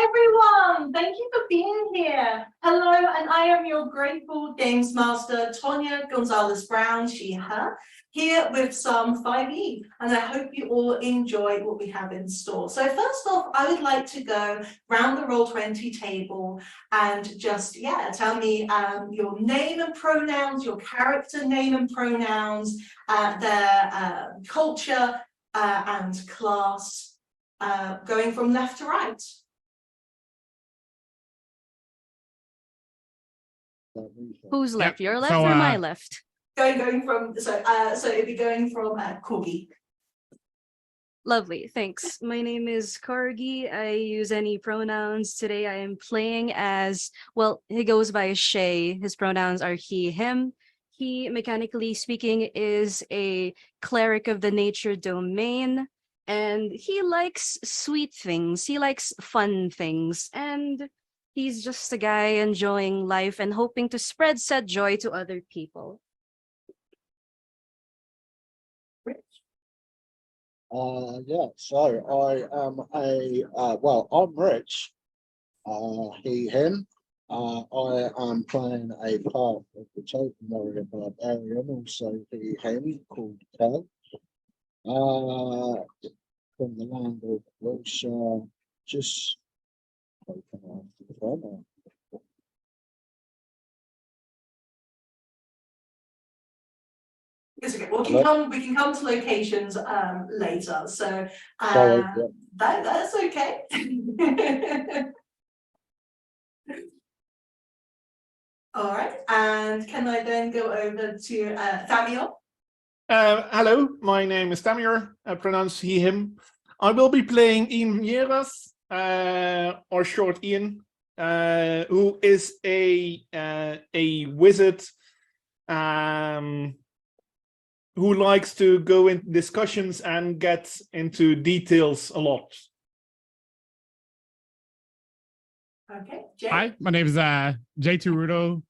everyone. Thank you for being here. Hello, and I am your grateful games master, Toña Gonzalez Brown, she, her, here with some 5e, and I hope you all enjoy what we have in store. So first off, I would like to go round the Roll20 table and just, tell me your name and pronouns, your character name and pronouns, their culture and class, going from left to right. Who's left? Your left or my left? Going from so it'd be going from Corgi. Lovely, thanks. My name is Corgi. I use any pronouns. Today I am playing as, well, he goes by Shay. His pronouns are he, him. He, mechanically speaking, is a cleric of the nature domain, and he likes sweet things. He likes fun things, and he's just a guy enjoying life and hoping to spread said joy to other people. So I am I'm Rich, he, him. I am playing a part of the Token Warrior Barbarian, also he, him, called Kel. From the land of Wiltshire, just open after the front. It's okay. We can come to locations later. So that's okay. All right. And can I then go over to Thamior? Hello, my name is Thamior. I pronounce he, him. I will be playing Ian Mieras, or short Ian, who is a wizard who likes to go in discussions and get into details a lot. Okay, Jay. Hi, my name is J2 Rudo.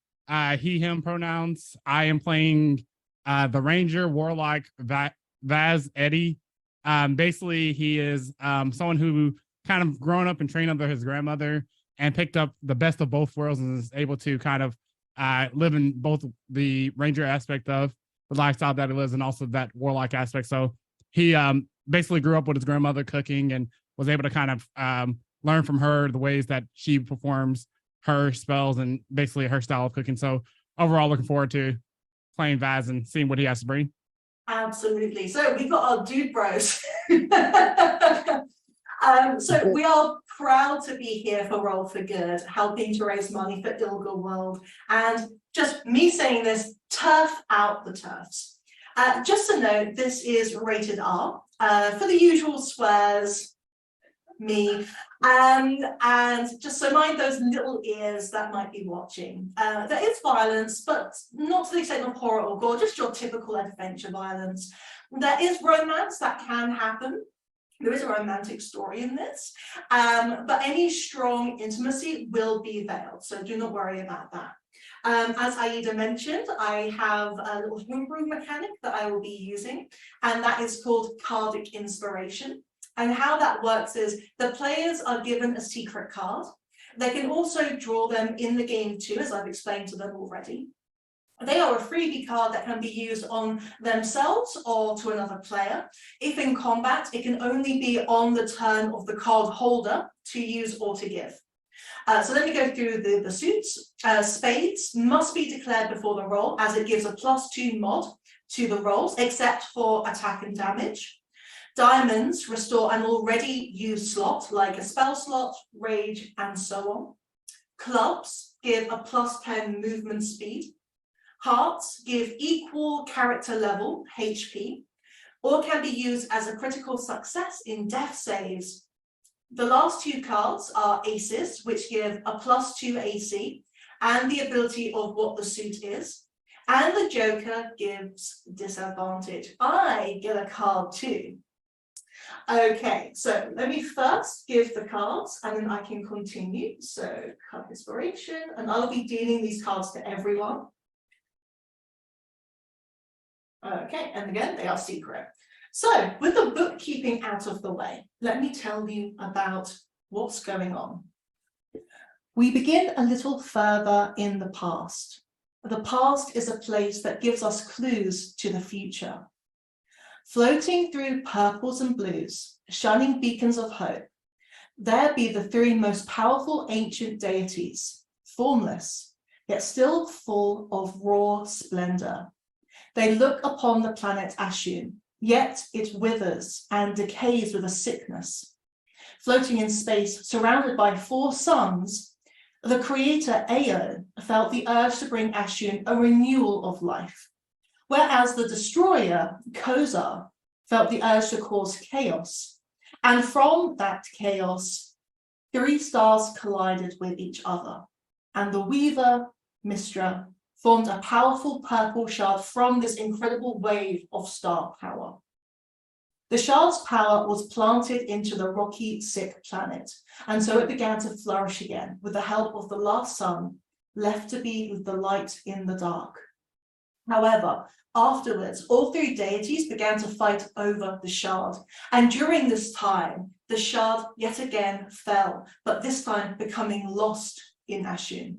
He, him pronouns. I am playing the Ranger Warlock Vaz Eddie. Basically, he is someone who kind of grown up and trained under his grandmother and picked up the best of both worlds and is able to kind of live in both the Ranger aspect of the lifestyle that he lives and also that Warlock aspect. So he basically grew up with his grandmother cooking and was able to kind of learn from her the ways that she performs her spells and basically her style of cooking. So overall, looking forward to playing Vaz and seeing what he has to bring. Absolutely. So we've got our dude bros. So we are proud to be here for Roll for Good, helping to raise money for Ilga World. And just me saying this, turf out the turfs. Just to note, this is rated R. For the usual swears, me, and just so mind those little ears that might be watching. There is violence, but not to the extent of horror or gore, just your typical adventure violence. There is romance that can happen. There is a romantic story in this, but any strong intimacy will be veiled, so do not worry about that. As Aida mentioned, I have a little homebrew mechanic that I will be using, and that is called Cardic Inspiration. And how that works is the players are given a secret card. They can also draw them in the game too, as I've explained to them already. They are a freebie card that can be used on themselves or to another player. If in combat, it can only be on the turn of the card holder to use or to give. So let me go through the suits. Spades must be declared before the roll, as it gives a +2 mod to the rolls, except for attack and damage. Diamonds restore an already used slot, like a spell slot, rage, and so on. Clubs give a +10 movement speed. Hearts give equal character level, HP, or can be used as a critical success in death saves. The last two cards are aces, which give a +2 AC and the ability of what the suit is. And the Joker gives disadvantage. I get a card too. Okay, so let me first give the cards and then I can continue. So card inspiration, and I'll be dealing these cards to everyone. Okay, and again, they are secret. So with the bookkeeping out of the way, let me tell you about what's going on. We begin a little further in the past. The past is a place that gives us clues to the future. Floating through purples and blues, shining beacons of hope, there be the three most powerful ancient deities, formless, yet still full of raw splendor. They look upon the planet Ashun, yet it withers and decays with a sickness. Floating in space, surrounded by four suns, the creator Ao felt the urge to bring Ashun a renewal of life, whereas the destroyer Kozar felt the urge to cause chaos. And from that chaos, three stars collided with each other, and the weaver, Mistra, formed a powerful purple shard from this incredible wave of star power. The shard's power was planted into the rocky, sick planet, and so it began to flourish again with the help of the last sun, left to be with the light in the dark. However, afterwards, all three deities began to fight over the shard, and during this time, the shard yet again fell, but this time becoming lost in Ashun.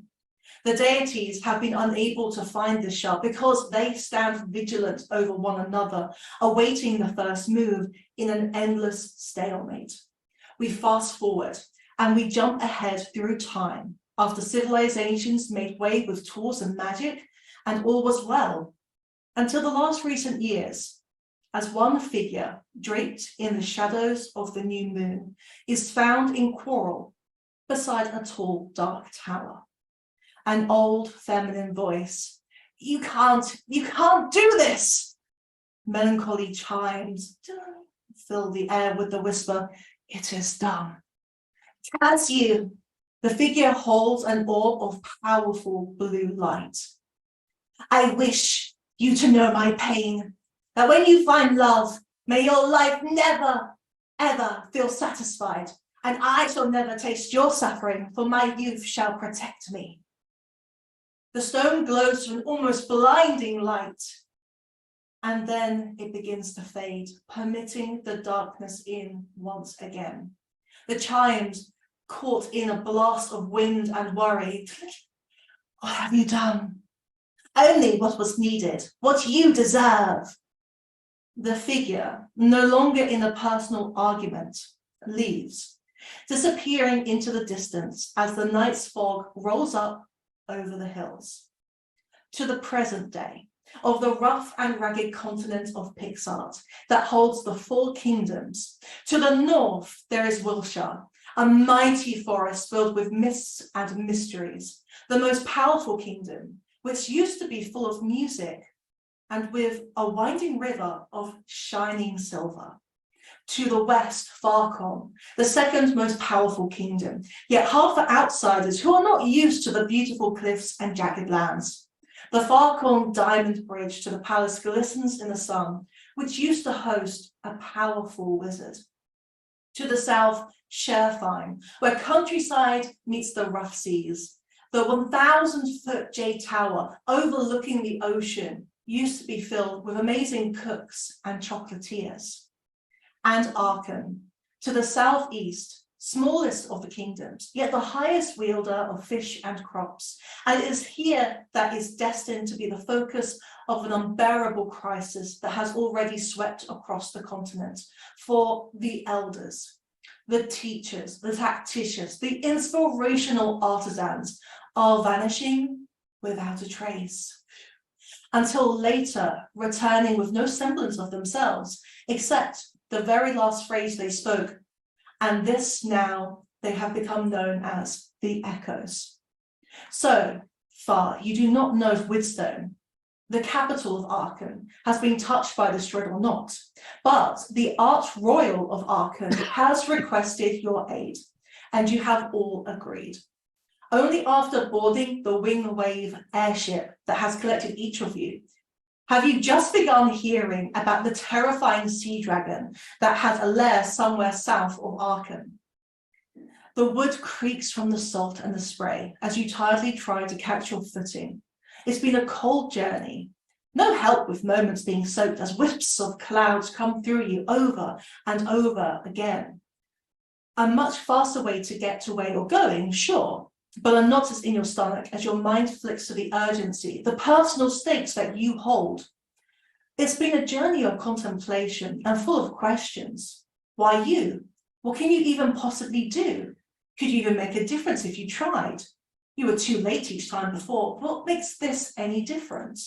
The deities have been unable to find the shard because they stand vigilant over one another, awaiting the first move in an endless stalemate. We fast forward and we jump ahead through time after civilizations made way with tools and magic, and all was well, until the last recent years, as one figure draped in the shadows of the new moon is found in quarrel beside a tall, dark tower. An old feminine voice, you can't do this. Melancholy chimes fill the air with the whisper, it is done. As you, the figure holds an orb of powerful blue light. I wish you to know my pain, that when you find love, may your life never, ever feel satisfied, and I shall never taste your suffering, for my youth shall protect me. The stone glows to an almost blinding light, and then it begins to fade, permitting the darkness in once again. The chimes, caught in a blast of wind and worry. What have you done? Only what was needed, what you deserve. The figure, no longer in a personal argument, leaves, disappearing into the distance as the night's fog rolls up over the hills. To the present day of the rough and ragged continent of Pixart that holds the four kingdoms. To the north, there is Wilshire, a mighty forest filled with myths and mysteries, the most powerful kingdom, which used to be full of music and with a winding river of shining silver. To the west, Farcon, the second most powerful kingdom, yet half for outsiders who are not used to the beautiful cliffs and jagged lands. The Farcon Diamond Bridge to the palace glistens in the sun, which used to host a powerful wizard. To the south, Sherfine, where countryside meets the rough seas. The 1,000-foot jade tower overlooking the ocean used to be filled with amazing cooks and chocolatiers. And Aachen, to the southeast, smallest of the kingdoms, yet the highest wielder of fish and crops. And it is here that is destined to be the focus of an unbearable crisis that has already swept across the continent. For the elders, the teachers, the tacticians, the inspirational artisans are vanishing without a trace. Until later, returning with no semblance of themselves, except the very last phrase they spoke, and this now they have become known as the Echoes. So far, you do not know if Widstone, the capital of Aachen, has been touched by this dread or not, but the Arch Royal of Aachen has requested your aid, and you have all agreed. Only after boarding the Wing Wave airship that has collected each of you, have you just begun hearing about the terrifying sea dragon that has a lair somewhere south of Aachen? The wood creaks from the salt and the spray as you tiredly try to catch your footing. It's been a cold journey. No help with moments being soaked as wisps of clouds come through you over and over again. A much faster way to get to where you're going, sure, but a knot is in your stomach as your mind flicks to the urgency, the personal stakes that you hold. It's been a journey of contemplation and full of questions. Why you? What can you even possibly do? Could you even make a difference if you tried? You were too late each time before. What makes this any different?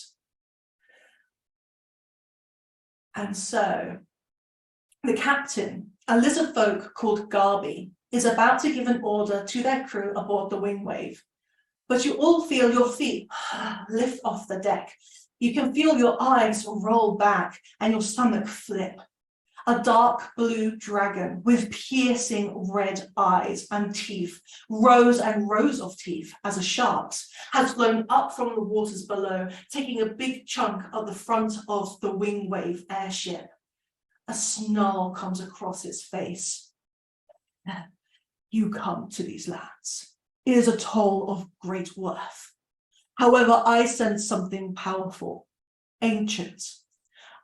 And so, the captain, a lizard folk called Garby, is about to give an order to their crew aboard the Wingwave. But you all feel your feet lift off the deck. You can feel your eyes roll back and your stomach flip. A dark blue dragon with piercing red eyes and teeth, rows and rows of teeth as a shark's, has flown up from the waters below, taking a big chunk of the front of the Wingwave airship. A snarl comes across its face. You come to these lands. It is a toll of great worth. However, I sense something powerful, ancient.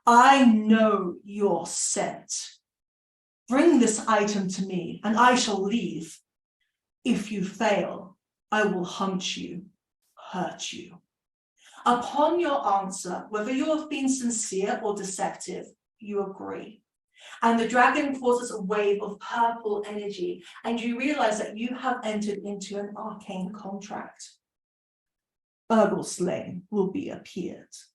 I know your scent. Bring this item to me, and I shall leave. If you fail, I will hunt you, hurt you. Upon your answer, whether you have been sincere or deceptive, you agree. And the dragon causes a wave of purple energy, and you realize that you have entered into an arcane contract. Urgelslain will be appeased.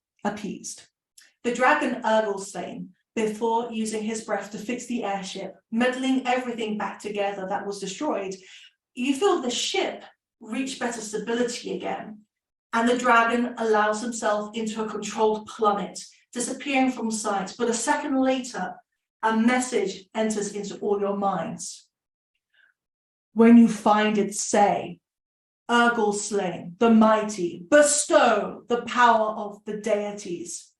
The dragon Urgelslain, before using his breath to fix the airship, meddling everything back together that was destroyed, you feel the ship reach better stability again, and the dragon allows himself into a controlled plummet, disappearing from sight. But a second later, a message enters into all your minds. When you find it, say, Urgelslain, the mighty, bestow the power of the deities,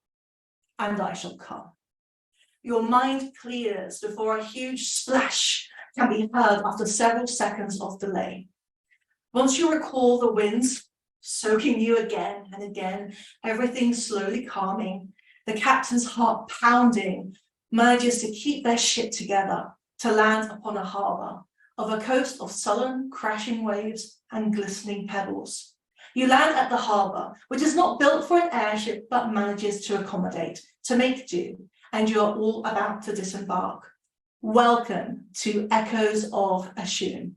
and I shall come. Your mind clears before a huge splash can be heard after several seconds of delay. Once you recall the winds soaking you again and again, everything slowly calming, the captain's heart pounding, manages to keep their ship together to land upon a harbour of a coast of sullen, crashing waves and glistening pebbles. You land at the harbour, which is not built for an airship, but manages to accommodate, to make do, and you are all about to disembark. Welcome to Echoes of Ashun.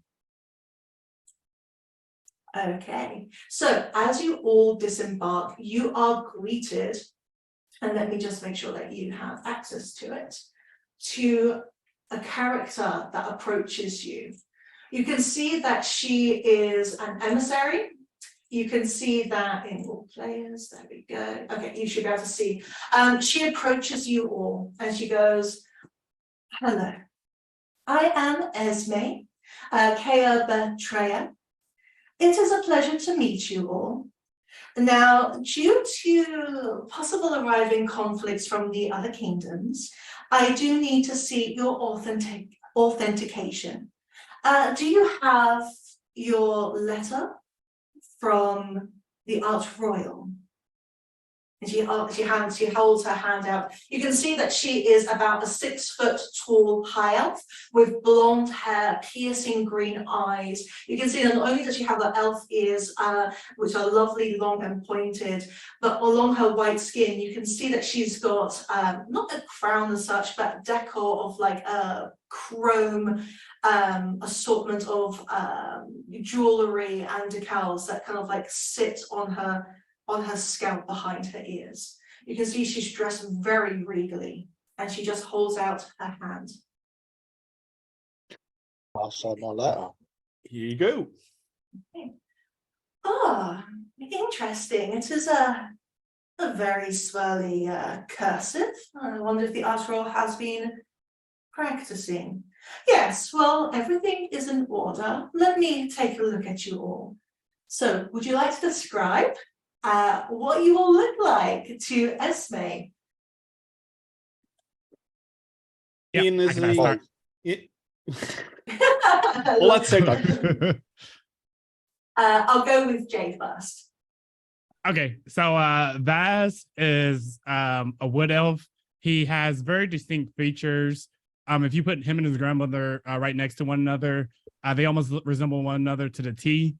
Okay, so as you all disembark, you are greeted, and let me just make sure that you have access to it, to a character that approaches you. You can see that she is an emissary. You can see that in all players, there we go. Okay, you should be able to see. She approaches you all and she goes, hello, I am Esme, Kea Betreya. It is a pleasure to meet you all. Now, due to possible arriving conflicts from the other kingdoms, I do need to see your authentication. Do you have your letter from the Arch-Royal? And she holds her hand out. You can see that she is about a 6 foot tall high elf with blonde hair, piercing green eyes. You can see that not only does she have the elf ears, which are lovely, long and pointed, but along her white skin, you can see that she's got not a crown as such, but decor of like a chrome assortment of jewelry and decals that kind of like sit on her scalp behind her ears. You can see she's dressed very regally, and she just holds out her hand. I'll sign my letter. Here you go. Okay. Ah, interesting. It is a very swirly cursive. I wonder if the Arch-Royal has been practicing. Yes, well, everything is in order. Let me take a look at you all. So, would you like to describe what you all look like to Esme? Yeah, Ian is I can start. Well, let's take that. I'll go with Jay first. Okay, so Vaz is a wood elf. He has very distinct features. If you put him and his grandmother right next to one another, they almost resemble one another to the T.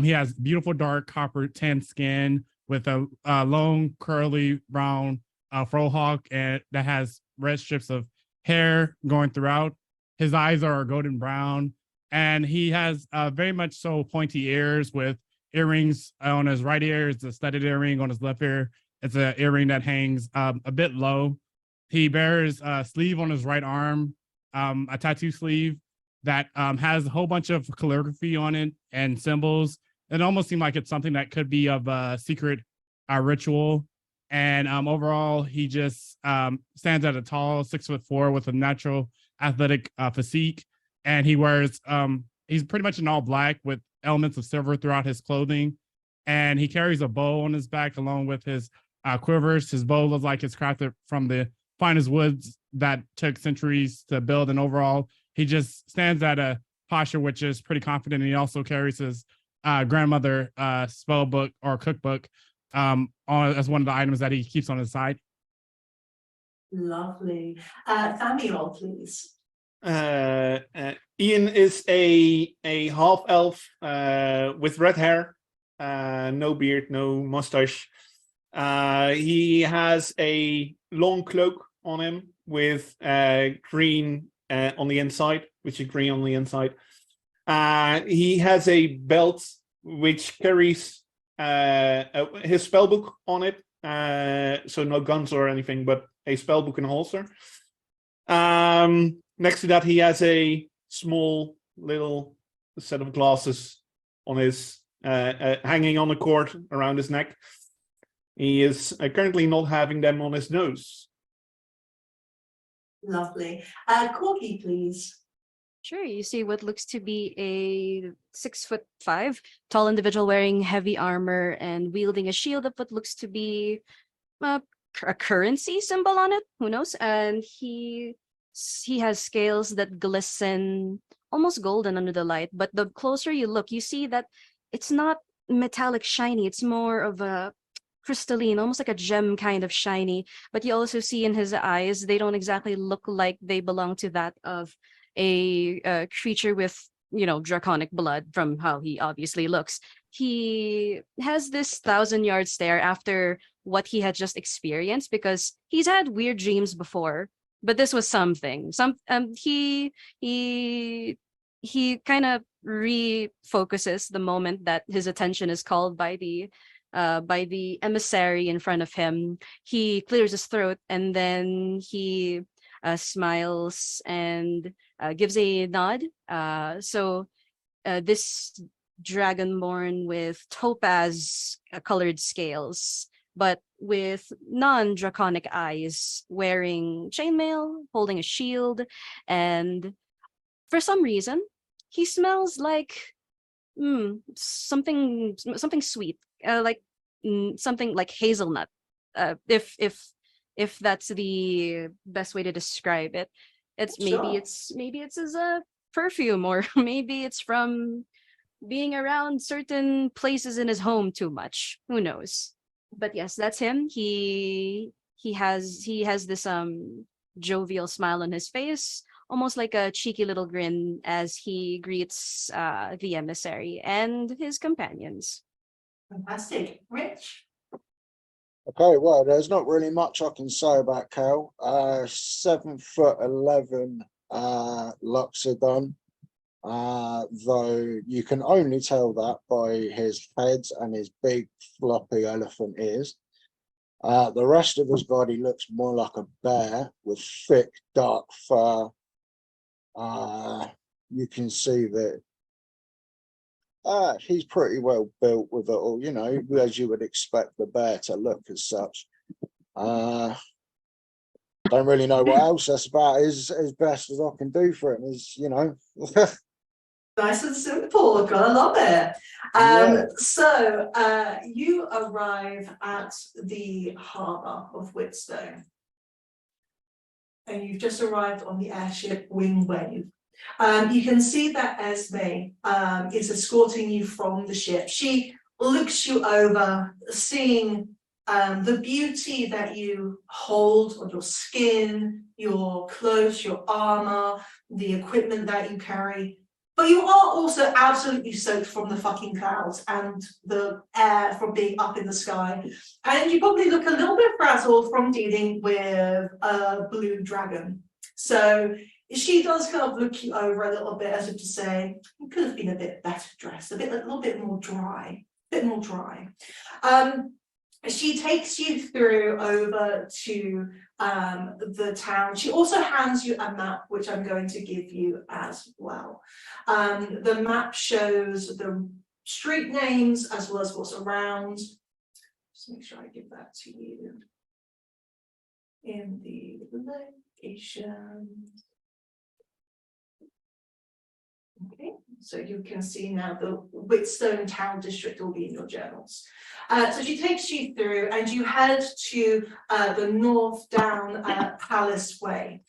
He has beautiful dark copper tan skin with a long curly brown frohawk and that has red strips of hair going throughout. His eyes are golden brown, and he has very much so pointy ears with earrings on his right ear. It's a studded earring. On his left ear, it's an earring that hangs a bit low. He bears a sleeve on his right arm, a tattoo sleeve that has a whole bunch of calligraphy on it and symbols. It almost seemed like it's something that could be of a secret ritual. And overall, he just stands at a tall 6'4" with a natural athletic physique. And he wears, he's pretty much in all black with elements of silver throughout his clothing. And he carries a bow on his back along with his quivers. His bow looks like it's crafted from the finest woods that took centuries to build. And overall, he just stands at a posture which is pretty confident. And he also carries his grandmother spell book or cookbook as one of the items that he keeps on his side. Lovely. Thamior, please. Ian is a half elf with red hair, no beard, no mustache. He has a long cloak on him with green on the inside, which is green on the inside. He has a belt which carries his spellbook on it, so no guns or anything, but a spellbook and a holster. Next to that, he has a small little set of glasses on his hanging on a cord around his neck. He is currently not having them on his nose. Lovely. Corgi, please. Sure, you see what looks to be a 6'5" tall individual wearing heavy armor and wielding a shield of what looks to be a currency symbol on it. Who knows? And he has scales that glisten almost golden under the light. But the closer you look, you see that it's not metallic shiny. It's more of a crystalline, almost like a gem kind of shiny. But you also see in his eyes, they don't exactly look like they belong to that of a creature with, draconic blood from how he obviously looks. He has this 1,000-yard stare after what he had just experienced because he's had weird dreams before, but this was something. He kind of refocuses the moment that his attention is called by the emissary in front of him. He clears his throat and then he smiles and gives a nod. So this dragonborn with topaz colored scales, but with non-draconic eyes, wearing chainmail, holding a shield, and for some reason, he smells like something sweet, like something like hazelnut. If that's the best way to describe it. Maybe it's as a perfume, or maybe it's from being around certain places in his home too much. Who knows? But yes, that's him. He has this jovial smile on his face, almost like a cheeky little grin as he greets the emissary and his companions. Fantastic. Rich? Okay, well, there's not really much I can say about Cal. 7'11" Loxodon, though you can only tell that by his head and his big floppy elephant ears. The rest of his body looks more like a bear with thick, dark fur. You can see that he's pretty well built with it all, as you would expect the bear to look as such. Don't really know what else. That's about as best as I can do for him. Nice and simple. Gotta love it. Yeah. So you arrive at the harbour of Whitstone, and you've just arrived on the airship Wingwave. You can see that Esme is escorting you from the ship. She looks you over, seeing the beauty that you hold on your skin, your clothes, your armor, the equipment that you carry. But you are also absolutely soaked from the fucking clouds and the air from being up in the sky. And you probably look a little bit frazzled from dealing with a blue dragon. So she does kind of look you over a little bit as if to say, you could have been a bit better dressed, a little bit more dry, She takes you through over to the town. She also hands you a map, which I'm going to give you as well. The map shows the street names as well as what's around. Just make sure I give that to you in the location. Okay, so you can see now the Whitstone Town District will be in your journals. So she takes you through and you head to the north down Palace Way,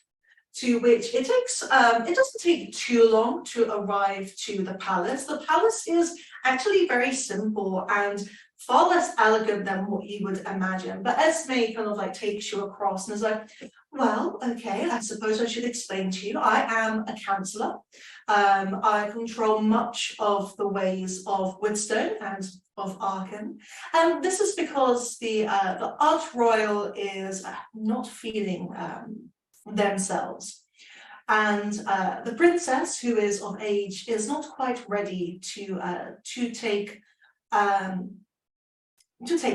to which it takes, it doesn't take too long to arrive to the palace. The palace is actually very simple and far less elegant than what you would imagine. But Esme kind of like takes you across and is like, well, okay, I suppose I should explain to you. I am a councillor. I control much of the ways of Woodstone and of Arkham. And this is because the Arch Royal is not feeling themselves. And the princess, who is of age, is not quite ready to take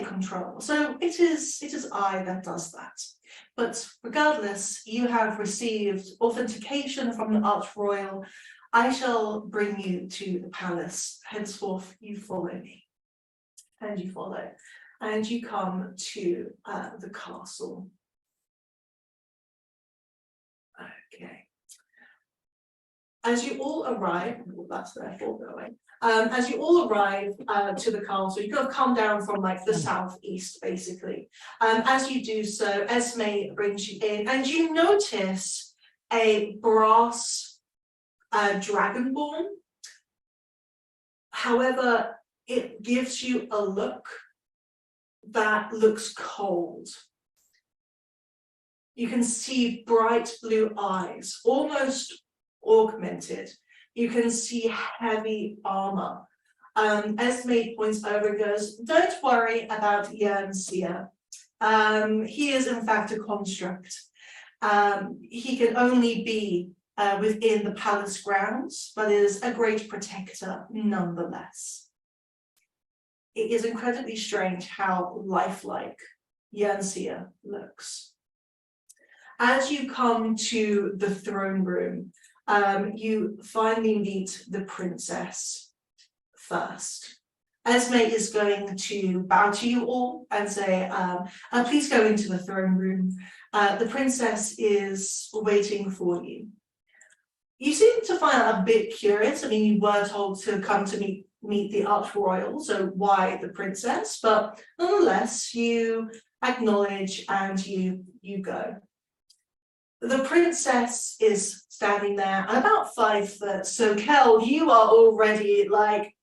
control. So it is I that does that. But regardless, you have received authentication from the Arch Royal. I shall bring you to the palace. Henceforth, you follow me. And you follow. And you come to the castle. Okay. As you all arrive, well, that's their foregoing. As you all arrive to the castle, you kind of come down from like the southeast, basically. As you do so, Esme brings you in, and you notice a brass dragonborn. However, it gives you a look that looks cold. You can see bright blue eyes, almost augmented. You can see heavy armor. Esme points over and goes, don't worry about Jernseer. He is in fact a construct. He can only be within the palace grounds, but is a great protector nonetheless. It is incredibly strange how lifelike Jernseer looks. As you come to the throne room, you finally meet the princess first. Esme is going to bow to you all and say, please go into the throne room. The princess is waiting for you. You seem to find that a bit curious. I mean, you were told to come to meet the Arch Royal, so why the princess? But nonetheless, you acknowledge and you go. The princess is standing there at about 5 foot. So Kel, you are already like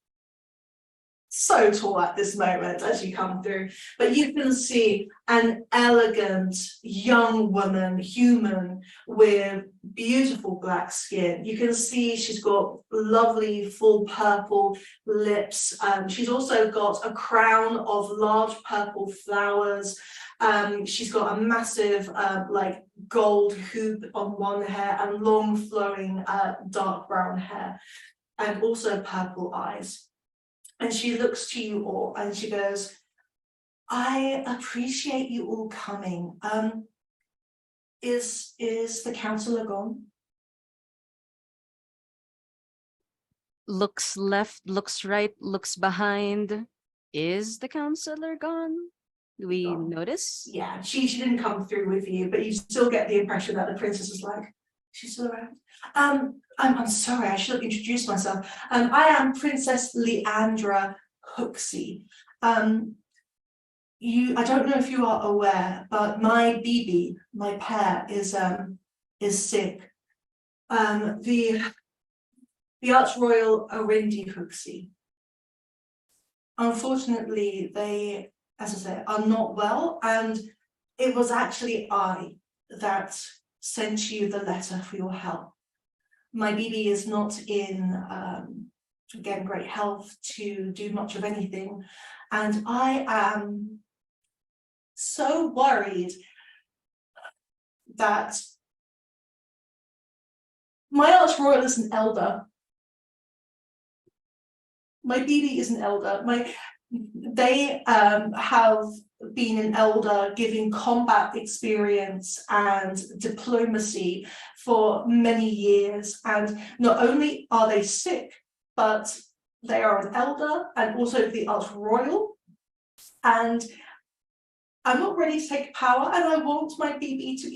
so tall at this moment as you come through. But you can see an elegant young woman, human, with beautiful black skin. You can see she's got lovely full purple lips. She's also got a crown of large purple flowers. She's got a massive like gold hoop on one hair and long flowing dark brown hair, and also purple eyes. And she looks to you all and she goes, I appreciate you all coming. Is the councillor gone? Looks left, looks right, looks behind. Is the councillor gone? Do we Gone. notice? Yeah, she didn't come through with you, but you still get the impression that the princess is like, she's still around. I'm sorry, I should have introduced myself. I am Princess Leandra Hooksey. I don't know if you are aware, but my BB, my pair, is sick. The Arch Royal Orindi Hooksey. Unfortunately, they as I say, are not well, and it was actually I that sent you the letter for your help. My BB is not in, again, great health to do much of anything, and I am so worried that my archroyal is an elder. My BB is an elder. They have been an elder giving combat experience and diplomacy for many years. And not only are they sick, but they are an elder and also the archroyal. And I'm not ready to take power, and I want my BB to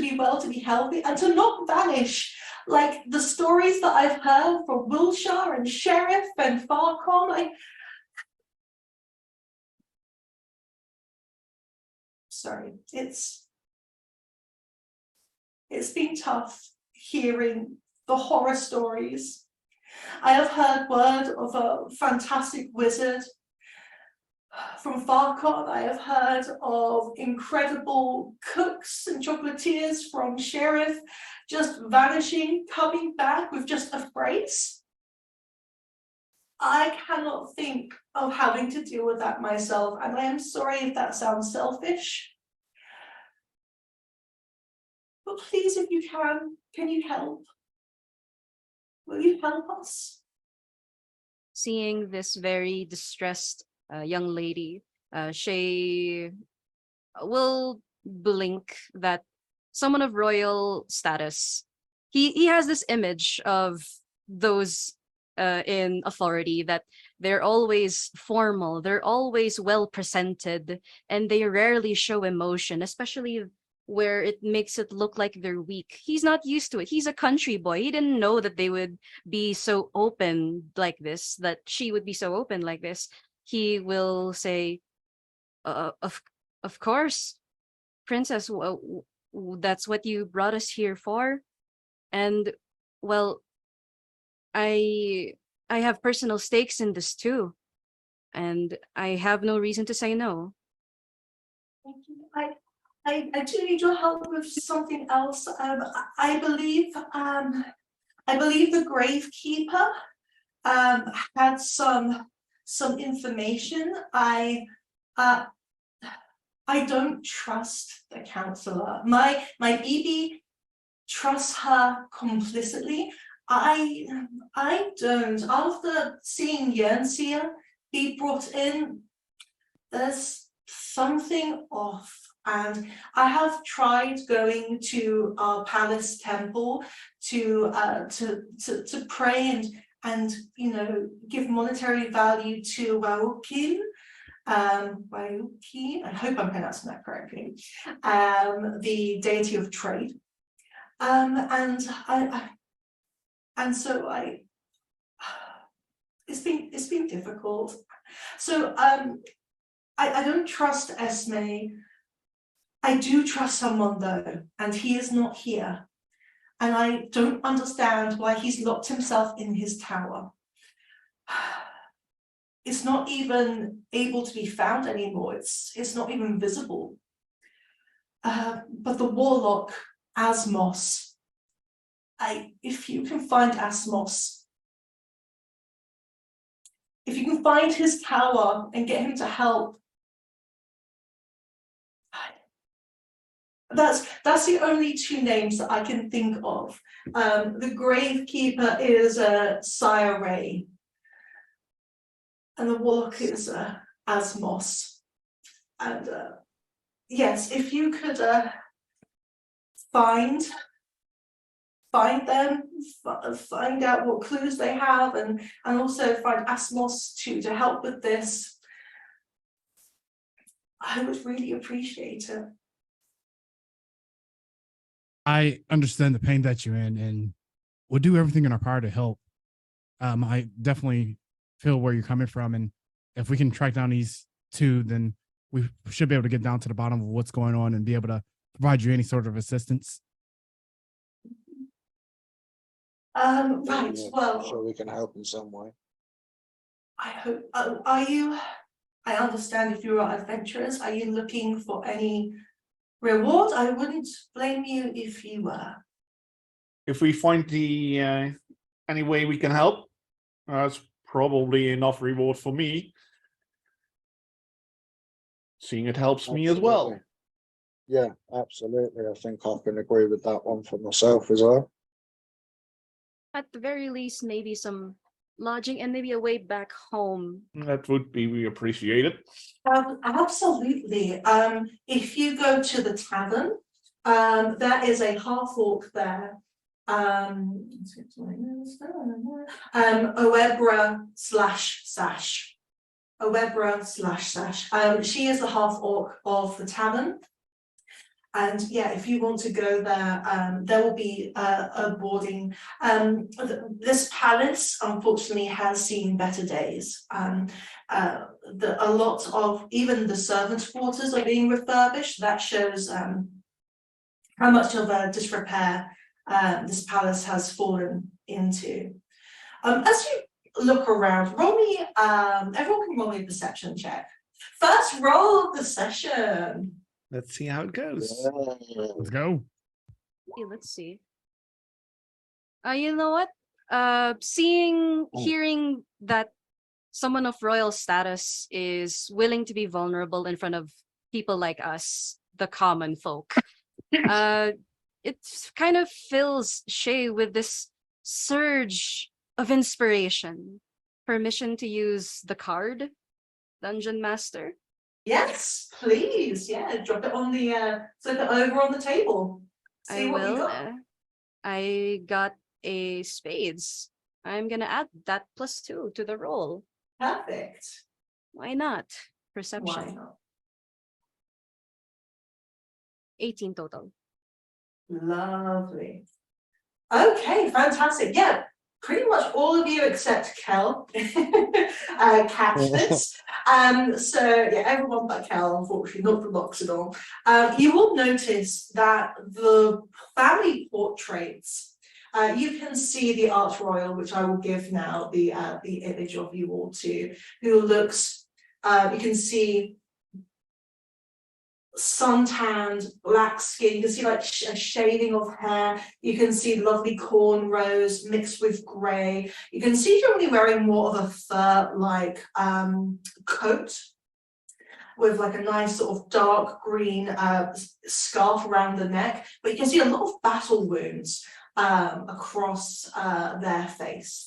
be well, to be healthy, and to not vanish. Like the stories that I've heard from Wilshire and Sheriff and Farcon, sorry, it's been tough hearing the horror stories. I have heard word of a fantastic wizard from Farcon. I have heard of incredible cooks and chocolatiers from Sheriff just vanishing, coming back with just a phrase. I cannot think of having to deal with that myself, and I am sorry if that sounds selfish. But please, if you can you help? Will you help us? Seeing this very distressed young lady, Shay will blink that someone of royal status, he has this image of those in authority, that they're always formal, they're always well presented, and they rarely show emotion, especially where it makes it look like they're weak. He's not used to it. He's a country boy. He didn't know that they would be so open like this, that she would be so open like this. He will say, of course, princess, that's what you brought us here for. And well, I have personal stakes in this too, and I have no reason to say no. Thank you. I do need your help with something else. I believe the gravekeeper had some information. I don't trust the counselor. My BB trusts her complicitly. I don't. After seeing Yernseer be brought in, there's something off. And I have tried going to our palace temple to pray and give monetary value to Waukin. Waukin, I hope I'm pronouncing that correctly. The deity of trade. And it's been difficult. So I don't trust Esme. I do trust someone though, and he is not here. And I don't understand why he's locked himself in his tower. It's not even able to be found anymore. It's not even visible. But the warlock, Asmos, if you can find Asmos, if you can find his tower and get him to help, that's the only two names that I can think of. The gravekeeper is Sire Ray, and the warlock is Asmos. And yes, if you could find them, find out what clues they have, and also find Asmos to help with this, I would really appreciate it. I understand the pain that you're in, and we'll do everything in our power to help. I definitely feel where you're coming from, and if we can track down these two, then we should be able to get down to the bottom of what's going on and be able to provide you any sort of assistance. Right, Yeah, well, sure we can help in some way. I hope, are you I understand if you are adventurers, are you looking for any reward? I wouldn't blame you if you were. If we find the any way we can help, that's probably enough reward for me. Seeing it helps me as well. Absolutely. Yeah, absolutely. I think I can agree with that one for myself as well. At the very least, maybe some lodging and maybe a way back home. That would be appreciated. Absolutely. If you go to the tavern, there is a half orc there. Oebra slash Sash. Oebra slash Sash. She is the half orc of the tavern. And yeah, if you want to go there, there will be a boarding. This palace, unfortunately, has seen better days. A lot of even the servants' quarters are being refurbished. That shows how much of a disrepair this palace has fallen into. As you look around, roll me. Everyone can roll me a perception check. First roll of the session. Let's see how it goes. Let's go. Okay, let's see. You know what? Hearing that someone of royal status is willing to be vulnerable in front of people like us, the common folk, it kind of fills Shay with this surge of inspiration. Permission to use the card, Dungeon Master? Yes, please. Yeah, drop it on the flip it over on the table. See I what you will. got. I got a spades. I'm gonna add that +2 to the roll. Perfect. Why not? Perception. Why not? 18 total. Lovely. Okay, fantastic. Yeah, pretty much all of you except Kel catch this. So yeah, everyone but Kel, unfortunately, not the Loxodon. You will notice that the family portraits, you can see the Arch Royal, which I will give now the image of you all too, who looks, you can see suntanned, black skin. You can see like a shading of hair. You can see lovely cornrows mixed with grey. You can see generally wearing more of a fur-like coat with like a nice sort of dark green scarf around the neck. But you can see a lot of battle wounds across their face.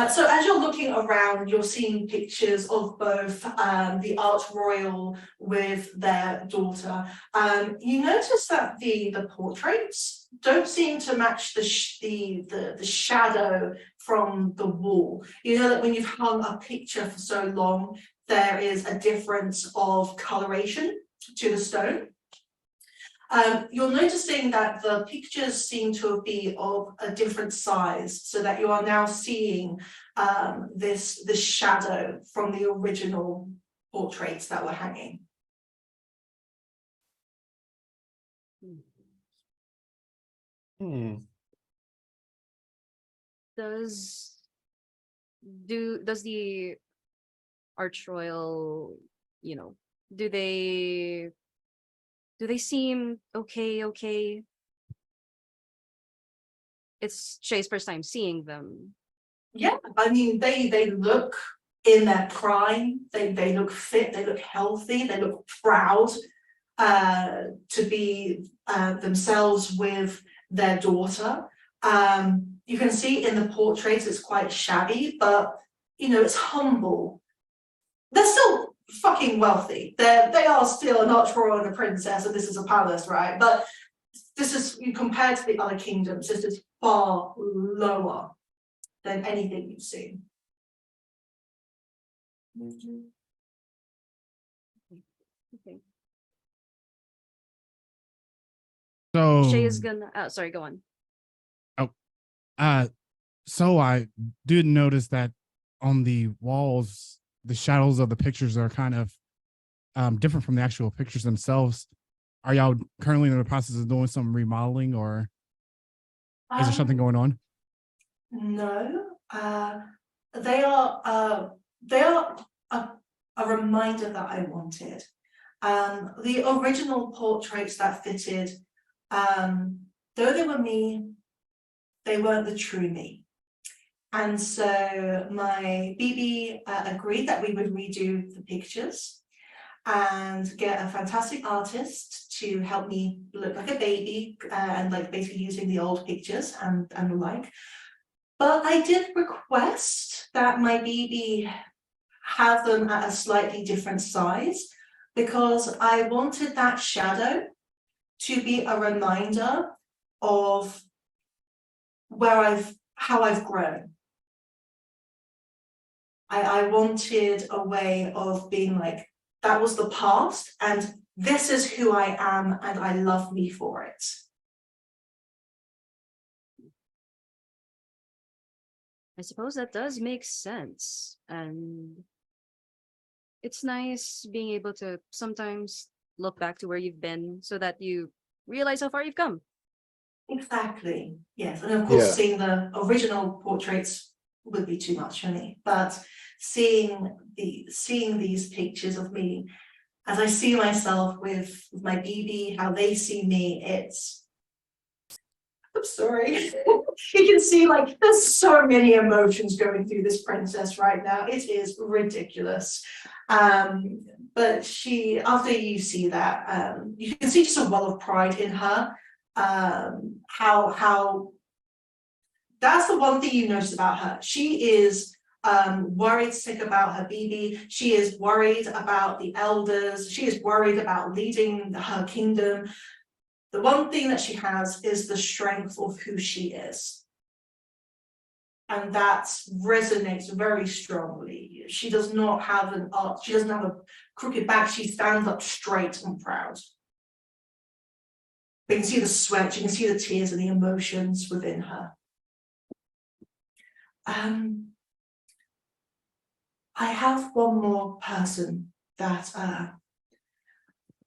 So as you're looking around, you're seeing pictures of both the Arch Royal with their daughter. You notice that the portraits don't seem to match the shadow from the wall. You know that when you've hung a picture for so long, there is a difference of coloration to the stone. You're noticing that the pictures seem to be of a different size, so that you are now seeing this shadow from the original portraits that were hanging. Does the Arch Royal, do they seem okay? It's Shay's first time seeing them. Yeah, I mean, they look in their prime. They look fit. They look healthy. They look proud to be themselves with their daughter. You can see in the portraits it's quite shabby, but it's humble. They're still fucking wealthy. They are still an Arch Royal and a princess, and this is a palace, right? But this is, compared to the other kingdoms, this is far lower than anything you've seen. Okay. So Shay is gonna. Sorry, go on. So I did notice that on the walls, the shadows of the pictures are kind of different from the actual pictures themselves. Are y'all currently in the process of doing some remodeling, or is there something going on? No. they are a reminder that I wanted. The original portraits that fitted, though they were me, they weren't the true me. And so my BB agreed that we would redo the pictures and get a fantastic artist to help me look like a baby, and like basically using the old pictures and the like. But I did request that my BB have them at a slightly different size, because I wanted that shadow to be a reminder of how I've grown. I wanted a way of being like, that was the past, and this is who I am, and I love me for it. I suppose that does make sense. And it's nice being able to sometimes look back to where you've been so that you realize how far you've come. Exactly, yes, and of course Yeah. seeing the original portraits would be too much for me, but seeing these pictures of me as I see myself with my BB, how they see me, I'm sorry. You can see like there's so many emotions going through this princess right now. It is ridiculous. But after you see that, you can see just a well of pride in her. How that's the one thing you notice about her. She is worried sick about her BB. She is worried about the elders. She is worried about leading her kingdom. The one thing that she has is the strength of who she is. And that resonates very strongly. She does not have she doesn't have a crooked back. She stands up straight and proud. You can see the sweat, you can see the tears and the emotions within her. I have one more person that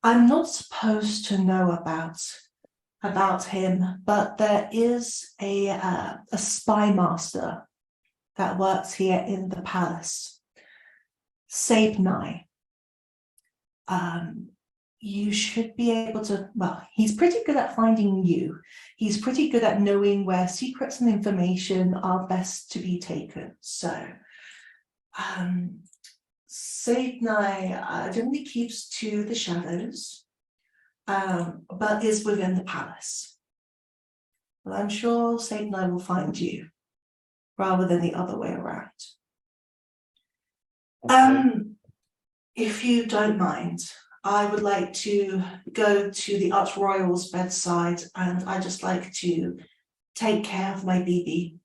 I'm not supposed to know about him, but there is a spy master that works here in the palace, Sabnai. You should be able to, well, he's pretty good at finding you. He's pretty good at knowing where secrets and information are best to be taken. So, Sabnai generally keeps to the shadows, but is within the palace. But I'm sure Sabnai will find you, rather than the other way around. If you don't mind, I would like to go to the Arch Royal's bedside, and I just like to take care of my BB.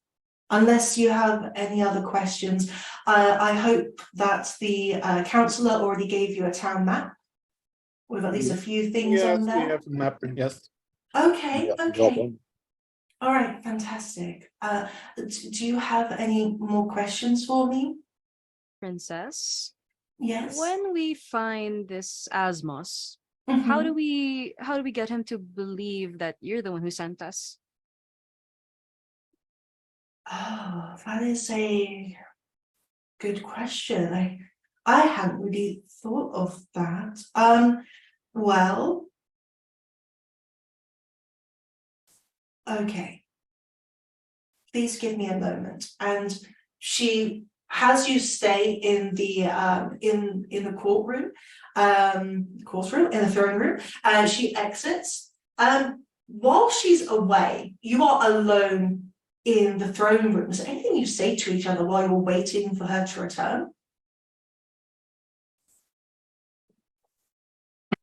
Unless you have any other questions, I hope that the councillor already gave you a town map with at least a few things Yes, on we there. have a map. Yes. Okay, Yeah, okay. All right, fantastic. Do you have any more questions for me? Princess, Yes. when we find this Asmos, Mhm. how do we get him to believe that you're the one who sent us? Oh, that is a good question. I hadn't really thought of that. Well, okay. Please give me a moment. And she has you stay in the courtroom, in the throne room, and she exits. While she's away, you are alone in the throne room. Is there anything you say to each other while you're waiting for her to return?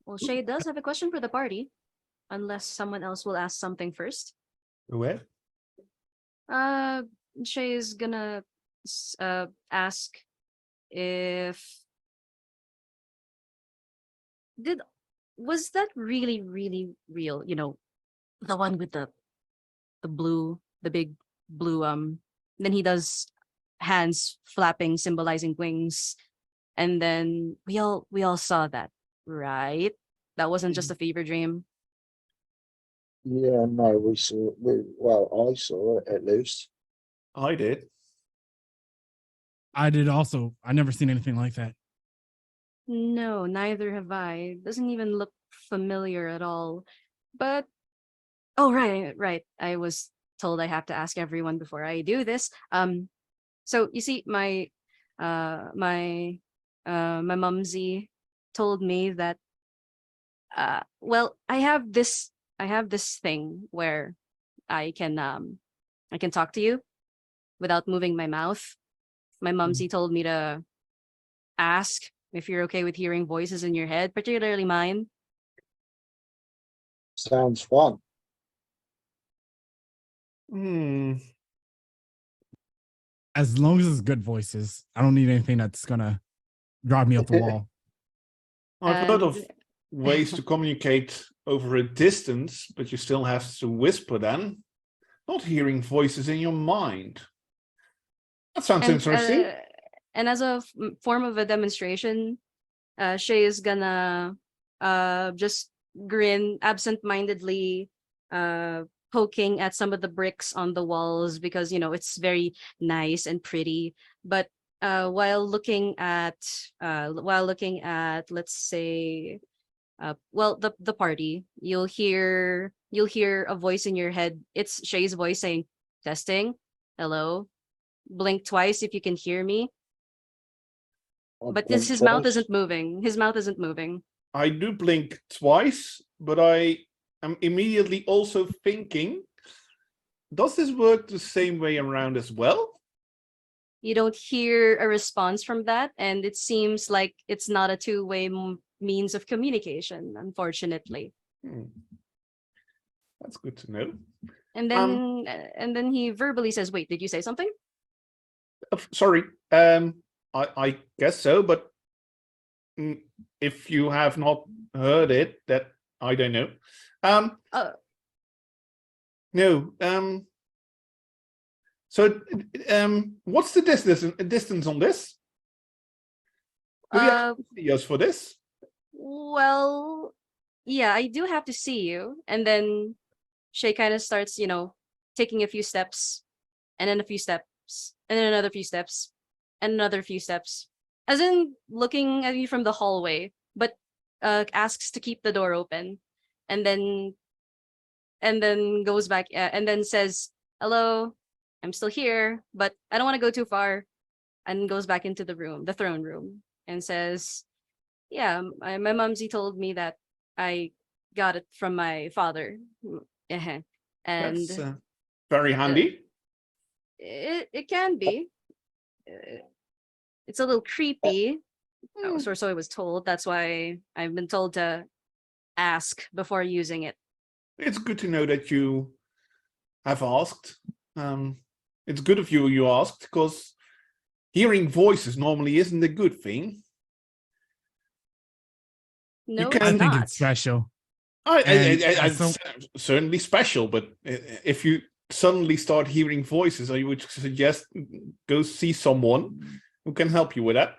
Well, Shay does have a question for the party, unless someone else will ask something first. Where? Shay is gonna ask if was that really real? You know, the one with the big blue then he does hands flapping symbolizing wings, and then we all saw that, right? That wasn't just a fever dream. Yeah, no, well, I saw it at least. I did. I did also. I never seen anything like that. No, neither have I. Doesn't even look familiar at all. But oh, right. I was told I have to ask everyone before I do this. So you see, my mumsy told me that well, I have this thing where I can talk to you without moving my mouth. My mumsy told me to ask if you're okay with hearing voices in your head, particularly mine. Sounds fun. As long as it's good voices, I don't need anything that's gonna drive me up the wall. I've heard of And- ways to communicate over a distance, but you still have to whisper then. Not hearing voices in your mind. That sounds interesting. And as a form of a demonstration, Shay is gonna just grin absent-mindedly, poking at some of the bricks on the walls because it's very nice and pretty. But while looking at let's say well the party, you'll hear a voice in your head. It's Shay's voice saying, "Testing, hello, blink twice if you can hear me." But his mouth isn't moving. His mouth isn't moving. I do blink twice, but I am immediately also thinking, does this work the same way around as well? You don't hear a response from that, and it seems like it's not a two-way means of communication, unfortunately. That's good to know. And then he verbally says, "Wait, did you say something?" Sorry, I guess so, but if you have not heard it, that I don't know. No. So, what's the distance on this? Do you have to see us for this? Well, yeah, I do have to see you. And then Shay kind of starts, taking a few steps, and then a few steps, and then another few steps, and another few steps, as in looking at you from the hallway, but asks to keep the door open, and then goes back and then says, "Hello, I'm still here, but I don't want to go too far," and goes back into the throne room, and says, "Yeah, my mumsy told me that I got it from my father." And That's very handy. it can be. It's a little creepy. So I was told. That's why I've been told to ask before using it. It's good to know that you have asked. It's good of you asked, because hearing voices normally isn't a good thing. No, can- it's I think not. it's special. It's certainly special, but if you suddenly start hearing voices, I would suggest go see someone who can help you with that.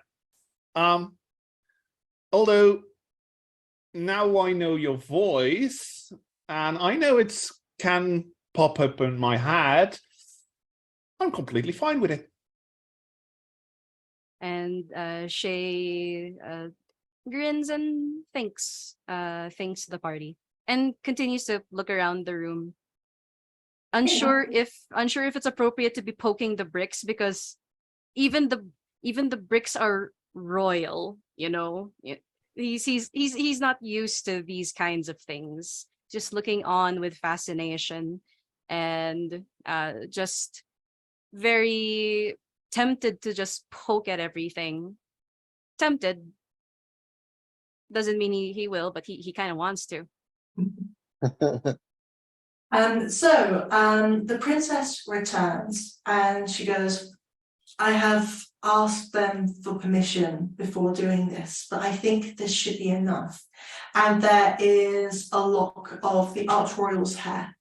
Although now I know your voice, and I know it can pop up in my head, I'm completely fine with it. And Shay grins and thanks the party, and continues to look around the room, unsure if it's appropriate to be poking the bricks, because even the bricks are royal. He's not used to these kinds of things, just looking on with fascination, and just very tempted to just poke at everything. Tempted doesn't mean he will, but he kind of wants to. The princess returns and she goes, "I have asked them for permission before doing this, but I think this should be enough." And there is a lock of the Archroyal's hair,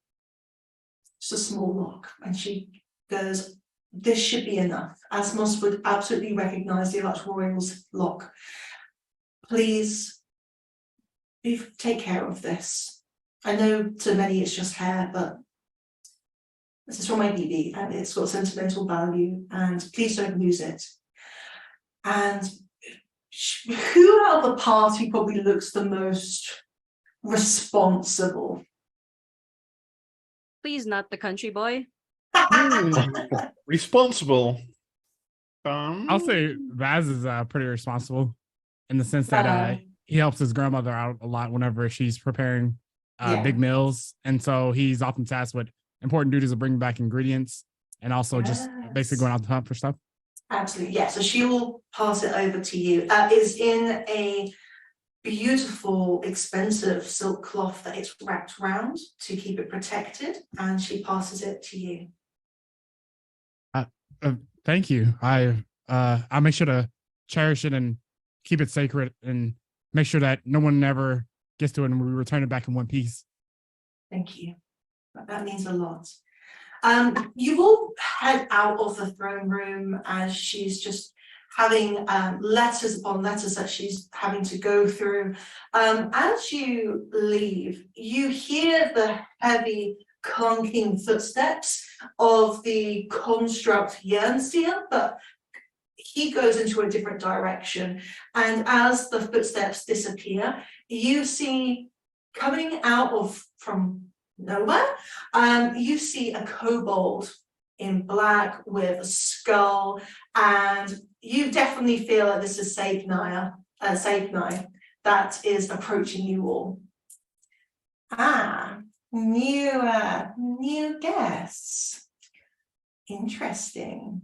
just a small lock, and she goes, "This should be enough." Asmus would absolutely recognize the Archroyal's lock. "Please, take care of this. I know to many it's just hair, but this is from my BB and it's got sentimental value, and please don't lose it." And who out of the party probably looks the most responsible? Please, not the country boy. Responsible. I'll say Vaz is pretty responsible in the sense that he helps his grandmother out a lot whenever she's preparing big meals. And so he's often tasked with important duties of bringing back ingredients and also just basically going out to hunt for stuff. Absolutely, yeah. So she will pass it over to you. It's in a beautiful, expensive silk cloth that it's wrapped round to keep it protected, and she passes it to you. Thank you. I'll make sure to cherish it and keep it sacred and make sure that no one ever gets to it and we return it back in one piece. Thank you. That means a lot. You all head out of the throne room as she's just having letters upon letters that she's having to go through. As you leave, you hear the heavy clunking footsteps of the construct Jernsteel, but he goes into a different direction. And as the footsteps disappear, you see coming out of from nowhere, you see a kobold in black with a skull, and you definitely feel that this is Sagnai that is approaching you all. New guests. Interesting.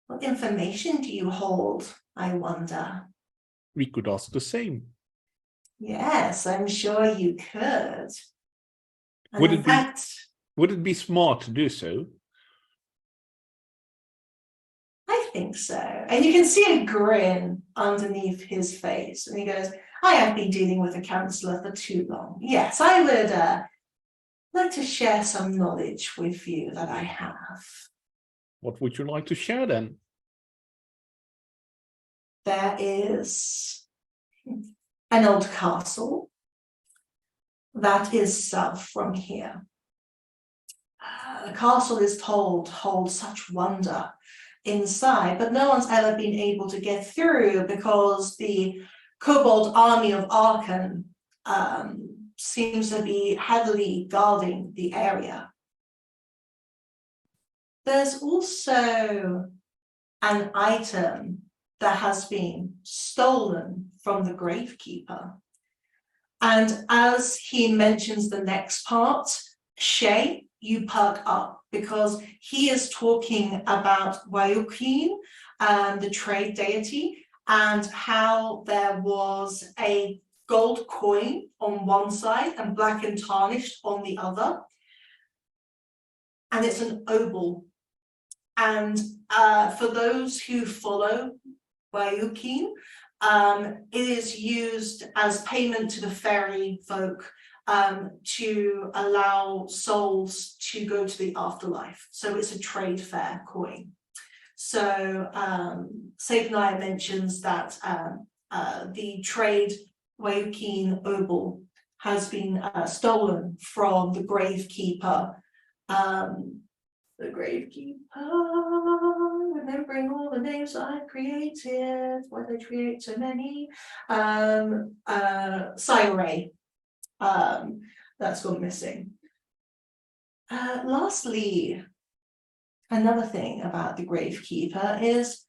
What information do you hold, I wonder? We could ask the same. Yes, I'm sure you could. And Would in it be- fact, Would it be smart to do so? I think so. And you can see a grin underneath his face. And he goes, I have been dealing with a counselor for too long. Yes, I would like to share some knowledge with you that I have. What would you like to share then? There is an old castle that is south from here. The castle is told holds such wonder inside, but no one's ever been able to get through because the kobold army of Arkan seems to be heavily guarding the area. There's also an item that has been stolen from the gravekeeper. And as he mentions the next part, Shay, you perk up because he is talking about Wayukin, the trade deity, and how there was a gold coin on one side and black and tarnished on the other. And it's an obol. And for those who follow Wayukin, it is used as payment to the fairy folk to allow souls to go to the afterlife. So it's a trade fair coin. So Sagnai mentions that the trade Wayukin obol has been stolen from the gravekeeper. The gravekeeper, remembering all the names I've created, why did I create so many? Sayore, that's gone missing. Lastly, another thing about the gravekeeper is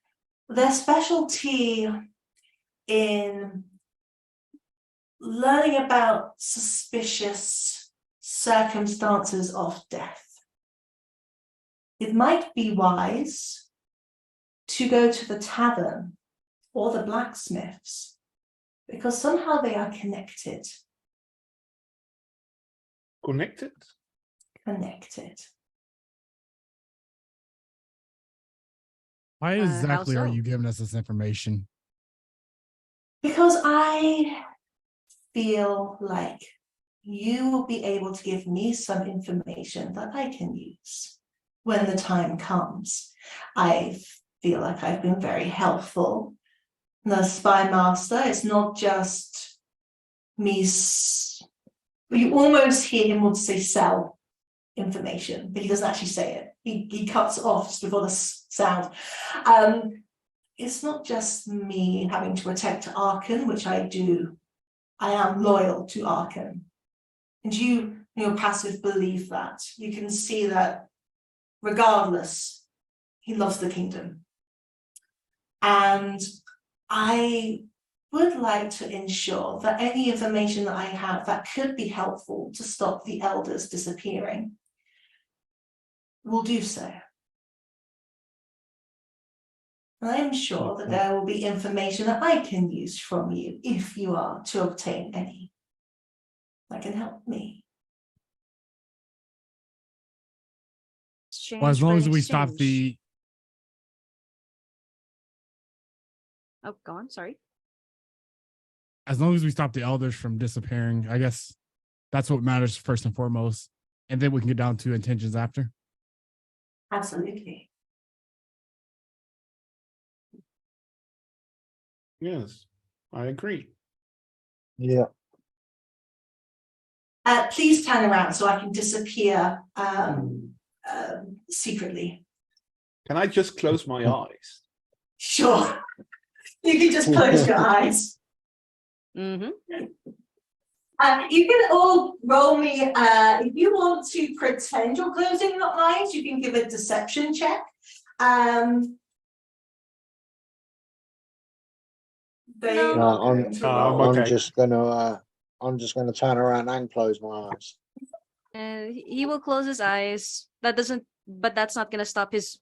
their specialty in learning about suspicious circumstances of death. It might be wise to go to the tavern or the blacksmiths because somehow they are connected. Connected? Connected. Why How exactly are so? you giving us this information? Because I feel like you will be able to give me some information that I can use when the time comes. I feel like I've been very helpful. The spy master, it's not just me. You almost hear him want to say sell information, but he doesn't actually say it. He cuts off just before the sound. it's not just me having to protect Arkan, which I do. I am loyal to Arkan. And you, in your passive believe that. You can see that regardless, he loves the kingdom. And I would like to ensure that any information that I have that could be helpful to stop the elders disappearing will do so. And I am sure that there will be information that I can use from you if you are to obtain any that can help me. Well, as Exchange long for as we stop exchange. the Oh, go on, sorry. as long as we stop the elders from disappearing, I guess that's what matters first and foremost. And then we can get down to intentions after. Absolutely. Yes, I agree. Yeah. Please turn around so I can disappear secretly. Can I just close my eyes? Sure. You can just close your eyes. Mm-hmm. You can all roll me, if you want to pretend you're closing your eyes, you can give a deception check. They No. are going to roll. okay. I'm just gonna turn around and close my eyes. He will close his eyes. But that's not gonna stop his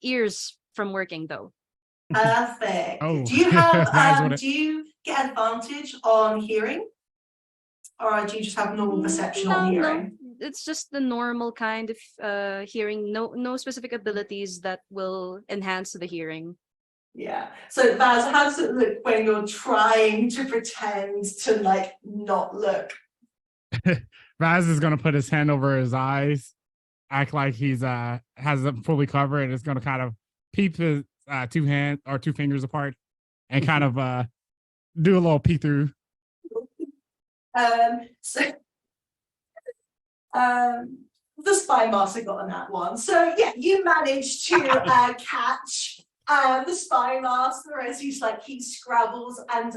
ears from working though. Perfect. Oh, Do you that's have what it- do you get advantage on hearing? Or do you just have normal perception on hearing? No, it's just the normal kind of hearing. No specific abilities that will enhance the hearing. Yeah. So Vaz, how does it look when you're trying to pretend to like not look? Raz is gonna put his hand over his eyes, act like he's has them fully covered, and is gonna kind of peep his two hands or two fingers apart and kind of do a little peek through. So the spy master got on that one. So yeah, you managed to catch the spy master as he's like he scrabbles and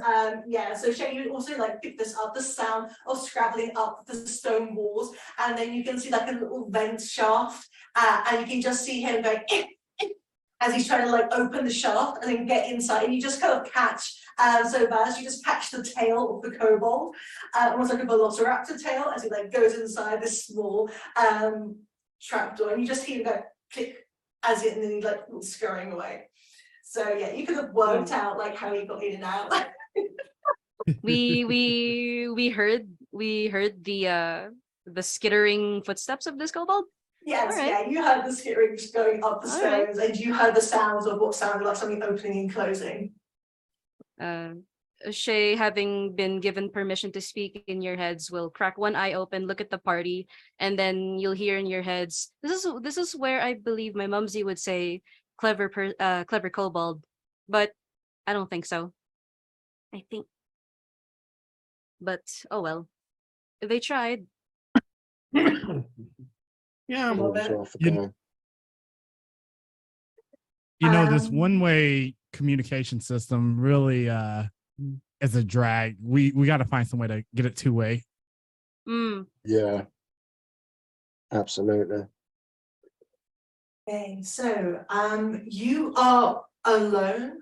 yeah, so Shay, you also like pick this up, the sound of scrabbling up the stone walls, and then you can see like a little vent shaft, and you can just see him going as he's trying to like open the shaft and then get inside, and you just kind of catch so Vaz, you just catch the tail of the kobold, almost like a velociraptor tail, as he like goes inside this small trapdoor, and you just hear him go click as it, and then he like scurrying away. So yeah, you could have worked out like how he got in and out. We heard the skittering footsteps of this kobold. Yes, Alright. yeah, you heard the skittering just going up the Alright. stairs, and you heard the sounds of what sounded like something opening and closing. Shay, having been given permission to speak in your heads, will crack one eye open, look at the party, and then you'll hear in your heads, this is where I believe my mumsy would say clever kobold, but I don't think so. I think, but oh well, they tried. Yeah, Love it. You know, this Um, one-way communication system really is a drag. We got to find some way to get it two-way. Yeah. Absolutely. Okay, so you are alone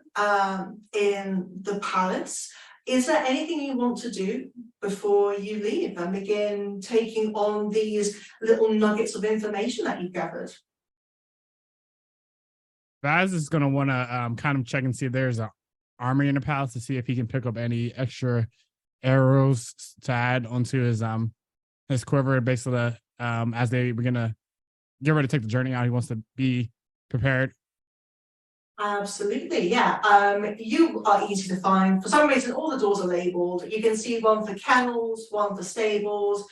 in the palace. Is there anything you want to do before you leave and begin taking on these little nuggets of information that you've gathered? Vaz is going to want to kind of check and see if there's an armory in the palace to see if he can pick up any extra arrows to add onto his quiver. Basically, as they begin to get ready to take the journey out, he wants to be prepared. Absolutely, yeah. You are easy to find. For some reason, all the doors are labeled. You can see one for kennels, one for stables,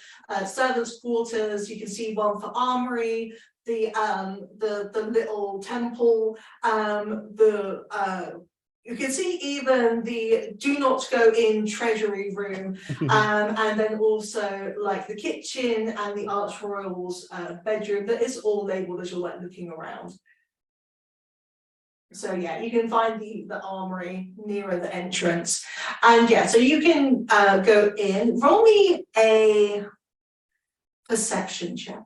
servants' quarters. You can see one for armory, the little temple, you can see even the do not go in treasury room, and then also like the kitchen and the Arch Royal's bedroom. That is all labeled as you're like looking around. So yeah, you can find the armory nearer the entrance. And yeah, so you can go in. Roll me a perception check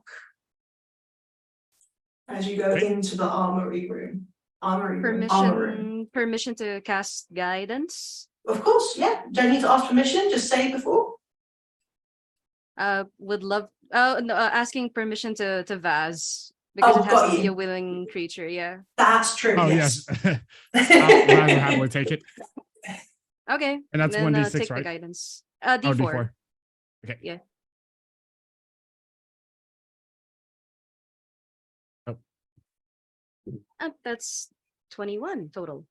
as you go Okay. into the armory room. Armory room. Permission to cast guidance. Of course, yeah. Don't need to ask permission, just say before. Would love no, asking permission to Vaz because Oh, it has got to be you. a willing creature, yeah. That's true. Oh yes. yes, I'll rather happily take it. Okay. And that's then 1d6, take the right? guidance. Oh, D4. D4. Okay. Yeah. Oh. That's 21 total.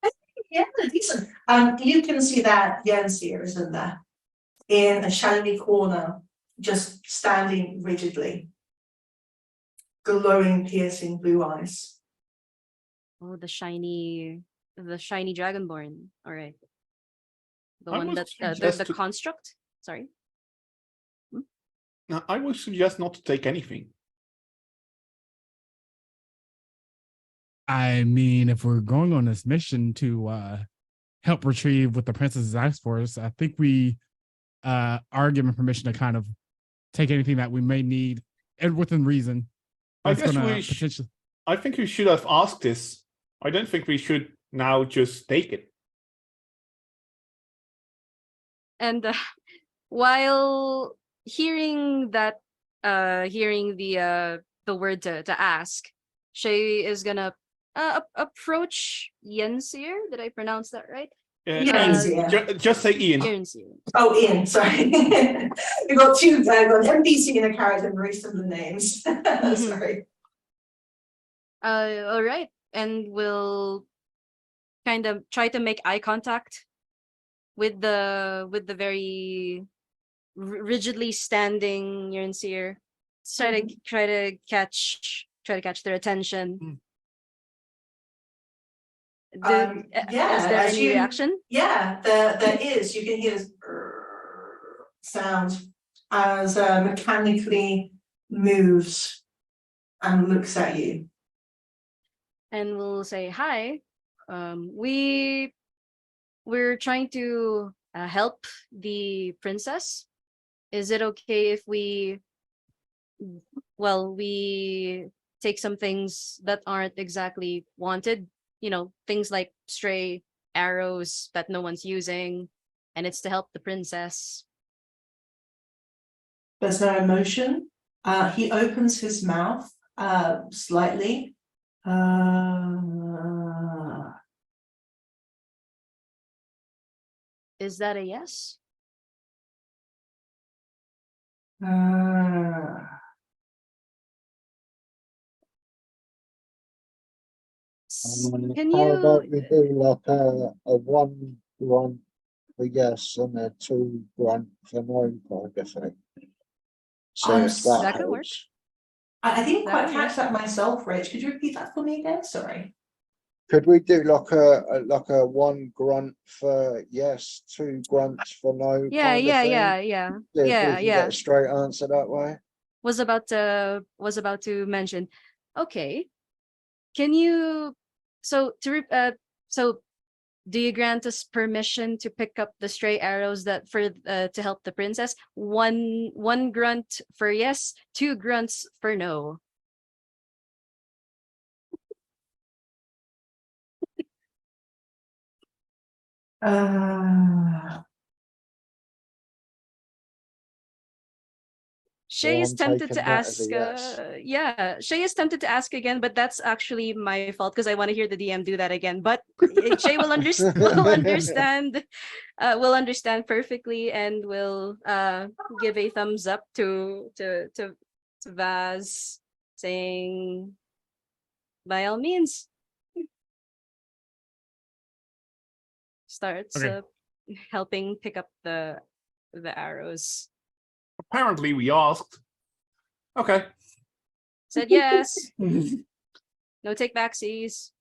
Yeah, decent. You can see that Jens here is in there, in a shiny corner, just standing rigidly, glowing, piercing blue eyes. Oh, the shiny dragonborn. All right. The I one would that suggest the to- construct. Sorry. Now, I would suggest not to take anything. I mean, if we're going on this mission to help retrieve what the princess has asked for us, I think we are given permission to kind of take anything that we may need, and within reason. I That's guess gonna we potentially. I think we should have asked this. I don't think we should now just take it. And while hearing that, hearing the word to ask, Shay is gonna approach Yensir. Did I pronounce that right? Yes, Ian, yeah. just say Ian. Yensir. Oh, Ian, sorry. You've got two, got an NPC and a character, very similar names. Sorry. All right, and we'll kind of try to make eye contact with the very rigidly standing Yensir. Try to catch their attention. Yeah, is there as any you- reaction? Yeah, there is. You can hear this sound as mechanically moves and looks at you. And we'll say hi. We're trying to help the princess. Is it okay if we take some things that aren't exactly wanted? You know, things like stray arrows that no one's using, and it's to help the princess. There's no emotion. He opens his mouth slightly. Is that a yes? Can How about you we do like a 1 grunt for yes and a 2 grunt for no kind of thing? So if that could work. helps. I didn't That quite would catch that myself, Rich. Could you repeat that for me again? Sorry. Could we do like a 1 grunt for yes, 2 grunts for no? yeah kind of thing? yeah See if we can get a straight answer that way. was about to mention. Okay, can you so do you grant us permission to pick up the stray arrows that for to help the princess? One grunt for yes, 2 grunts for no. Shay Well, is I'm tempted taking to that as a ask, yes. yeah, Shay is tempted to ask again, but that's actually my fault because I want to hear the DM do that again. But Shay will understand, will understand perfectly, and will give a thumbs up to Vaz, saying, by all means, starts Okay. helping pick up the arrows. Apparently, we asked. Okay. Said yes. No take backsies.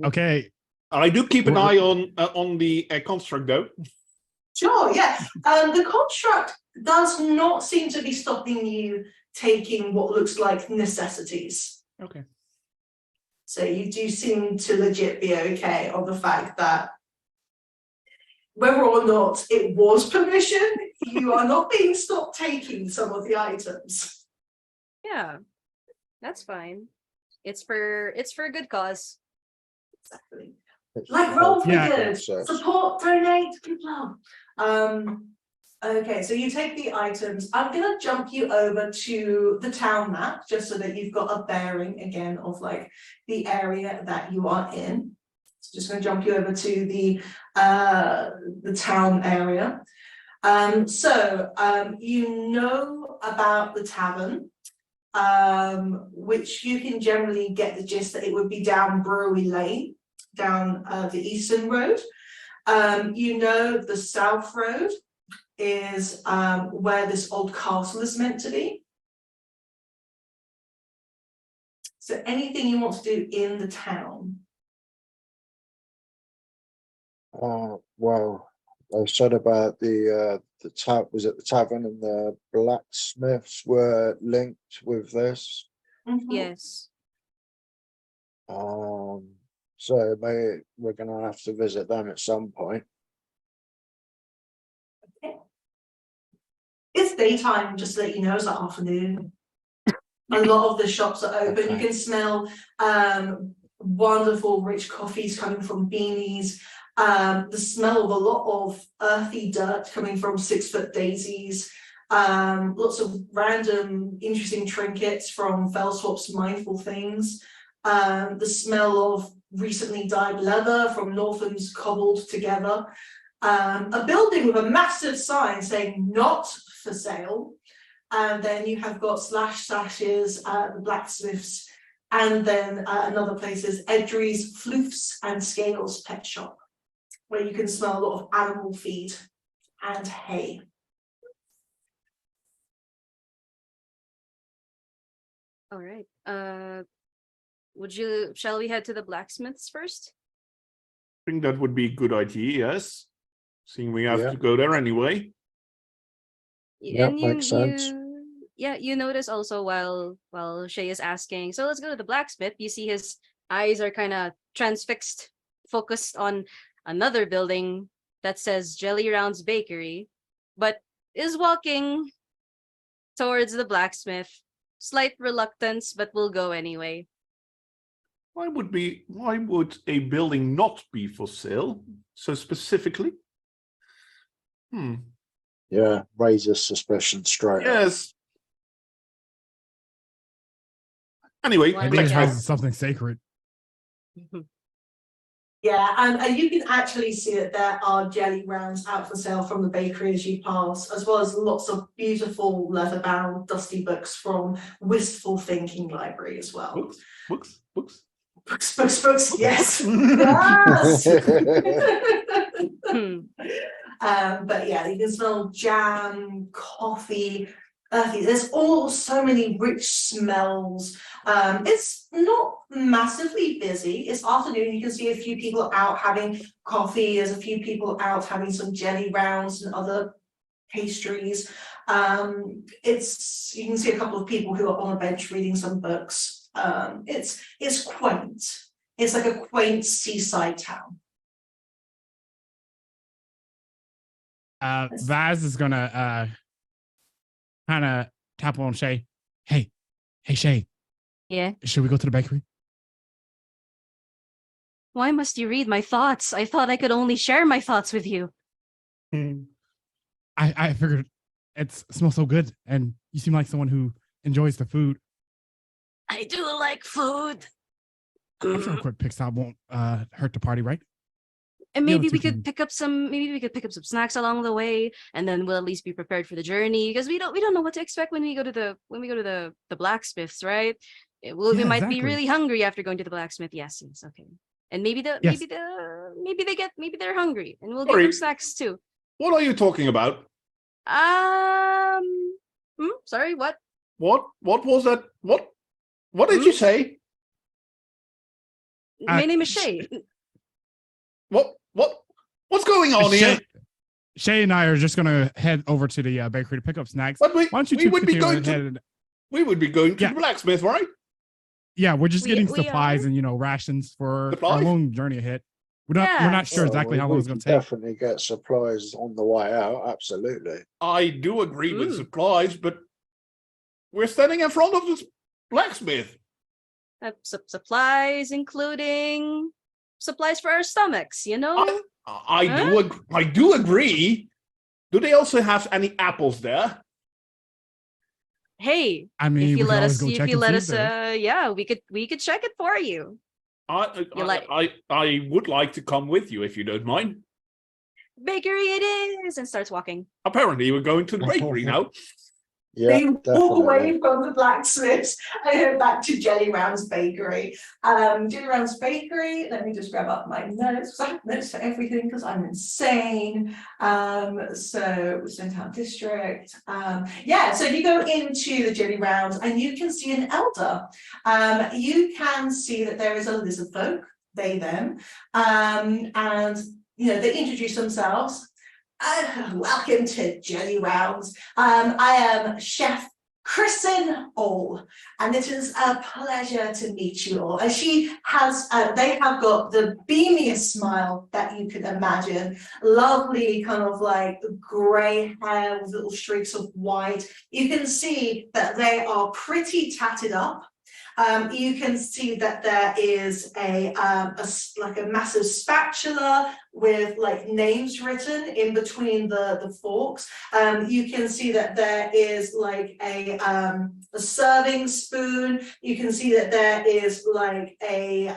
Okay. I do keep an eye on the construct, though. Sure, yeah. The construct does not seem to be stopping you taking what looks like necessities. Okay. So you do seem to legit be okay on the fact that whether or not it was permission, you are not being stopped taking some of the items. Yeah, that's fine. It's for a good cause. Exactly. Like roll for Yeah. good, support, donate, give love. Okay, so you take the items. I'm gonna jump you over to the town map just so that you've got a bearing again of like the area that you are in. So just gonna jump you over to the town area. You know about the tavern, which you can generally get the gist that it would be down Brewery Lane, down the eastern road. You know the south road is where this old castle is meant to be. So anything you want to do in the town? Well, I said about the was it the tavern and the blacksmiths were linked with this. Yes. So maybe we're gonna have to visit them at some point. Okay. It's daytime, just to let you know, it's like afternoon. A lot of the shops are open. You Okay. can smell wonderful rich coffees coming from beanies. The smell of a lot of earthy dirt coming from 6-foot daisies. Lots of random interesting trinkets from Fellswap's Mindful Things. The smell of recently dyed leather from Northam's cobbled together. A building with a massive sign saying not for sale. And then you have got Slash Sashes, the blacksmiths, and then another place is Edry's Floofs and Scales Pet Shop, where you can smell a lot of animal feed and hay. All right. Shall we head to the blacksmiths first? I think that would be a good idea, yes. Seeing we have Yeah. to go there anyway. Yeah, And makes sense. You notice also while Shay is asking, so let's go to the blacksmith. You see his eyes are kind of transfixed, focused on another building that says Jelly Rounds Bakery, but is walking towards the blacksmith. Slight reluctance, but will go anyway. Why would a building not be for sale so specifically? Yeah, raises suspicion straight up. Yes. Anyway, Why Maybe would it let's that- has something sacred. Yeah, and you can actually see that there are jelly rounds out for sale from the bakery as you pass, as well as lots of beautiful leather-bound dusty books from Wistful Thinking Library as well. Books. Books, yes. Yes. But yeah, you can smell jam, coffee, earthy. There's so many rich smells. It's not massively busy. It's afternoon. You can see a few people out having coffee. There's a few people out having some jelly rounds and other pastries. You can see a couple of people who are on a bench reading some books. It's quaint. It's like a quaint seaside town. Vaz is gonna kind of tap on Shay. Hey Shay, Yeah. should we go to the bakery? Why must you read my thoughts? I thought I could only share my thoughts with you. I figured it smells so good, and you seem like someone who enjoys the food. I do like food. I'm sure a quick pit stop won't hurt the party, right? And Yeah, maybe let's we do could pick up some snacks along the way, and then we'll at least be prepared for the journey, because we don't know what to expect when we go to the blacksmiths, right? We Yeah, might be exactly. really hungry after going to the blacksmith. Yes, okay. And maybe they're hungry, and we'll give Sorry. them snacks too. What are you talking about? Sorry, what? What was that? What did you say? My name is Shay. What's going on here? Shay and I are just gonna head over to the bakery to pick up snacks. But Why don't you we two would be continue going to ahead? we would be going to Yeah. the blacksmith, right? Yeah, we're just We- getting we supplies are. and rations for our Supplies? long journey ahead. We're Yeah. not sure Well, exactly how long we it's going to can take. definitely get supplies on the way out. Absolutely. I do agree with Mm. supplies, but we're standing in front of this blacksmith. Supplies, including supplies for our stomachs, you know? I do agree. Do they also have any apples there? Hey, I mean, if we you can let always us, go if check you and let see if us, there is. yeah, we could check it for you. I You like- I would like to come with you if you don't mind. Bakery it is, and starts walking. Apparently, we're going to the bakery now. Yeah, They walk definitely. away from the blacksmiths and head back to Jelly Round's bakery. Jelly Round's bakery, let me just grab up my notes, because I have notes for everything because I'm insane. So Town District. Yeah, so you go into the Jelly Round and you can see an elder. You can see that there is a lizard folk, they them. And they introduce themselves. Welcome to Jelly Rounds. I am Chef Kristen All, and it is a pleasure to meet you all. And she has, they have got the beamiest smile that you could imagine. Lovely, kind of like grey hair with little streaks of white. You can see that they are pretty tatted up. You can see that there is a massive spatula with like names written in between the forks. You can see that there is like a serving spoon. You can see that there is like a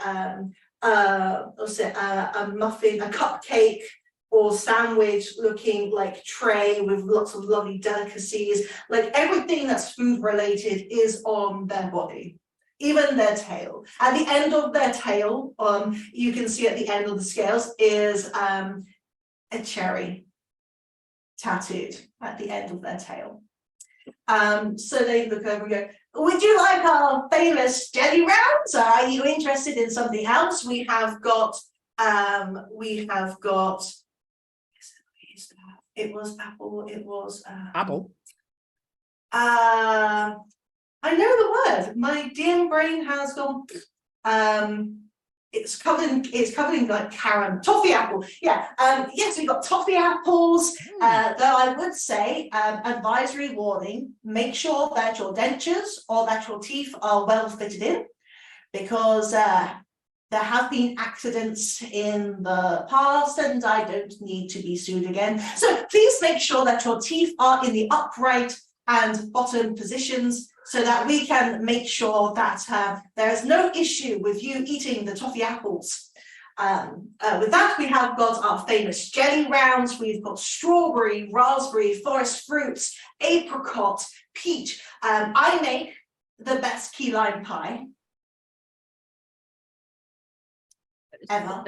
muffin, a cupcake or sandwich looking like tray with lots of lovely delicacies. Like everything that's food related is on their body. Even their tail. At the end of their tail, you can see at the end of the scales is a cherry tattooed at the end of their tail. So they look over and go, would you like our famous jelly rounds? Are you interested in something else? We have got, it was apple, it was Apple. I know the word. My DM brain has gone. It's covered in like caram, toffee apple. Yeah. Yes, we've got toffee apples. Though I would say, advisory warning: make sure that your dentures or that your teeth are well fitted in, because there have been accidents in the past, and I don't need to be sued again. So please make sure that your teeth are in the upright and bottom positions, so that we can make sure that there is no issue with you eating the toffee apples. With that, we have got our famous jelly rounds. We've got strawberry, raspberry, forest fruits, apricot, peach. I make the best key lime pie ever.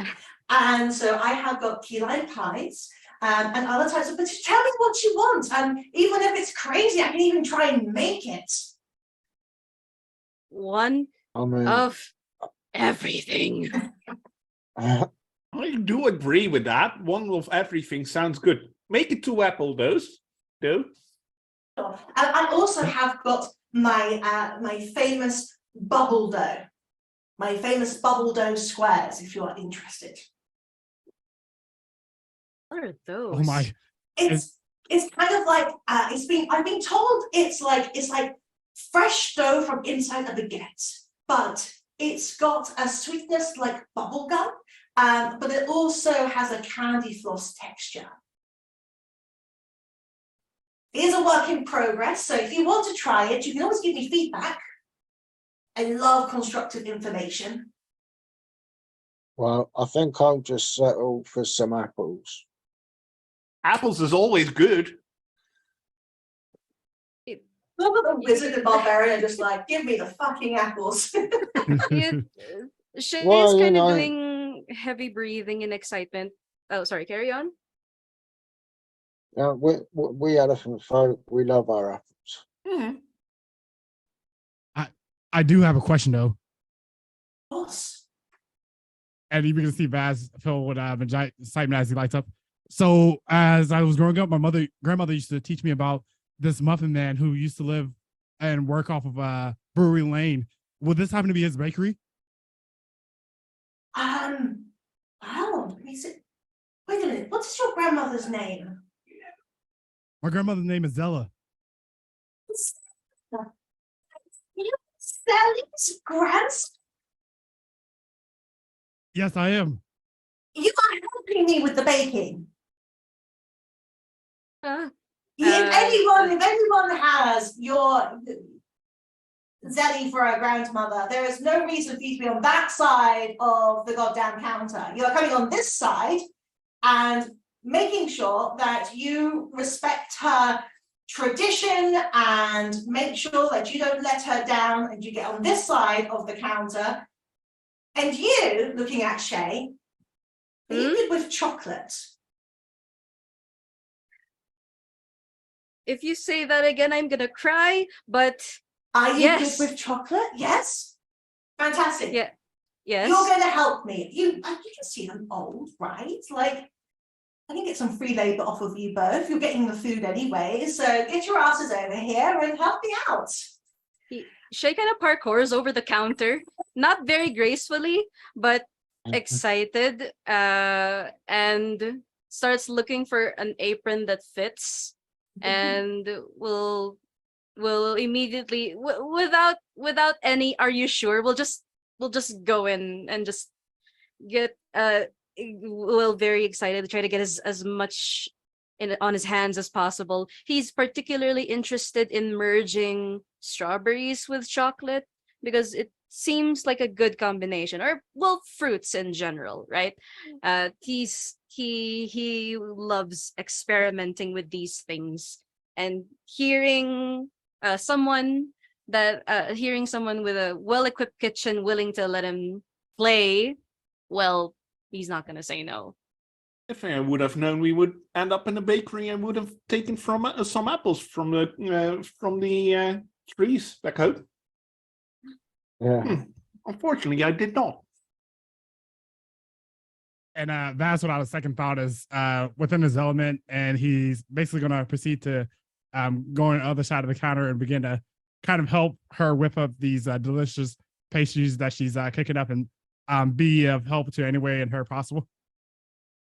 And so I have got key lime pies. And other types of, but tell me what you want. Even if it's crazy, I can even try and make it. One I mean, of everything. uh, I do agree with that. One of everything sounds good. Make it 2 apple those. Do. I also have got my my famous bubble dough. My famous bubble dough squares, if you are interested. What are those? Oh my! It's kind of like I've been told it's like fresh dough from inside a baguette, but it's got a sweetness like bubble gum, but it also has a candy floss texture. It is a work in progress, so if you want to try it, you can always give me feedback. I love constructive information. well, I think I'll just settle for some apples. Apples is always good. Look at the wizard and barbarian, just like, give me the fucking apples. She's Well, you kind of know- doing heavy breathing in excitement. Oh, sorry, carry on. We elephant folk, we love our apples. Mhm. I do have a question though, Of course. and you can see Vaz filled with excitement as he lights up. So as I was growing up, my grandmother used to teach me about this muffin man who used to live and work off of Brewery Lane, Will this happen to be his bakery? Wow, let me see. Wait a minute, what is your grandmother's name? My grandmother's name is Zella. You Sally's grandson? Yes, I am. You are helping me with the baking. Uh, If anyone has your Zelly for a grandmother, there is no reason for you to be on that side of the goddamn counter. You're coming on this side and making sure that you respect her tradition and make sure that you don't let her down and you get on this side of the counter. And you, looking at Shay, are you good with chocolate? if you say that again, I'm gonna cry, but Are you yes. good with chocolate? Yes. Fantastic. Yeah, yes. You're going to help me. You can see I'm old, right? Like, I can get some free labor off of you both. You're getting the food anyway, so get your asses over here and help me out. Shay kind of parkours over the counter, not very gracefully, but excited, and starts looking for an apron that fits, and will immediately without any "are you sure," we'll just go in and just get very excited to try to get as much on his hands as possible. He's particularly interested in merging strawberries with chocolate because it seems like a good combination, or well, fruits in general, right? He loves experimenting with these things, and hearing someone with a well-equipped kitchen willing to let him play, well, he's not gonna say no. If I would have known we would end up in a bakery, I would have taken some apples from the trees back home. Yeah. Unfortunately, I did not. And that's what I was second thought is within his element, and he's basically going to proceed to go on the other side of the counter and begin to kind of help her whip up these delicious pastries that she's cooking up, and be of help to any way in her possible.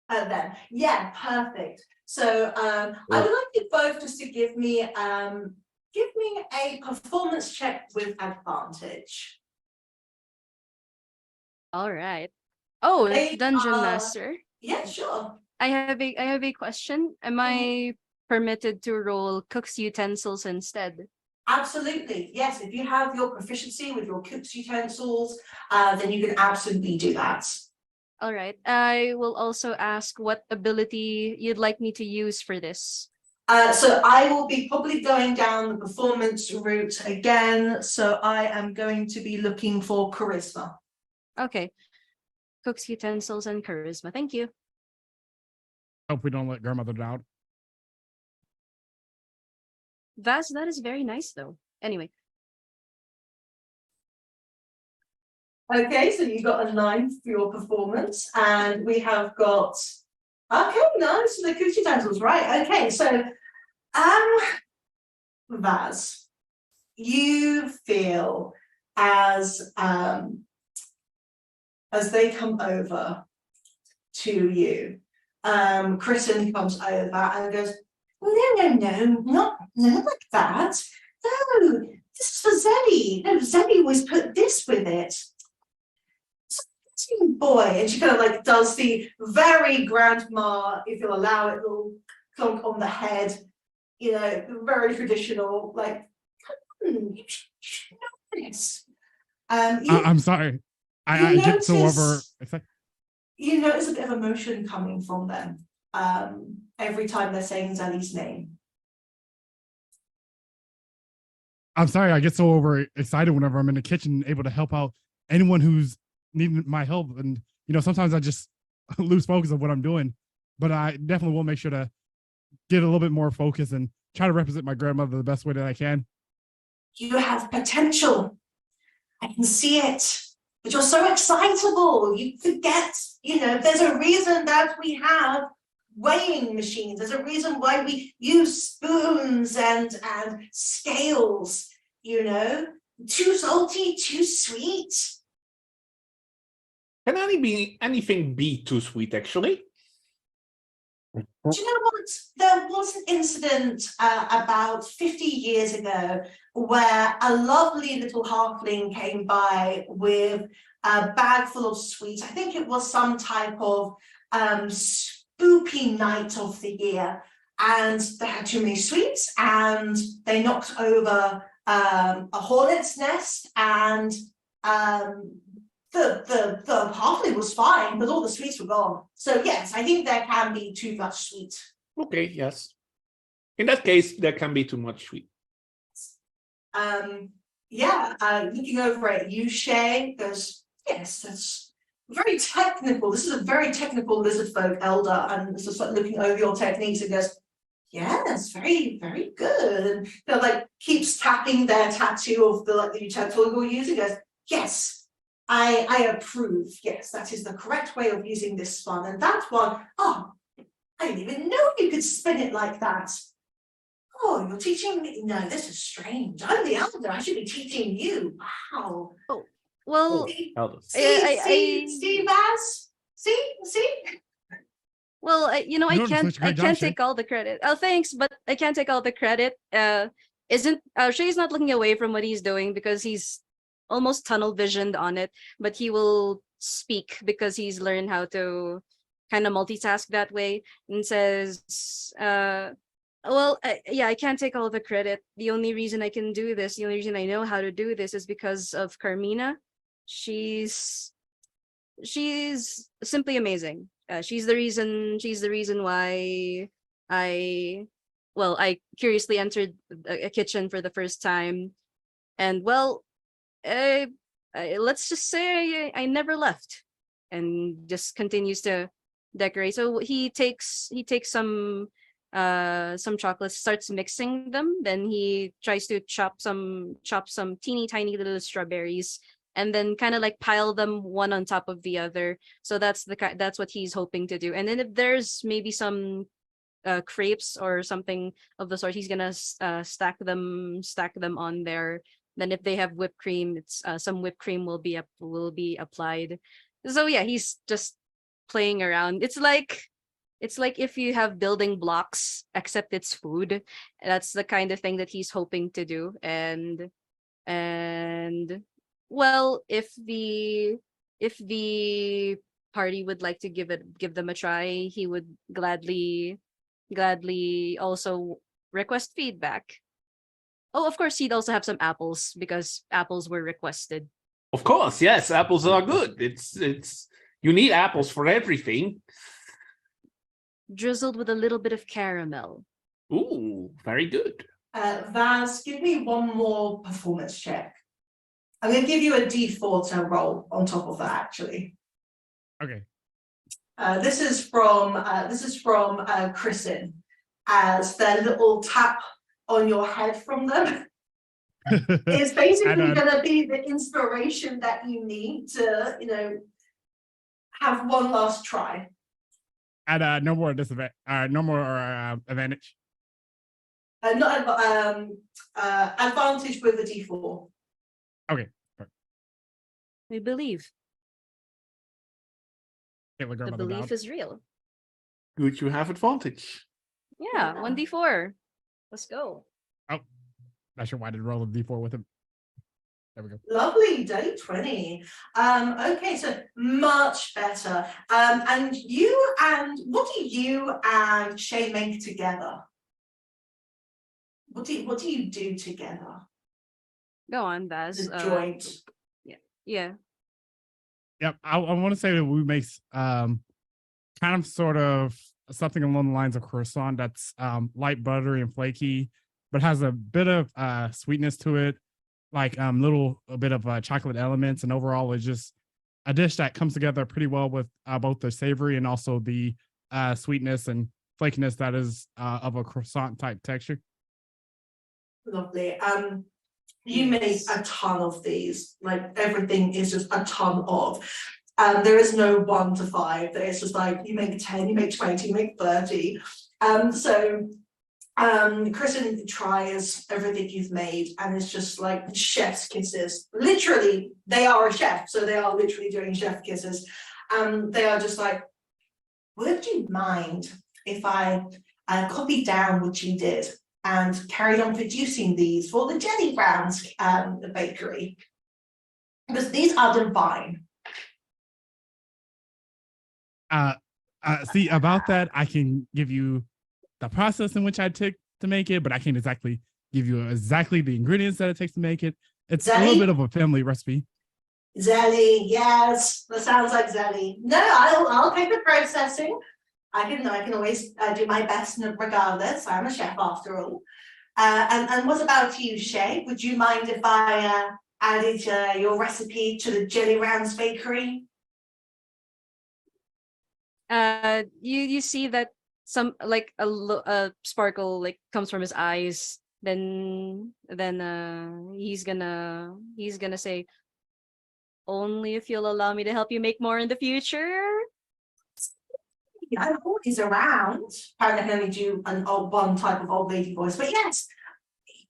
Then, yeah, perfect. So I would like you both just to give me a performance check with advantage. All right. Oh, They Dungeon are- Master. Yeah, sure. I have a question. Am I permitted to roll cook's utensils instead? Absolutely, yes. If you have your proficiency with your cook's utensils, then you can absolutely do that. All right. I will also ask what ability you'd like me to use for this. So I will be probably going down the performance route again. So I am going to be looking for charisma. Okay. Cook's utensils and charisma. Thank you. Hope we don't let grandmother down. Vaz, that is very nice though. Anyway. Okay, so you got a 9 for your performance, and we have got nice, the cook's utensils, right? Okay, so Vaz, you feel as they come over to you, Kristen comes over and goes, no, not like that. No, this is for Zelly. No, Zelly always put this with it. Boy, and she kind of like does the very grandma, if you'll allow it, little clunk on the head, you know, very traditional, like, you should know this. I'm sorry. I get so over. You notice a bit of emotion coming from them every time they're saying Zelly's name. I'm sorry. I get so over excited whenever I'm in the kitchen, able to help out anyone who's needing my help. And, you know, sometimes I just lose focus of what I'm doing, but I definitely will make sure to get a little bit more focus and try to represent my grandmother the best way that I can. You have potential. I can see it. But you're so excitable. You forget, you know, there's a reason that we have weighing machines. There's a reason why we use spoons and scales, you know. too salty, too sweet. Can anything be too sweet, actually? Do you know what? There was an incident about 50 years ago where a lovely little halfling came by with a bag full of sweets. I think it was some type of spoopy night of the year, and they had too many sweets, and they knocked over a hornet's nest, and the halfling was fine, but all the sweets were gone. So yes, I think there can be too much sweet. Okay, yes. In that case, there can be too much sweet. Looking over at you, Shay, goes, yes, that's very technical. This is a very technical lizard folk elder, and just like looking over your techniques and goes, yes, very, very good. And like keeps tapping their tattoo of the new tattoo you're using. Goes, yes. I approve. Yes, that is the correct way of using this spun. And that one, oh, I didn't even know you could spin it like that. Oh, you're teaching me? No, this is strange. I'm the elder. I should be teaching you. Wow. Well, Elders. See, Vaz? See? well, I You're doing such a great job, can't Shay. take all the credit. Oh, thanks, but I can't take all the credit. Shay's not looking away from what he's doing because he's almost tunnel visioned on it, but he will speak because he's learned how to kind of multitask that way, and says, I can't take all the credit. The only reason I can do this, the only reason I know how to do this is because of Carmina. She's simply amazing. She's the reason why I curiously entered a kitchen for the first time, and let's just say I never left, and just continues to decorate. So he takes some chocolates, starts mixing them, then he tries to chop some teeny tiny little strawberries, and then kind of like pile them one on top of the other. So that's what he's hoping to do. And then if there's maybe some crepes or something of the sort, he's gonna stack them on there. Then if they have whipped cream, it's some whipped cream will be applied. So yeah, he's just playing around. It's like if you have building blocks, except it's food. That's the kind of thing that he's hoping to do. And well, if the party would like to give them a try, he would gladly also request feedback. Oh, of course, he'd also have some apples because apples were requested. Of course, yes, apples are good. It's you need apples for everything. Drizzled with a little bit of caramel. Ooh, very good. Vaz, give me one more performance check. I'm going to give you a D4 to roll on top of that, actually. Okay. This is from Chrisin, as their little tap on your head from them is basically going to be the inspiration that you need to, have one last try. And no more disadvantage. No more advantage. Not advantage with a D4. Okay. We believe. Hit the girl The on the belief dog. is real. Good, you have advantage. Yeah, 1d4. Let's go. Not sure why I did roll a d4 with him. There we go. Lovely, day 20. Okay, so much better. And what do you and Shay make together? What do you do together? Go on, Baz. The joint. Yeah. Yep. I want to say that we make kind of sort of something along the lines of croissant that's light buttery and flaky, but has a bit of sweetness to it, like a bit of chocolate elements, and overall it's just a dish that comes together pretty well with both the savory and also the sweetness and flakiness that is of a croissant type texture. Lovely. You make a ton of these, like everything is just a ton of. There is no 1 to 5. It's just like you make 10, you make 20, you make 30. So Kristen tries everything you've made, and it's just like chef's kisses. Literally, they are a chef, so they are literally doing chef kisses. They are just like, would you mind if I copied down what you did and carried on producing these for the Jelly Browns bakery? Because these are divine. See, about that, I can give you the process in which I took to make it, but I can't exactly give you exactly the ingredients that it takes to make it. It's a little bit of a family recipe. Zelly, yes, that sounds like Zelly. No, I'll take the processing. I can always do my best regardless. I'm a chef after all. And what about you, Shay? Would you mind if I added your recipe to the Jelly Rounds bakery? You see that some like a sparkle like comes from his eyes. Then he's gonna say, only if you'll allow me to help you make more in the future. I'm always around. Apparently, I can only do one type of old lady voice, but yes,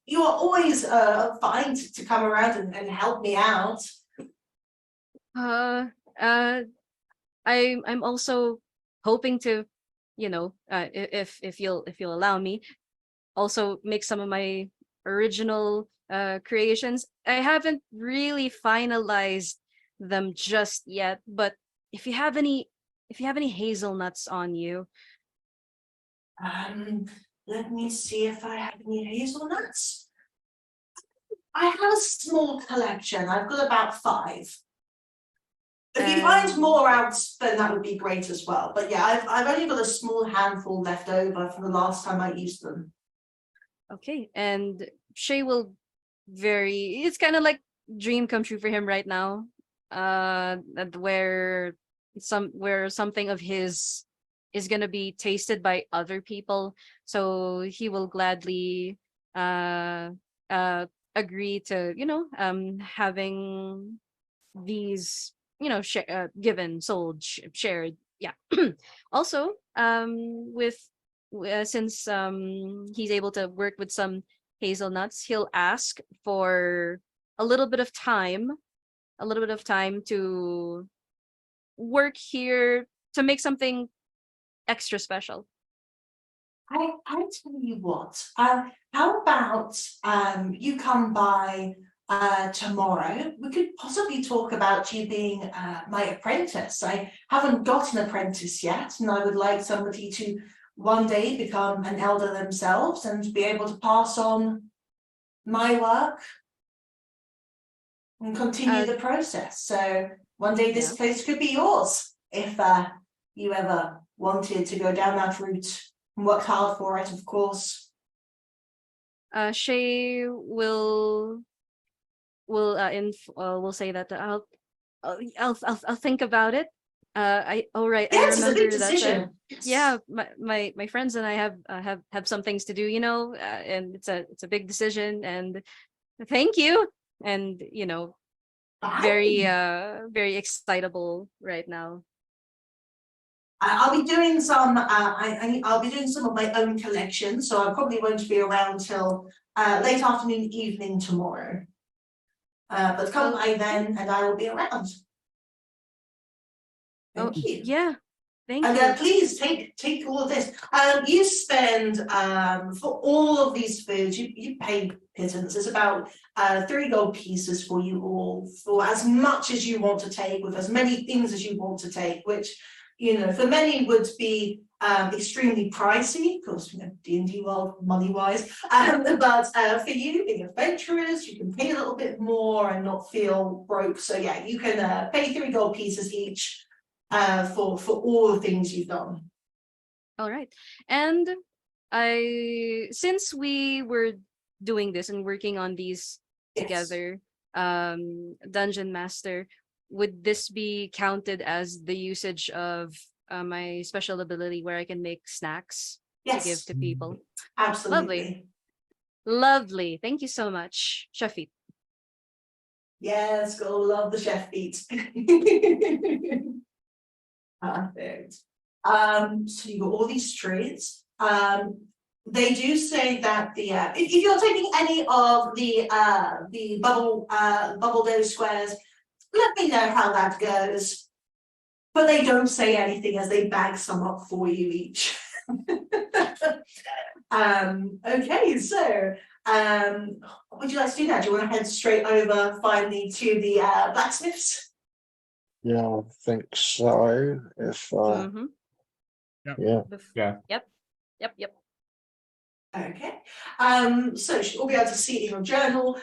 you are always fine to come around and help me out. I'm also hoping to, if you'll allow me, also make some of my original creations. I haven't really finalized them just yet, but if you have any hazelnuts on you. Let me see if I have any hazelnuts. I have a small collection. I've got about 5. If you find more out, then that would be great as well. But yeah, I've only got a small handful left over from the last time I used them. Okay, and Shay will it's kind of like dream come true for him right now. Where something of his is gonna be tasted by other people, so he will gladly agree to having these given, sold, shared. Yeah. Also, since he's able to work with some hazelnuts, he'll ask for a little bit of time to work here to make something extra special. I tell you what, how about you come by tomorrow? We could possibly talk about you being my apprentice. I haven't got an apprentice yet, and I would like somebody to one day become an elder themselves and be able to pass on my work and continue the process. So one day this place could be yours if you ever wanted to go down that route and work hard for it, of course. Shay will say that I'll think about it. Right. Yes, I remember it's a big decision. Yeah, my friends and I have some things to do, and it's a big decision. And thank you, and very very excitable right now. I'll be doing some. I'll be doing some of my own collection, so I probably won't be around till late afternoon, evening tomorrow. But come by then, and I will be around. Thank you. Yeah, thank you. And please take all of this. You spend for all of these foods. You pay pittance. It's about 3 gold pieces for you all, for as much as you want to take, with as many things as you want to take, which for many would be extremely pricey, of course, D&D world, money-wise. But for you, being adventurers, you can pay a little bit more and not feel broke. So yeah, you can pay 3 gold pieces each for all the things you've done. All right. And since we were doing this and working on these together, Dungeon Master, would this be counted as the usage of my special ability where I can make snacks to give to people? Absolutely. Lovely. Thank you so much, Shafit. Yes, go love the chef beats. Perfect. So you got all these traits. they do say that if you're taking any of the bubble dough squares, let me know how that goes. But they don't say anything as they bag some up for you each. Okay, so what would you like to do now? Do you want to head straight over finally to the blacksmiths? Yeah, I think so. If Mhm. yeah, Yeah. Yep. Okay, so you'll be able to see in your journal.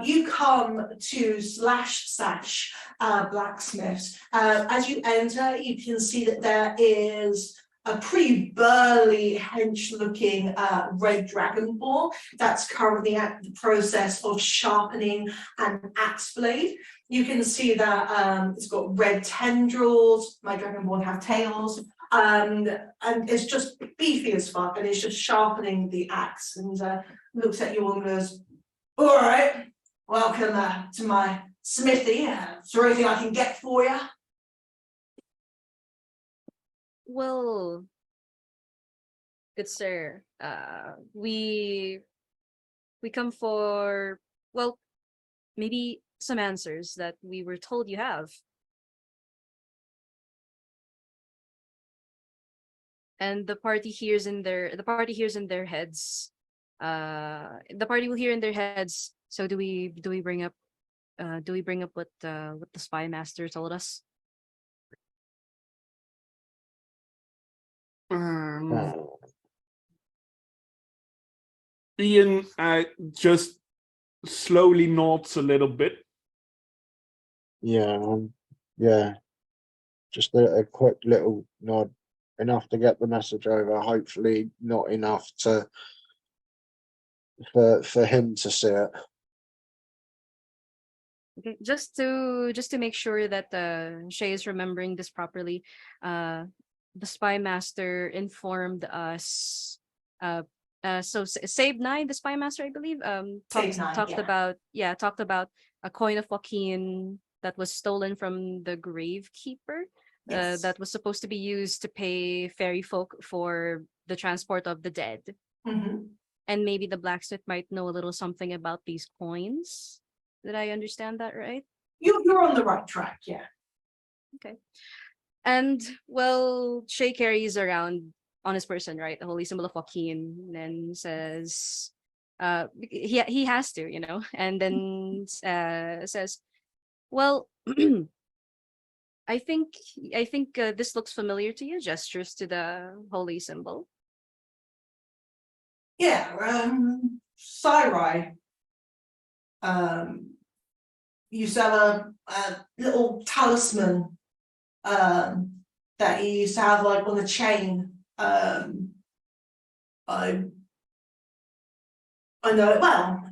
You come to /sash blacksmiths. As you enter, you can see that there is a pretty burly, hench-looking red dragonborn that's currently at the process of sharpening an axe blade. You can see that it's got red tendrils. My dragonborn have tails. And it's just beefy as fuck, and it's just sharpening the axe, and looks at you and goes, "All right, welcome to my smithy. Is there anything I can get for you?" Well, good sir. We come for, well, maybe some answers that we were told you have. And the party hears in their heads. The party will hear in their heads. So do we bring up what the spy master told us? uh, Ian just slowly nods a little bit. yeah, just a quick little nod, enough to get the message over. Hopefully, not enough for him to see it. Okay, just to make sure that Shay is remembering this properly, the spy master informed us. So Save 9, the spy master, I believe, Save 9, talked about a coin of Joaquin that was stolen from the gravekeeper. Yes. That was supposed to be used to pay fairy folk for the transport of the dead. Mhm. And maybe the blacksmith might know a little something about these coins. Did I understand that right? You're on the right track, yeah. Okay. And well, Shay carries around on his person, right, the holy symbol of Joaquin, and says, he has to, and then says, well, I think this looks familiar to you. Gestures to the holy symbol. Yeah, Sarai used to have a little talisman that he used to have like on a chain. I know it well.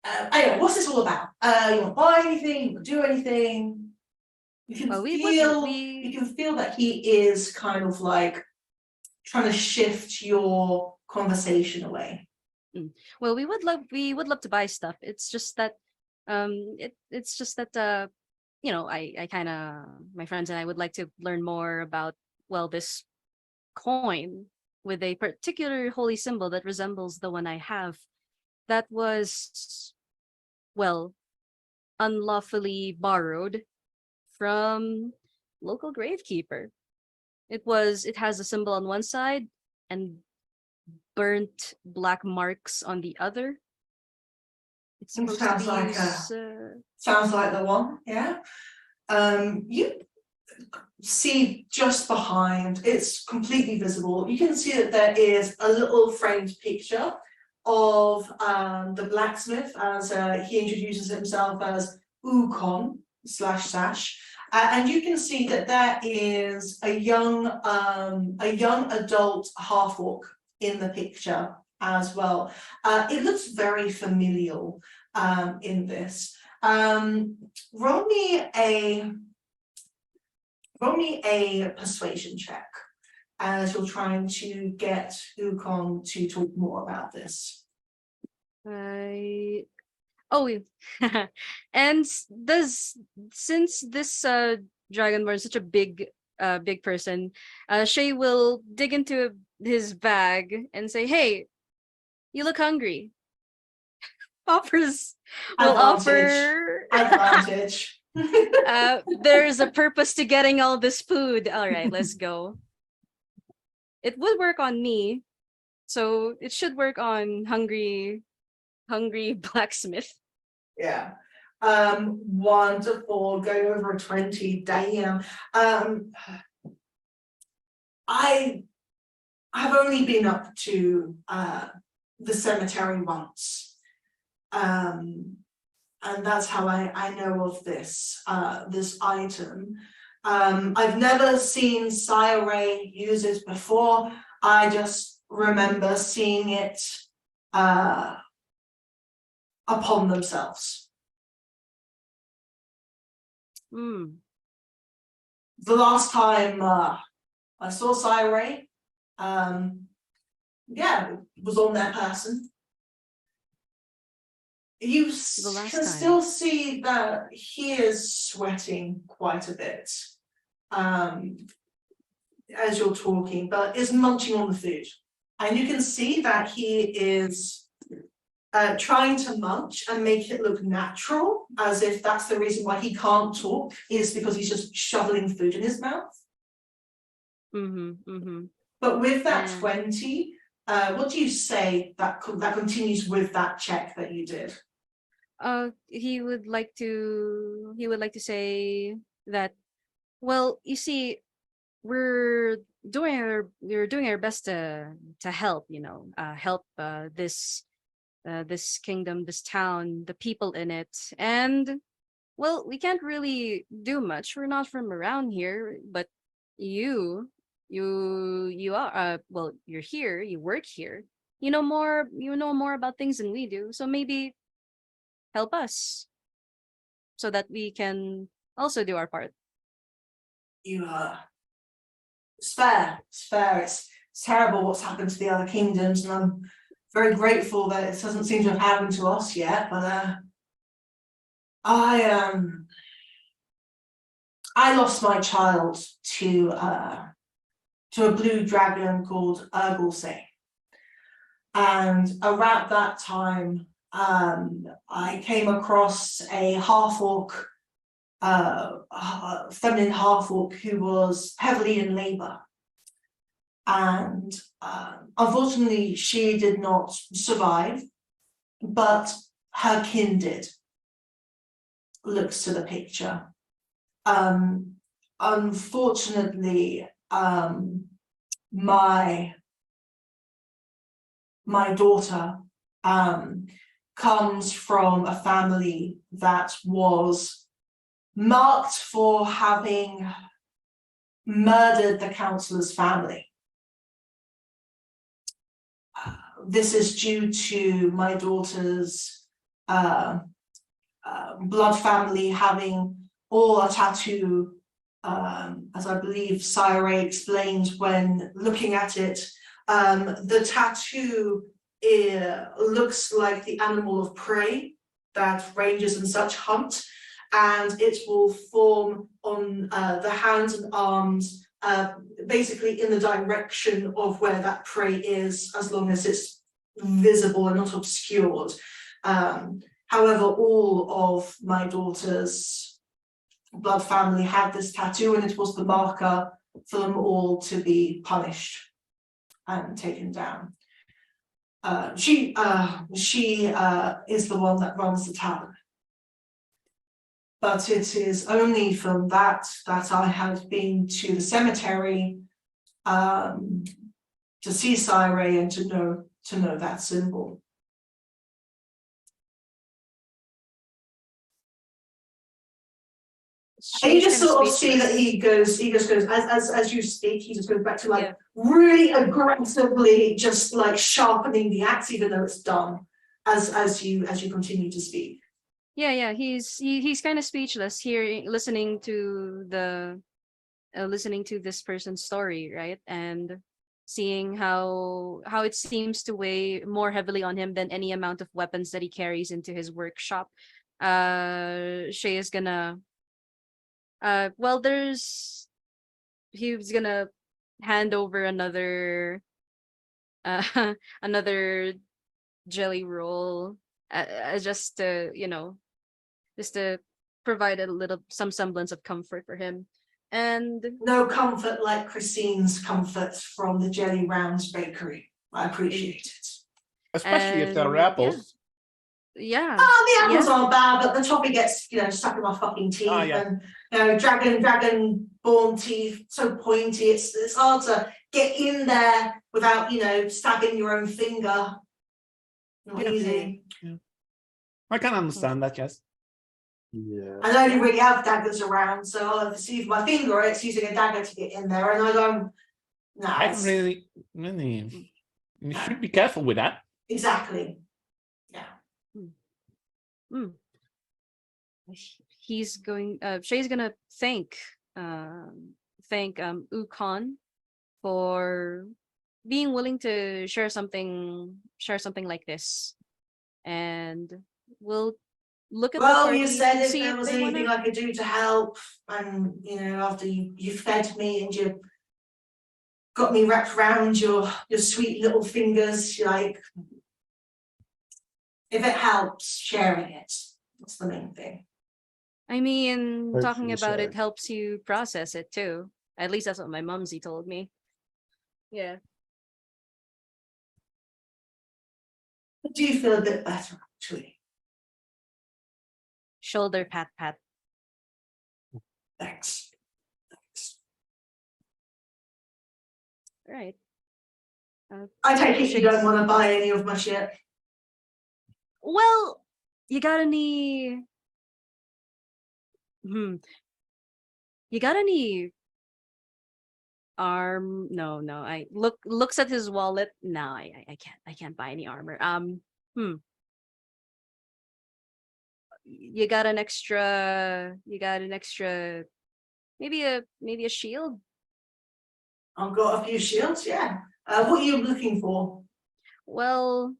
Anyway, what's this all about? You want to buy anything? You want to do anything? You can Well, you can feel that he is kind of like trying to shift your conversation away. Well, we would love to buy stuff. It's just that it's just that I kind of, my friends and I would like to learn more about, well, this coin with a particular holy symbol that resembles the one I have, that was, well, unlawfully borrowed from local gravekeeper. It has a symbol on one side and burnt black marks on the other. It's supposed to be used, sounds like the one, yeah. You see just behind, it's completely visible. You can see that there is a little framed picture of the blacksmith as he introduces himself as Ukon/Sash. And you can see that there is a young adult half-orc in the picture as well. It looks very familial in this. Roll me a persuasion check as you're trying to get Ukon to talk more about this. And since this dragonborn is such a big person, Shay will dig into his bag and say, "Hey, you look hungry." Offers will offer. Advantage. There's a purpose to getting all this food. All right, let's go. It would work on me, so it should work on hungry blacksmith. Yeah. Wonderful. Go over a 20. Damn. I have only been up to the cemetery once. And that's how I know of this this item. I've never seen Sire use it before. I just remember seeing it upon themselves. Hmm. The last time I saw Sire, yeah, it was on their person. You The last can time. still see that he is sweating quite a bit as you're talking, but is munching on the food. And you can see that he is trying to munch and make it look natural, as if that's the reason why he can't talk, is because he's just shoveling food in his mouth. But with that Yeah. 20, what do you say that continues with that check that you did? He would like to say that, well, you see, we're doing our best to help, help this kingdom, this town, the people in it. And well, we can't really do much. We're not from around here, but you are well, you're here, you work here. You know more about things than we do. So maybe help us so that we can also do our part. You it's fair. It's terrible what's happened to the other kingdoms, and I'm very grateful that it doesn't seem to have happened to us yet. But I lost my child to a blue dragon called Urgulse. And around that time, I came across a half-orc, feminine half-orc who was heavily in labor. And unfortunately, she did not survive, but her kin did. Looks to the picture. Unfortunately, my daughter comes from a family that was marked for having murdered the councillor's family. This is due to my daughter's blood family having all a tattoo, as I believe Sire explained when looking at it. The tattoo looks like the animal of prey that rangers and such hunt, and it will form on the hands and arms, basically in the direction of where that prey is, as long as it's visible and not obscured. However, all of my daughter's blood family had this tattoo, and it was the marker for them all to be punished and taken down. She is the one that runs the tavern. But it is only from that I have been to the cemetery to see Sire and to know that symbol. And you just sort of see that he just goes, as you speak, he just goes back to like really aggressively just like sharpening the axe, even though it's done, as you continue to speak. Yeah, he's kind of speechless here, listening to this person's story, right? And seeing how it seems to weigh more heavily on him than any amount of weapons that he carries into his workshop. Shay is gonna he's gonna hand over another another jelly roll, just to just to provide a little some semblance of comfort for him. And No comfort like Christine's comfort from the Jelly Rounds Bakery. I appreciate it. Especially if they're And, apples. yeah, Oh, the apples yeah. aren't bad, but the toffee gets, stuck in my fucking teeth, yeah. and dragon born teeth, so pointy. It's hard to get in there without, stabbing your own finger. Not Yeah. easy. I can understand that, yes. Yeah. I only really have daggers around, so I'll deceive my finger. It's using a dagger to get in there, and I go, no, I really, you should be careful with that. exactly. Yeah. Mm. He's going. Shay's gonna thank Ukon for being willing to share something like this, and we'll look at the Well, party you said and if see there if was they anything wanna. I could do to help, and after you fed me and you got me wrapped around your sweet little fingers, like, if it helps, sharing it. That's the main thing. I mean, talking Hopefully about it so. helps you process it too. At least that's what my mumsy told me. Yeah. I do feel a bit better, actually. Shoulder pat. Thanks. Thanks. Right. I take it you don't Shay's- want to buy any of my shit. Well, you got any? You got any arm? No. I looks at his wallet. No, I can't buy any armor. You got an extra? Maybe a shield. I've got a few shields, yeah. What are you looking for? Well,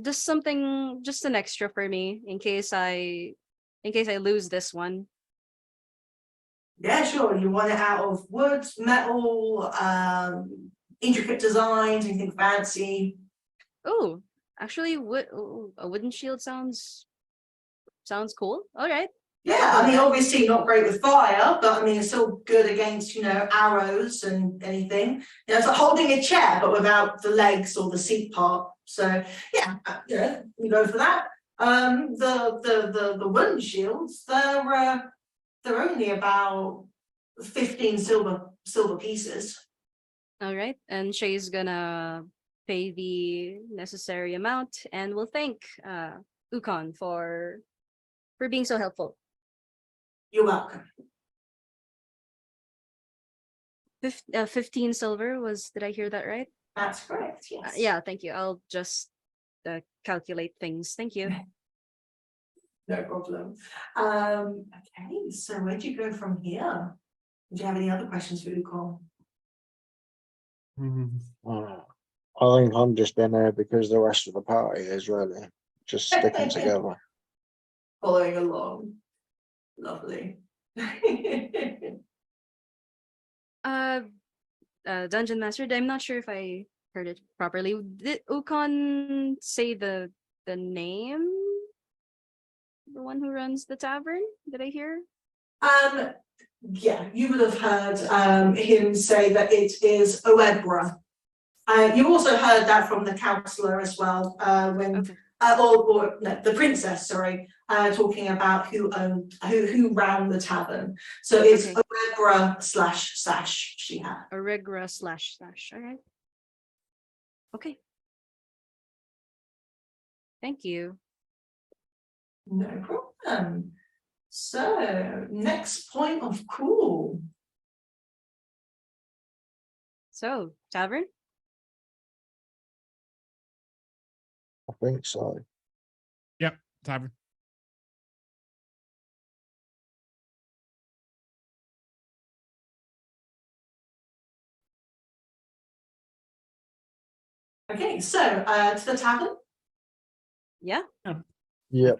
just an extra for me in case I lose this one. Yeah, sure. You want it out of wood, metal, intricate designs, anything fancy? Oh, actually, a wooden shield sounds cool. All right. Yeah, I mean, obviously not great with fire, but I mean, it's still good against, arrows and anything. It's like holding a chair, but without the legs or the seat part. So yeah, we go for that. The wooden shields, they're only about 15 silver pieces. All right, and Shay's gonna pay the necessary amount, and we'll thank Ukon for being so helpful. You're welcome. 15 silver was, did I hear that right? That's correct, yes. Yeah, thank you. I'll just calculate things. Thank you. No problem. Okay, so where'd you go from here? Do you have any other questions for Ukon? I think I'm just in there because the rest of the party is really just sticking together. Following along. Lovely. Dungeon Master, I'm not sure if I heard it properly. Did Ukon say the name? The one who runs the tavern? Did I hear? Yeah, you would have heard him say that it is Oebra. You also heard that from the councillor as well, when Okay. or no, the princess, sorry, talking about who ran the tavern. So it's Okay. Oebra / Sash she had. Aregra /Sash. All right. Okay. Thank you. No problem. So next point of call. So, tavern? I think so. Tavern. Okay, so to the tavern. Yeah. Yeah.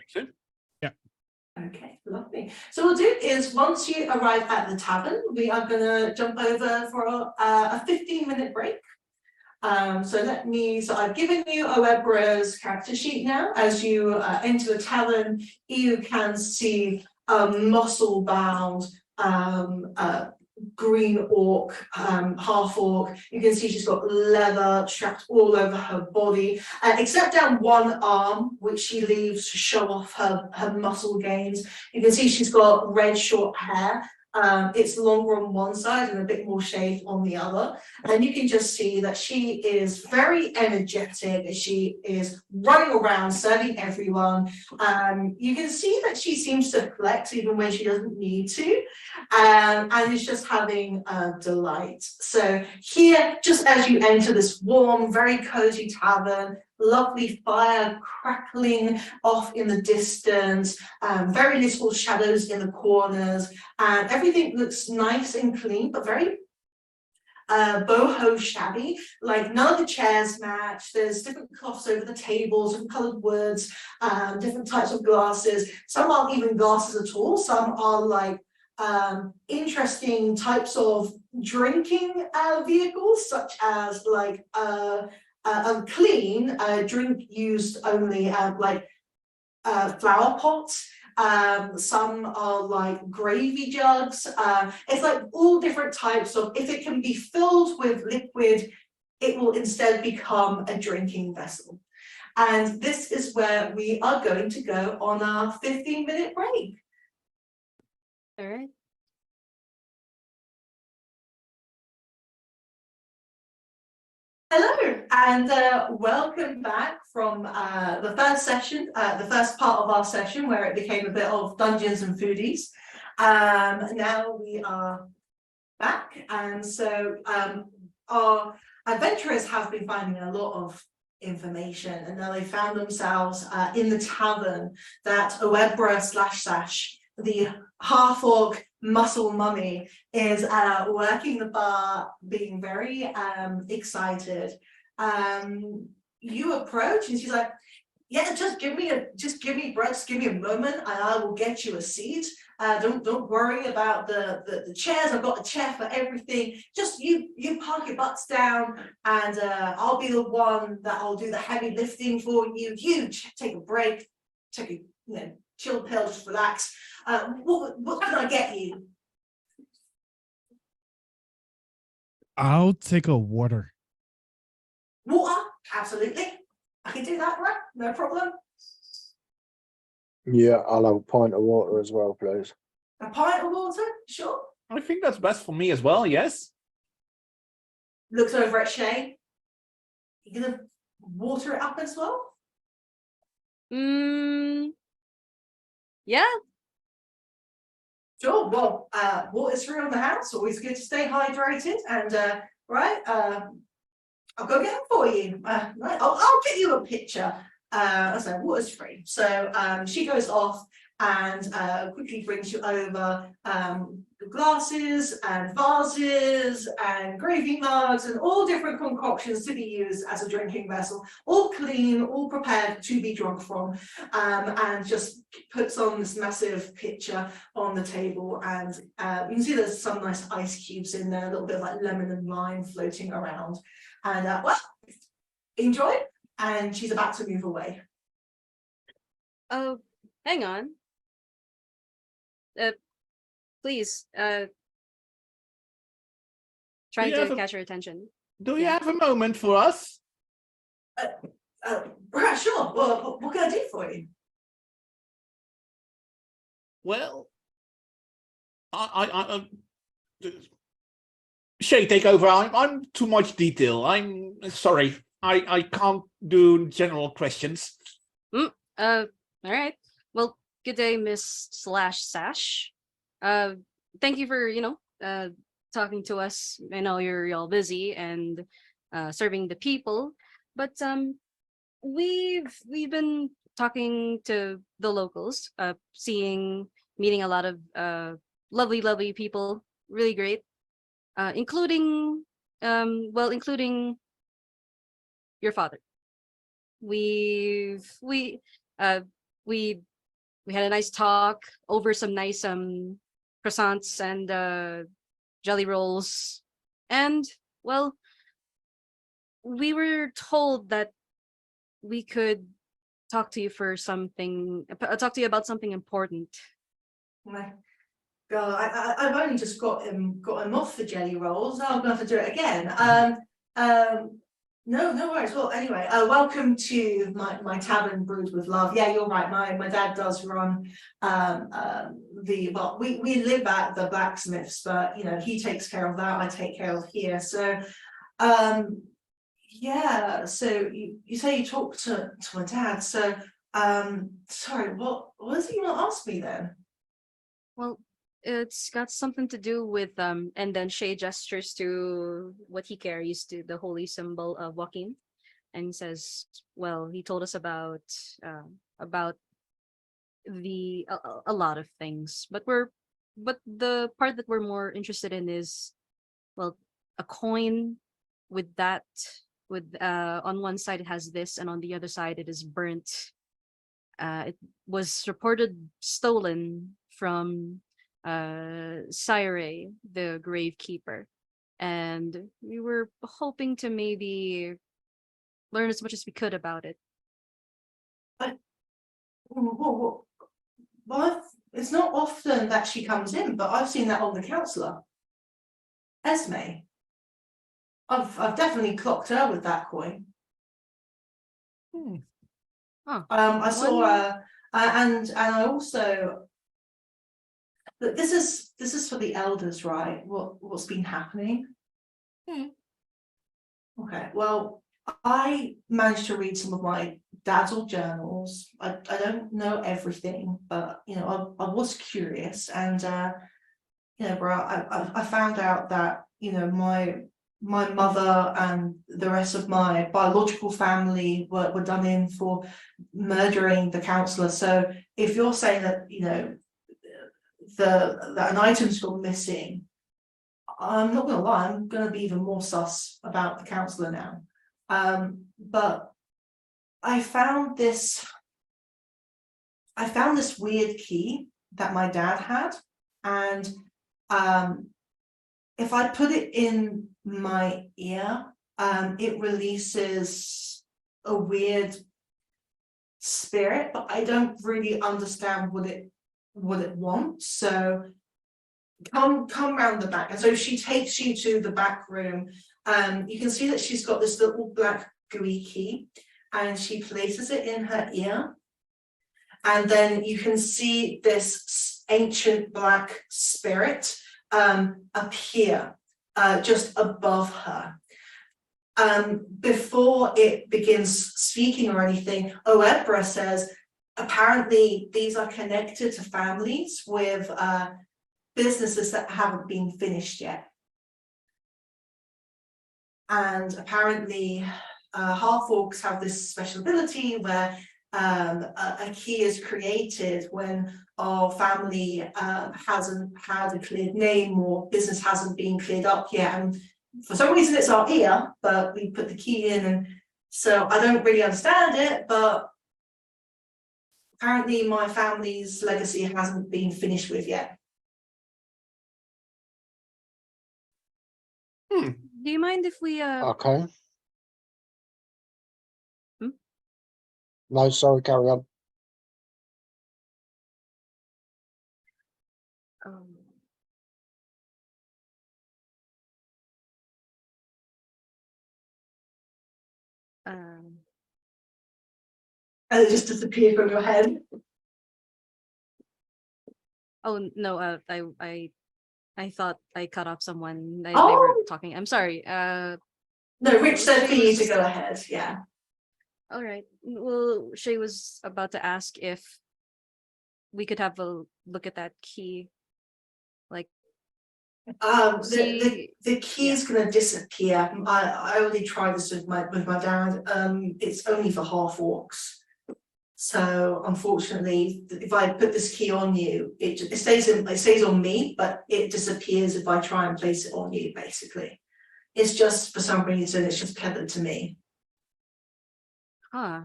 Okay, lovely. So what we'll do is once you arrive at the tavern, we are going to jump over for a 15-minute break. So I've given you Oebra's character sheet now. As you enter the tavern, you can see a muscle-bound green orc, half orc. You can see she's got leather strapped all over her body, except down one arm, which she leaves to show off her muscle gains. You can see she's got red short hair. It's longer on one side and a bit more shaved on the other. And you can just see that she is very energetic. She is running around, serving everyone. You can see that she seems to flex even when she doesn't need to. And is just having a delight. So here, just as you enter this warm, very cozy tavern, lovely fire crackling off in the distance, very little shadows in the corners, and everything looks nice and clean, but very boho shabby. Like none of the chairs match. There's different cloths over the tables and coloured woods, different types of glasses. Some aren't even glasses at all. Some are like interesting types of drinking vehicles, such as like a clean drink used only like flower pots. Some are like gravy jugs. It's like all different types of, if it can be filled with liquid, it will instead become a drinking vessel. And this is where we are going to go on our 15-minute break. All right. Hello, and welcome back from the first session, the first part of our session where it became a bit of Dungeons and Foodies. Now we are back, and so our adventurers have been finding a lot of information, and now they found themselves in the tavern that Oebra / Sash, the half-orc muscle mummy, is working the bar, being very excited. You approach and she's like, yeah, just give me a moment and I will get you a seat. Don't worry about the chairs. I've got a chair for everything. Just you park your butts down, and I'll be the one that I'll do the heavy lifting for you. You take a break, take a chill pill, just relax. What can I get you? I'll take a water. Water? Absolutely. I can do that, right? No problem. Yeah, I'll have a pint of water as well, please. A pint of water? Sure. I think that's best for me as well, yes. Looks over at Shay. You gonna water it up as well? Yeah. Sure. Well, water's free on the house. Always good to stay hydrated. And right, I'll go get it for you. Right, I'll get you a pitcher. So water's free. So she goes off and quickly brings you over glasses and vases and gravy mugs and all different concoctions to be used as a drinking vessel, all clean, all prepared to be drunk from, and just puts on this massive pitcher on the table. And you can see there's some nice ice cubes in there, a little bit of like lemon and lime floating around. And well, enjoy. And she's about to move away. Oh, hang on. Please, trying to catch your attention. Do you have a moment for us? Sure. Well, what can I do for you? Well, I Shay, take over. I'm too much detail. I'm sorry. I can't do general questions. All right. Well, good day, Miss / Sash. Thank you for, talking to us. I know you're all busy and serving the people, but we've been talking to the locals, meeting a lot of lovely people, really great, including your father. We had a nice talk over some nice croissants and jelly rolls, and well, we were told that we could talk to you for something, talk to you about something important. My God, I've only just got him off the jelly rolls. Now I'm gonna have to do it again. No worries. Well, anyway, welcome to my tavern brewed with love. Yeah, you're right. My dad does run we live at the blacksmiths, but you know, he takes care of that, I take care of here. So yeah, so you say you talked to my dad, so sorry, what does he want to ask me then? Well, it's got something to do with and then Shay gestures to what he carries, to the holy symbol of Joaquin, and says, well, he told us about the a lot of things, but the part that we're more interested in is, well, a coin with that, with on one side it has this, and on the other side it is burnt. It was reported stolen from Syre, the gravekeeper, and we were hoping to maybe learn as much as we could about it. Well, it's not often that she comes in, but I've seen that on the councillor, Esme. I've definitely clocked her with that coin. I saw and I also, but this is for the elders, right? What's been happening? Okay, well, I managed to read some of my dad's old journals. I don't know everything, but you know, I was curious, and you know, bro, I found out that, you know, my mother and the rest of my biological family were done in for murdering the councillor. So if you're saying that, you know, that an item's gone missing, I'm not gonna lie, I'm gonna be even more sus about the councillor now. But I found this weird key that my dad had, and if I put it in my ear, it releases a weird spirit, but I don't really understand what it wants. So come round the back. And so she takes you to the back room. You can see that she's got this little black gooey key, and she places it in her ear, and then you can see this ancient black spirit appear just above her. Before it begins speaking or anything, Oebra says, apparently these are connected to families with businesses that haven't been finished yet. And apparently half-orcs have this special ability where a key is created when our family hasn't had a cleared name or business hasn't been cleared up yet, and for some reason it's our ear, but we put the key in, and so I don't really understand it, but apparently my family's legacy hasn't been finished with yet. Do you mind if we Okay. Hmm? No, sorry, carry on. And it just disappeared from your head. Oh no, I thought I cut off someone. They Oh. were talking. I'm sorry. No, Rich said for you to go ahead, yeah. All right. Well, Shay was about to ask if we could have a look at that key. Like, The key's gonna disappear. I already tried this with my dad. It's only for half orcs. So unfortunately, if I put this key on you, it stays on me, but it disappears if I try and place it on you, basically. It's just, for some reason, it's just tethered to me. huh.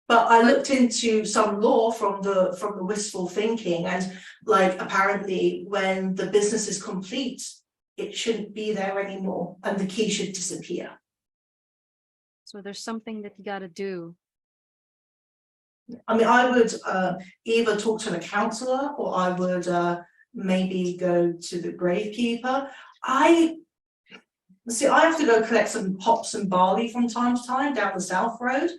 But I looked into some lore from the wistful thinking, and like apparently when the business is complete it shouldn't be there anymore and the key should disappear. So there's something that you gotta do. I mean, I would either talk to the councillor or I would maybe go to the gravekeeper. I have to go collect some hops and barley from time to time down the south road.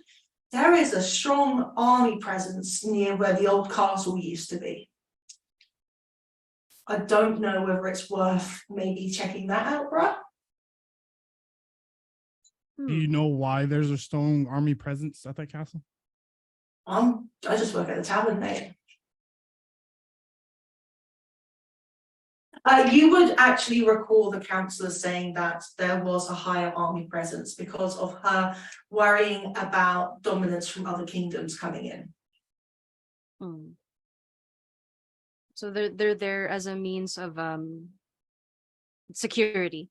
There is a strong army presence near where the old castle used to be. I don't know whether it's worth maybe checking that out, bruh. Do you know why there's a strong army presence at that castle? I just work at the tavern, mate. You would actually recall the councillor saying that there was a higher army presence because of her worrying about dominance from other kingdoms coming in. Hmm. So they're there as a means of security.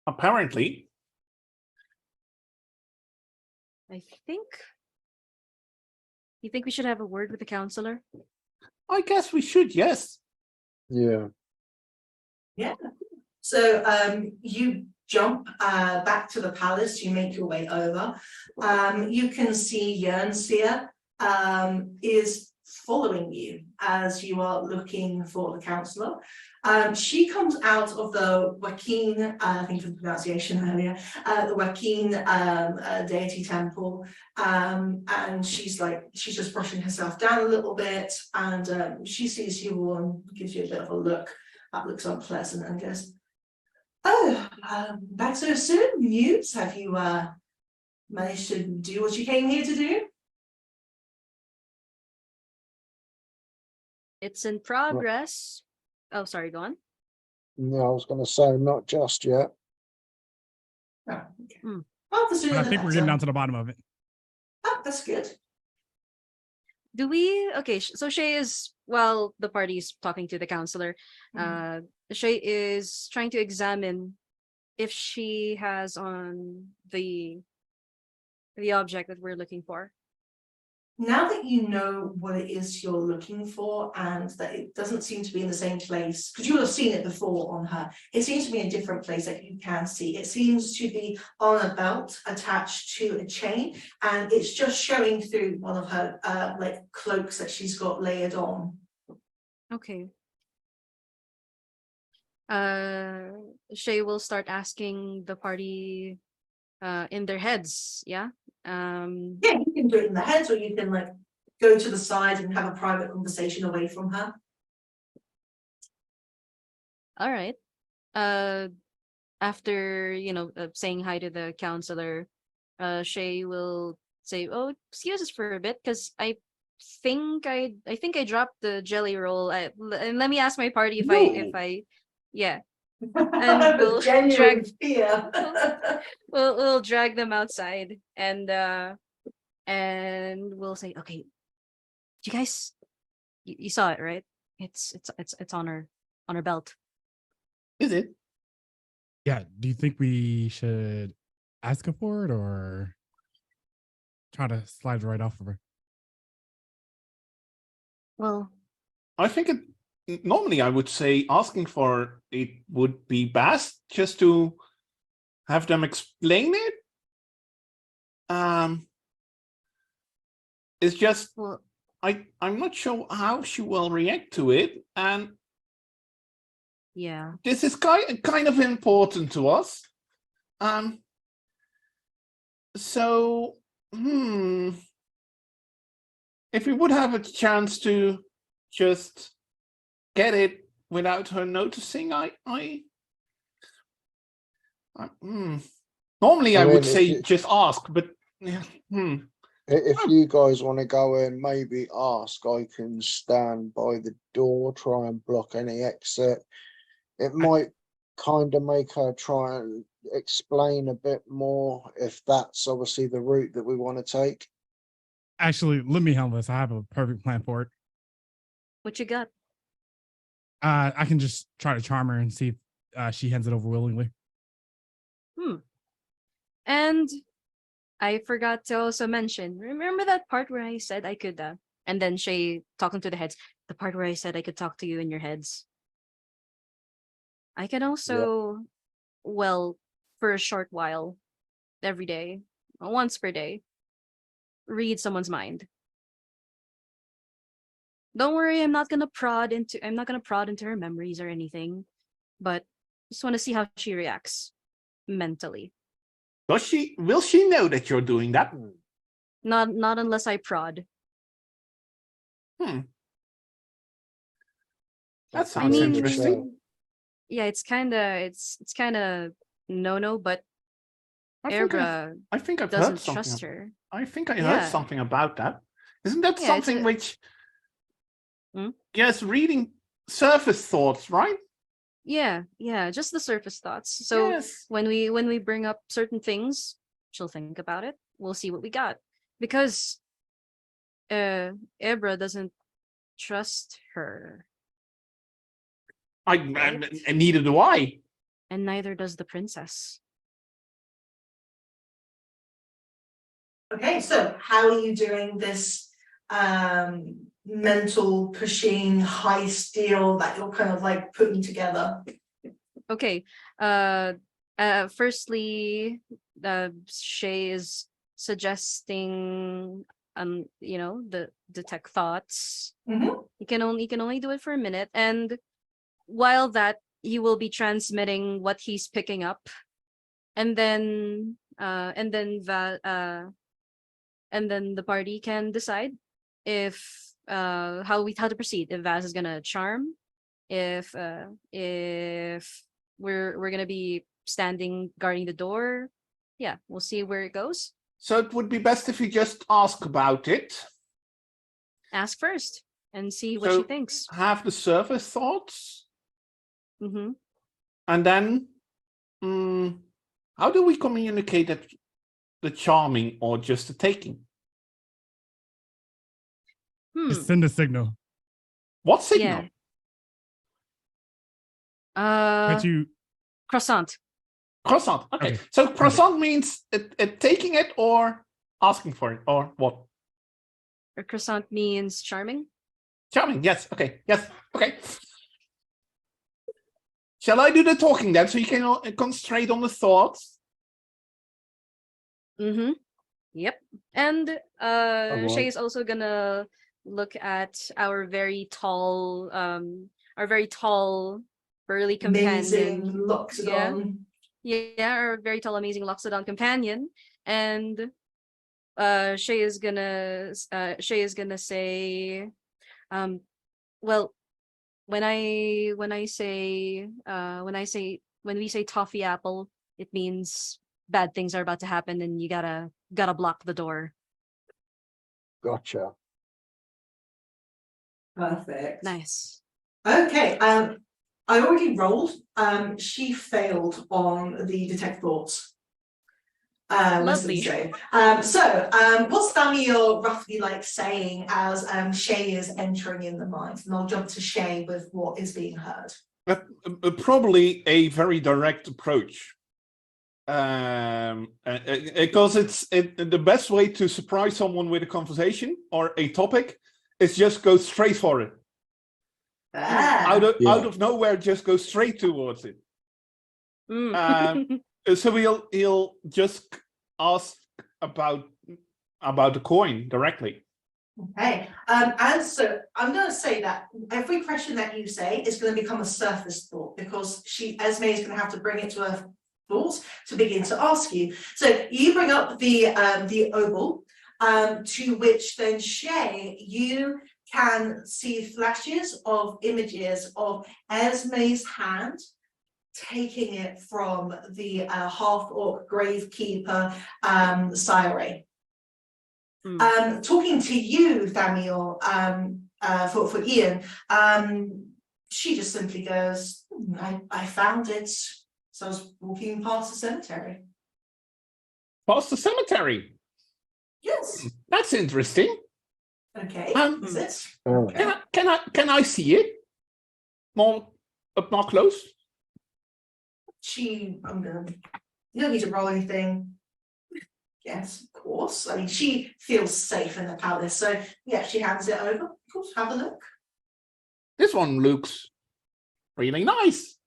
Apparently. I think. You think we should have a word with the councillor? I guess we should, yes. Yeah. Yeah. So you jump back to the palace, you make your way over. You can see Jernseer is following you as you are looking for the councillor. She comes out of the Joaquin, I think of the pronunciation earlier, the Joaquin deity temple, and she's just brushing herself down a little bit, and she sees you all and gives you a bit of a look that looks unpleasant and goes, "Oh, back so soon, Muse? Have you managed to do what you came here to do?" It's in progress. Oh, sorry, go on. No, I was going to say not just yet. Oh, okay. Hmm. Well, the sooner But I the think we're getting better. down to the bottom of it. Oh, that's good. Do we? Okay, so Shay is, while the party's talking to the counselor, Shay is trying to examine if she has on the object that we're looking for. Now that you know what it is you're looking for and that it doesn't seem to be in the same place, because you will have seen it before on her, it seems to be in a different place that you can see. It seems to be on a belt attached to a chain, and it's just showing through one of her like cloaks that she's got layered on. Okay. Shay will start asking the party in their heads, yeah? Yeah, you can do it in the heads, or you can like go to the side and have a private conversation away from her. All right. After saying hi to the counselor, Shay will say, "Oh, excuse us for a bit, because I think I dropped the jelly roll. And let me ask my party if I yeah." And we'll Genuine drag fear. we'll drag them outside, and we'll say, "Okay, you guys, you saw it, right? It's on her belt." Is it? Yeah. Do you think we should ask her for it or try to slide right off of her? Well, I think normally I would say asking for it would be best, just to have them explain it. It's just well, I'm not sure how she will react to it, and yeah. this is kind of important to us. So if we would have a chance to just get it without her noticing, normally I would mean, say just ask, but if you guys want to go in, maybe ask. I can stand by the door, try and block any exit. It might kind of make her try and explain a bit more if that's obviously the route that we want to take. Actually, let me handle this. I have a perfect plan for it. What you got? I can just try to charm her and see if she hands it over willingly. And I forgot to also mention, remember that part where I said I could and then Shay talking to the heads, the part where I said I could talk to you in your heads. I can also, well, for a short while, every day, once per day, read someone's mind. Don't worry, I'm not gonna prod into her memories or anything, but just want to see how she reacts mentally. Will she know that you're doing that? Not unless I prod. That sounds mean, interesting. Yeah, it's kind of no, but I think I've heard doesn't something. trust her. I think I heard Yeah. something about that. Isn't that Yeah, it's something a- which? Hmm? Yes, reading surface thoughts, right? Yeah, just the surface thoughts. So Yes. when we bring up certain things, she'll think about it. We'll see what we got. Because Ebra doesn't trust her, And Right. neither do I. and neither does the princess. Okay, so how are you doing this mental pushing heist deal that you're kind of like putting together? Okay. Firstly, Shay is suggesting the detect thoughts. Mhm. You can only do it for a minute, and while that he will be transmitting what he's picking up, and then the party can decide if how to proceed, if Vaz is gonna charm, if we're gonna be standing guarding the door. Yeah, we'll see where it goes. So it would be best if you just ask about it. Ask first and see what she So thinks. have the surface thoughts, Mm-hmm. and then how do we communicate that the charming or just the taking? Just send a signal. What signal? Yeah. That you Croissant. Croissant. Okay. Okay. So croissant means it taking it or asking for it or what? Or croissant means charming. Charming. Yes. Okay. Yes. Okay. Shall I do the talking then, so you can concentrate on the thoughts? Mm-hmm. Yep. And Alright. Shay is also gonna look at our very tall burly Amazing companion. Loxodon. Yeah, our very tall, amazing Loxodon companion. And Shay is gonna say, well, when we say toffee apple, it means bad things are about to happen and you gotta block the door. Gotcha. Perfect. Nice. Okay, I already rolled. She failed on the detect thoughts. Lovely. What's Thamior roughly like saying as Shay is entering in the mind? And I'll jump to Shay with what is being heard. Probably a very direct approach. Because the best way to surprise someone with a conversation or a topic is just go straight for it. Out of nowhere, just go straight towards it. So he'll just ask about the coin directly. Okay, and so I'm going to say that every question that you say is going to become a surface thought because Esme is going to have to bring it to her thoughts to begin to ask you. So you bring up the oval, to which then Shay, you can see flashes of images of Esme's hand taking it from the half-orc gravekeeper Sire. Talking to you, Thamior, for Ian, she just simply goes, I found it. So I was walking past the cemetery. Past the cemetery? Yes. That's interesting. Okay. Is it? Okay. Can I see it? More close? You don't need to roll anything. Yes, of course. I mean, she feels safe in the palace. So yeah, she hands it over. Of course, have a look. This one looks really nice.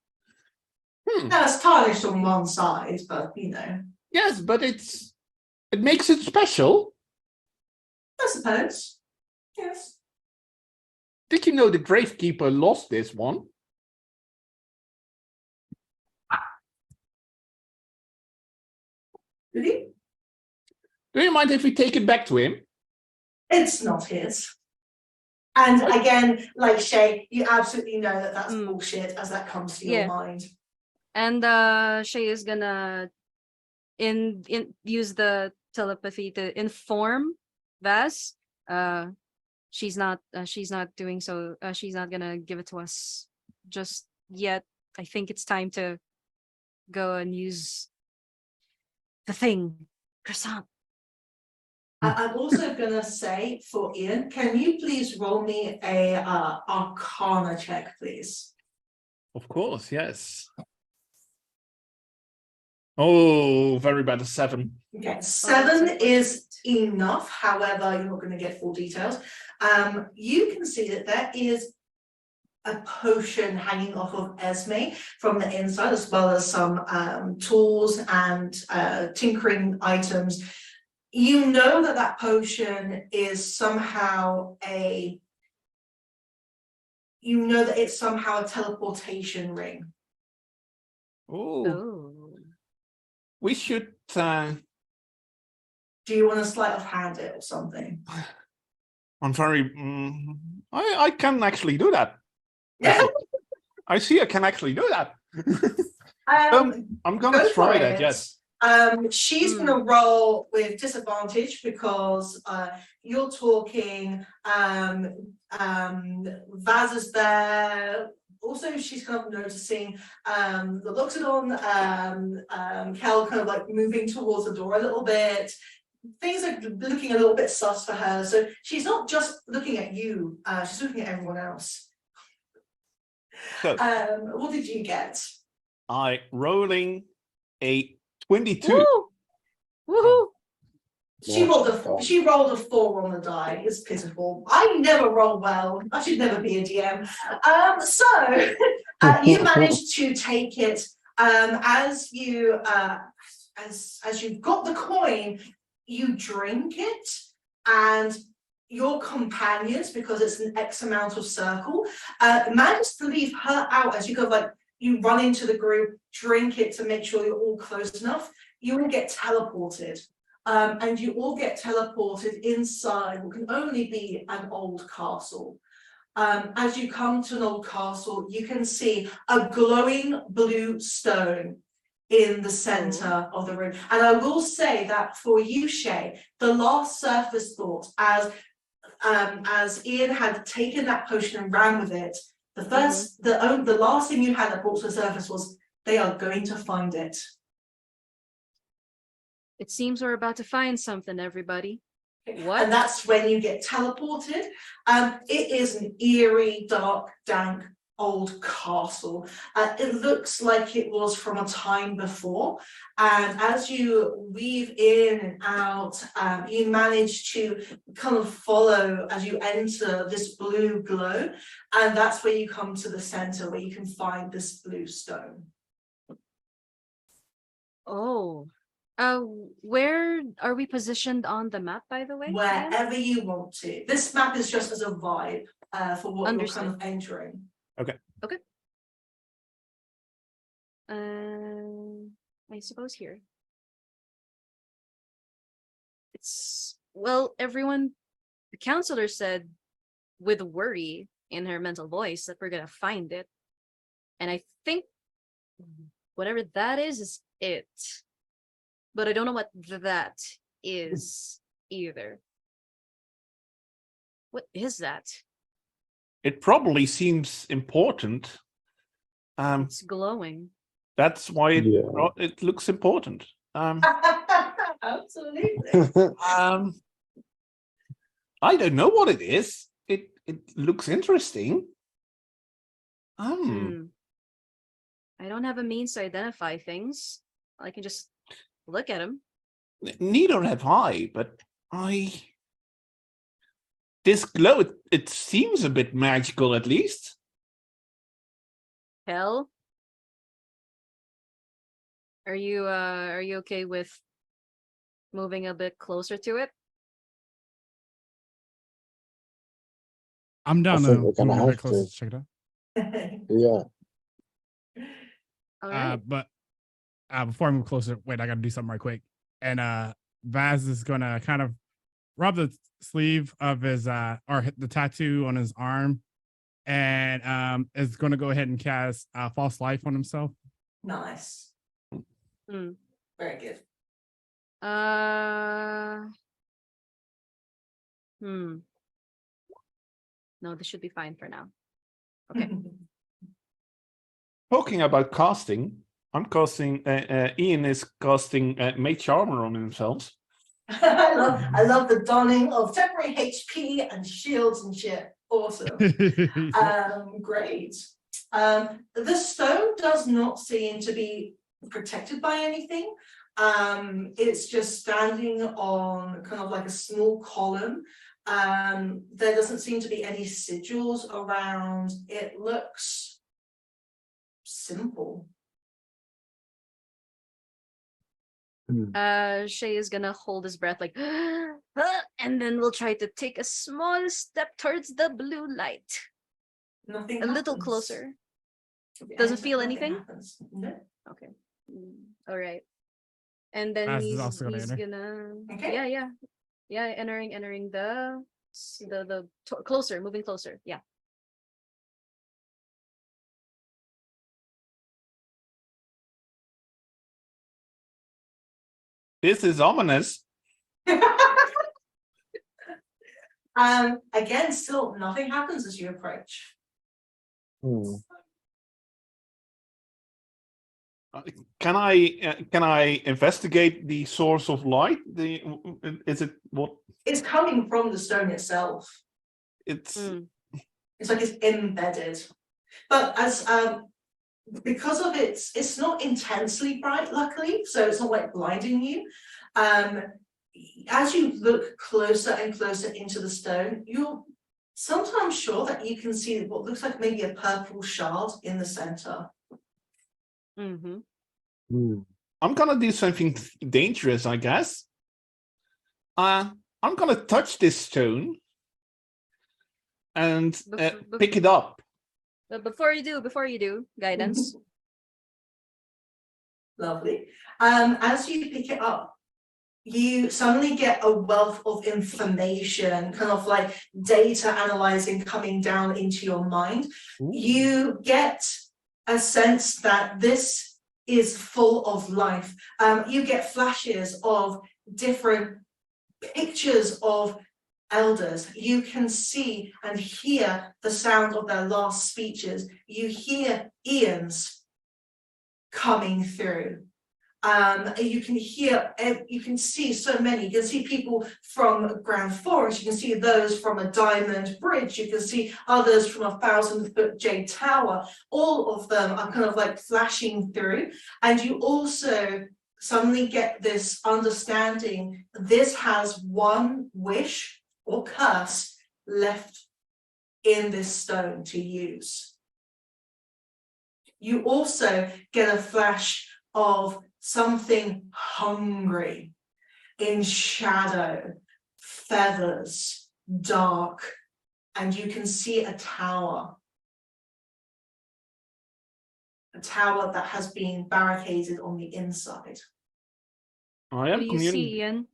Now it's tarnished on one side, but you know, Yes, but it makes it special. I suppose. Yes. Did you know the Gravekeeper lost this one? Did he? Do you mind if we take it back to him? It's not his. And again, like Shay, you absolutely know that that's bullshit as that comes to your Yeah. mind. And Shay is gonna use the telepathy to inform Vaz. She's not doing so. She's not gonna give it to us just yet. I think it's time to go and use the thing. Croissant. I'm also gonna say for Ian, can you please roll me a Arcana check, please? Of course, yes. Oh, very bad, a 7. Okay, 7 is enough. However, you're not going to get full details. You can see that there is a potion hanging off of Esme from the inside, as well as some tools and tinkering items. You know that that potion is somehow it's somehow a teleportation ring. Oh, Oh. we should. Do you want to sleight of hand it or something? I'm very. I can actually do that. I see. I can actually do that. I'm gonna Go try for that. it. Yes. She's gonna roll with disadvantage because you're talking Vaz is there. Also, she's kind of noticing the Loxodon, Kel kind of like moving towards the door a little bit. Things are looking a little bit sus for her. So she's not just looking at you, she's looking at everyone else. So what did you get? I rolling a 22. Woo! Woohoo! She rolled a 4 on the die. It's pitiful. I never roll well. I should never be a DM. So you managed to take it as you as you've got the coin, you drink it, and your companions, because it's an X amount of circle, managed to leave her out as you go, like you run into the group, drink it to make sure you're all close enough. You will get teleported. And you all get teleported inside what can only be an old castle. As you come to an old castle, you can see a glowing blue stone in the center of the room. And I will say that for you, Shay, the last surface thought, as Ian had taken that potion and ran with it, the last thing you had that brought to the surface was they are going to find it. It seems we're about to find something, everybody. What? And that's when you get teleported. It is an eerie, dark, dank, old castle. It looks like it was from a time before. And as you weave in and out, you manage to kind of follow as you enter this blue glow. And that's where you come to the center where you can find this blue stone. Oh. Where are we positioned on the map, by the way? Wherever you want to. This map is just as a vibe for what Understood. you're kind of entering. Okay. I suppose here. It's, well, everyone, the counselor said with worry in her mental voice that we're gonna find it. And I think whatever that is it. But I don't know what that is either. What is that? It probably seems important. It's glowing. That's why it looks important. Absolutely. I don't know what it is. It looks interesting. I don't have a means to identify things. I can just look at them. Neither have I, but this glow, it seems a bit magical at least. Hell, Are you okay with moving a bit closer to it? I'm down think to we're gonna move a bit have closer to. to check it out. Yeah. All right. But before I move closer, wait, I gotta do something right quick. And Vaz is gonna kind of rub the sleeve of his or the tattoo on his arm, and is gonna go ahead and cast false life on himself. Nice. Hmm. Very good. No, this should be fine for now. Okay. Talking about casting, I'm casting. Ian is casting Mage Armor on himself. I love the donning of temporary HP and shields and shit. Awesome. Great. The stone does not seem to be protected by anything. It's just standing on kind of like a small column. There doesn't seem to be any sigils around. It looks simple. Shay is gonna hold his breath like, and then we'll try to take a small step towards the blue light. Nothing A little happens. closer. Yeah, Doesn't feel nothing anything? happens. No. Okay. All right. And then Vaz is he's also gonna enter. gonna Okay. yeah, entering the closer, moving closer. Yeah. This is ominous. Again, still nothing happens as you approach. Hmm. Can I investigate the source of light? Is it what? It's coming from the stone itself. It's It's like it's embedded. But as because of it's not intensely bright, luckily, so it's not like blinding you. As you look closer and closer into the stone, you're sometimes sure that you can see what looks like maybe a purple shard in the center. Mm-hmm. I'm gonna do something dangerous, I guess. I'm gonna touch this stone and pick it up. But before you do, guidance. Lovely. As you pick it up, you suddenly get a wealth of information, kind of like data analyzing coming down into your mind. Ooh. You get a sense that this is full of life. You get flashes of different pictures of elders. You can see and hear the sound of their last speeches. You hear Ian's coming through. You can hear, you can see so many. You can see people from Grand Forest. You can see those from a diamond bridge. You can see others from a 1,000-foot jade tower. All of them are kind of like flashing through. And you also suddenly get this understanding. This has one wish or curse left in this stone to use. You also get a flash of something hungry, in shadow, feathers, dark, and you can see a tower that has been barricaded on the inside. I What do you see, am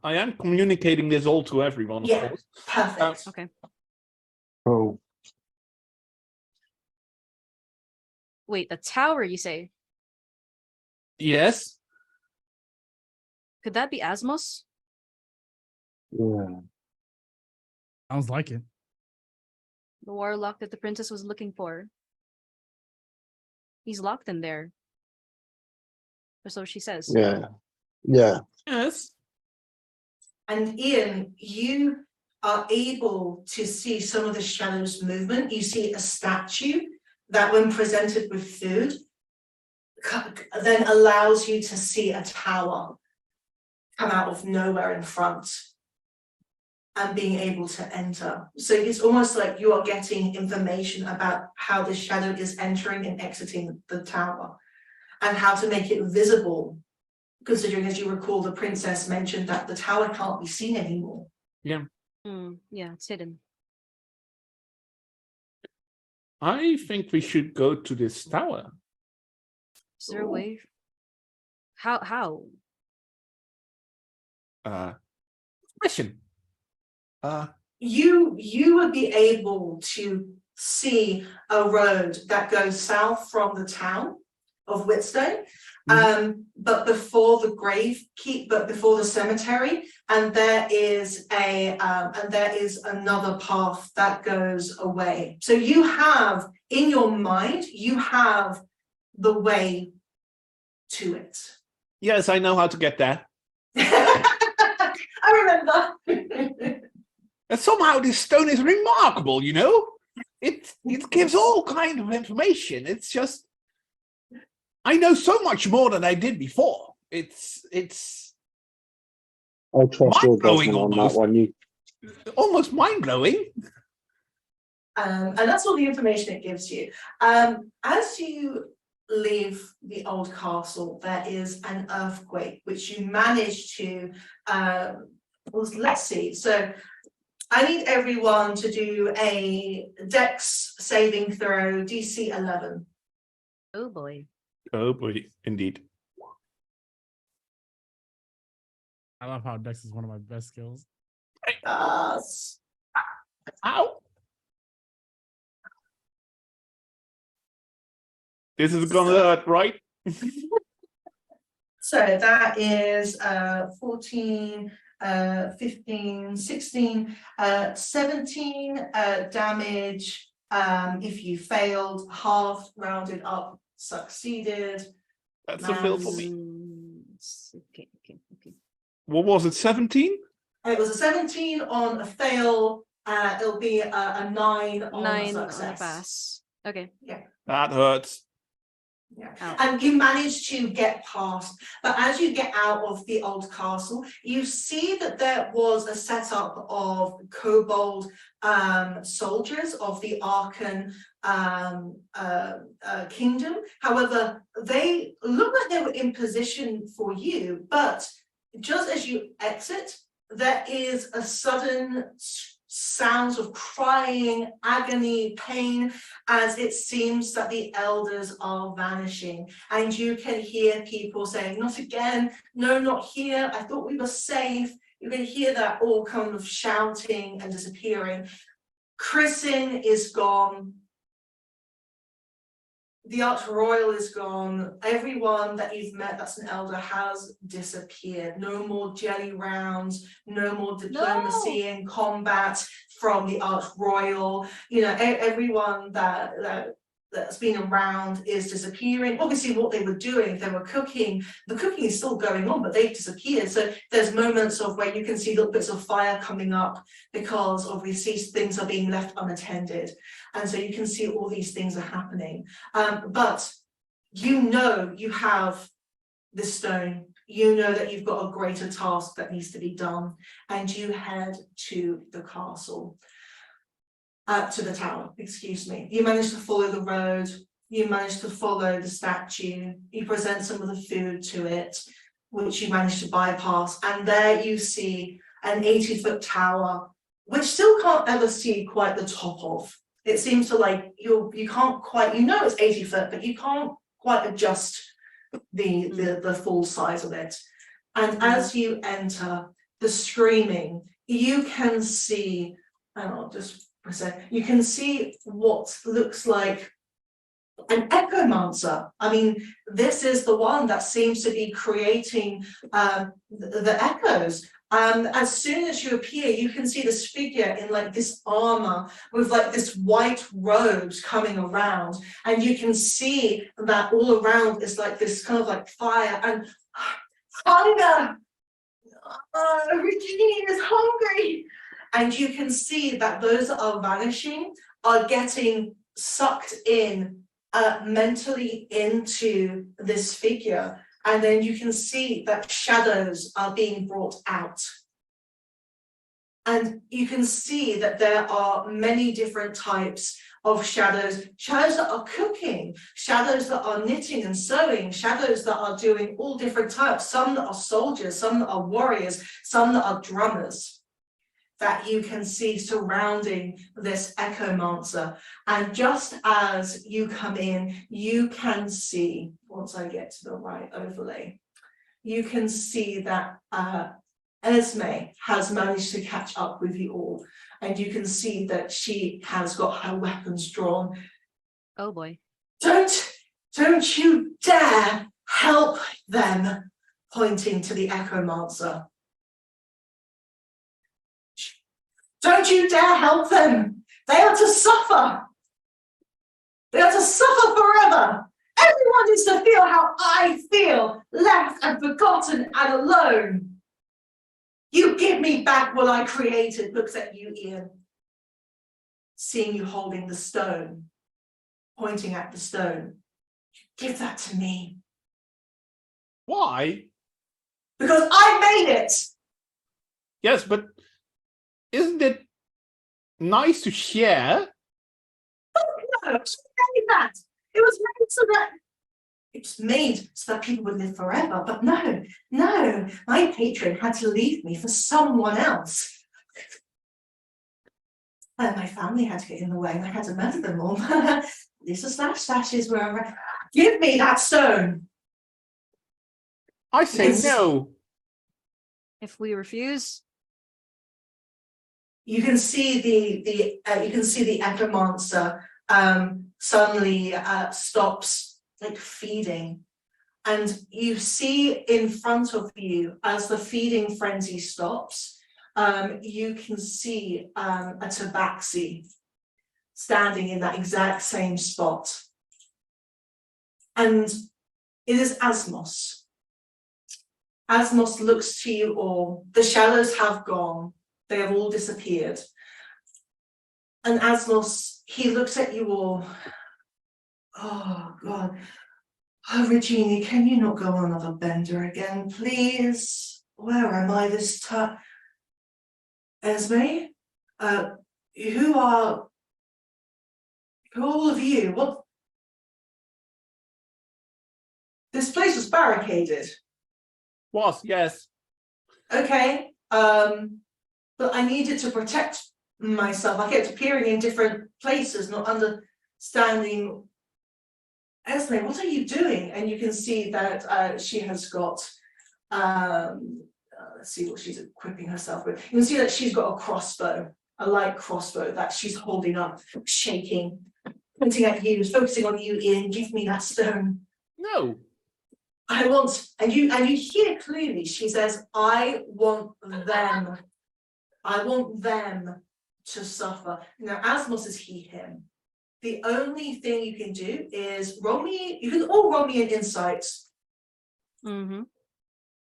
Ian? communicating this all to everyone, of Yeah. course. Perfect. Okay. Oh, Wait, the tower, you say? Yes. Could that be Asmos? yeah. Sounds like it. The warlock that the princess was looking for. He's locked in there. Or so she says. Yeah. Yeah. Yes. And Ian, you are able to see some of the shadows movement. You see a statue that when presented with food, then allows you to see a tower come out of nowhere in front and being able to enter. So it's almost like you are getting information about how the shadow is entering and exiting the tower. and how to make it visible, considering, as you recall, the princess mentioned that the tower can't be seen anymore. Yeah, it's hidden. I think we should go to this tower. Is there a way? How? Question. You would be able to see a road that goes south from the town of Whitstone, but before the before the cemetery, and there is another path that goes away. So you have in your mind, you have the way to it. Yes, I know how to get there. I remember. And somehow this stone is remarkable, you know? It gives all kind of information. It's just, I know so much more than I did before. It's I'll trust your mind-blowing judgment on that almost. one. almost mind-blowing. And that's all the information it gives you. As you leave the old castle, there is an earthquake, which you manage to, let's see. So I need everyone to do a Dex saving throw, DC 11. Oh boy. Oh boy, indeed. I love how Dex is one of my best skills. Ow! This is gonna hurt, right? So that is 14, 15, 16, 17 damage. If you failed, half rounded up, succeeded. That's a fail for me. Okay. What was it, 17? It was a 17 on a fail. It'll be a 9 on a 9 on a success. pass. Okay. That hurts. Yeah. Ow. And you manage to get past, but as you get out of the old castle, you see that there was a setup of kobold soldiers of the Arkan kingdom. However, they look like they were in position for you, but just as you exit, there is a sudden sounds of crying, agony, pain, as it seems that the elders are vanishing. And you can hear people saying, not again, no, not here, I thought we were safe. You can hear that all kind of shouting and disappearing. Chrisin is gone. The Arch Royal is gone. Everyone that you've met that's an elder has disappeared. No more jelly rounds, no more diplomacy and combat from the Arch Royal. You know, everyone that's been around is disappearing. Obviously, what they were doing, if they were cooking, the cooking is still going on, but they've disappeared. So there's moments of where you can see little bits of fire coming up because obviously things are being left unattended. And so you can see all these things are happening. But you know you have this stone. You know that you've got a greater task that needs to be done. And you head to the castle. To the tower, excuse me. You manage to follow the road, you manage to follow the statue, you present some of the food to it, which you manage to bypass, and there you see an 80-foot tower, which still can't ever see quite the top of. It seems to like, you can't quite, you know it's 80 foot, but you can't quite adjust the full size of it. And as you enter, the screaming, you can see, and I'll just you can see what looks like an echomancer. I mean, this is the one that seems to be creating the echoes. As soon as you appear, you can see this figure in like this armor with like this white robes coming around, and you can see that all around is like this kind of like fire and hunger. Regine is hungry. And you can see that those that are vanishing are getting sucked in mentally into this figure. And then you can see that shadows are being brought out. And you can see that there are many different types of shadows, shadows that are cooking, shadows that are knitting and sewing, shadows that are doing all different types, some that are soldiers, some that are warriors, some that are drummers, that you can see surrounding this echomancer. And just as you come in, you can see, once I get to the right overlay, you can see that Esme has managed to catch up with you all. And you can see that she has got her weapons drawn. Oh boy. Don't you dare help them, pointing to the echomancer. Don't you dare help them. They are to suffer. They are to suffer forever. Everyone needs to feel how I feel, left and forgotten and alone. You give me back what I created. Looks at you, Ian. Seeing you holding the stone, pointing at the stone. Give that to me. Why? Because I made it. Yes, but isn't it nice to share? No, I made that. It was made so that it's made so that people would live forever. But no, my patron had to leave me for someone else. And my family had to get in the way and I had to murder them all. These are slashes were give me that stone. I say Yes. no. If we refuse, You can see the echomancer suddenly stops like feeding, and you see in front of you as the feeding frenzy stops. You can see a tabaxi standing in that exact same spot, and it is Asmos. Asmos looks to you all. The shadows have gone. They have all disappeared. And Asmos, he looks at you all. Oh, God. Oh, Regina, can you not go on another bender again, please? Where am I this time? Esme? Who are all of you? What? This place was barricaded. Was, yes. Okay. But I needed to protect myself. I kept appearing in different places, not understanding. Esme, what are you doing? And you can see that she has got, let's see what she's equipping herself with. You can see that she's got a crossbow, a light crossbow that she's holding up, shaking, pointing at you, focusing on you, Ian. Give me that stone. No. I want, and you hear clearly, she says, I want them. I want them to suffer. Now, Asmos is he, him. The only thing you can do is roll me, you can all roll me an insight.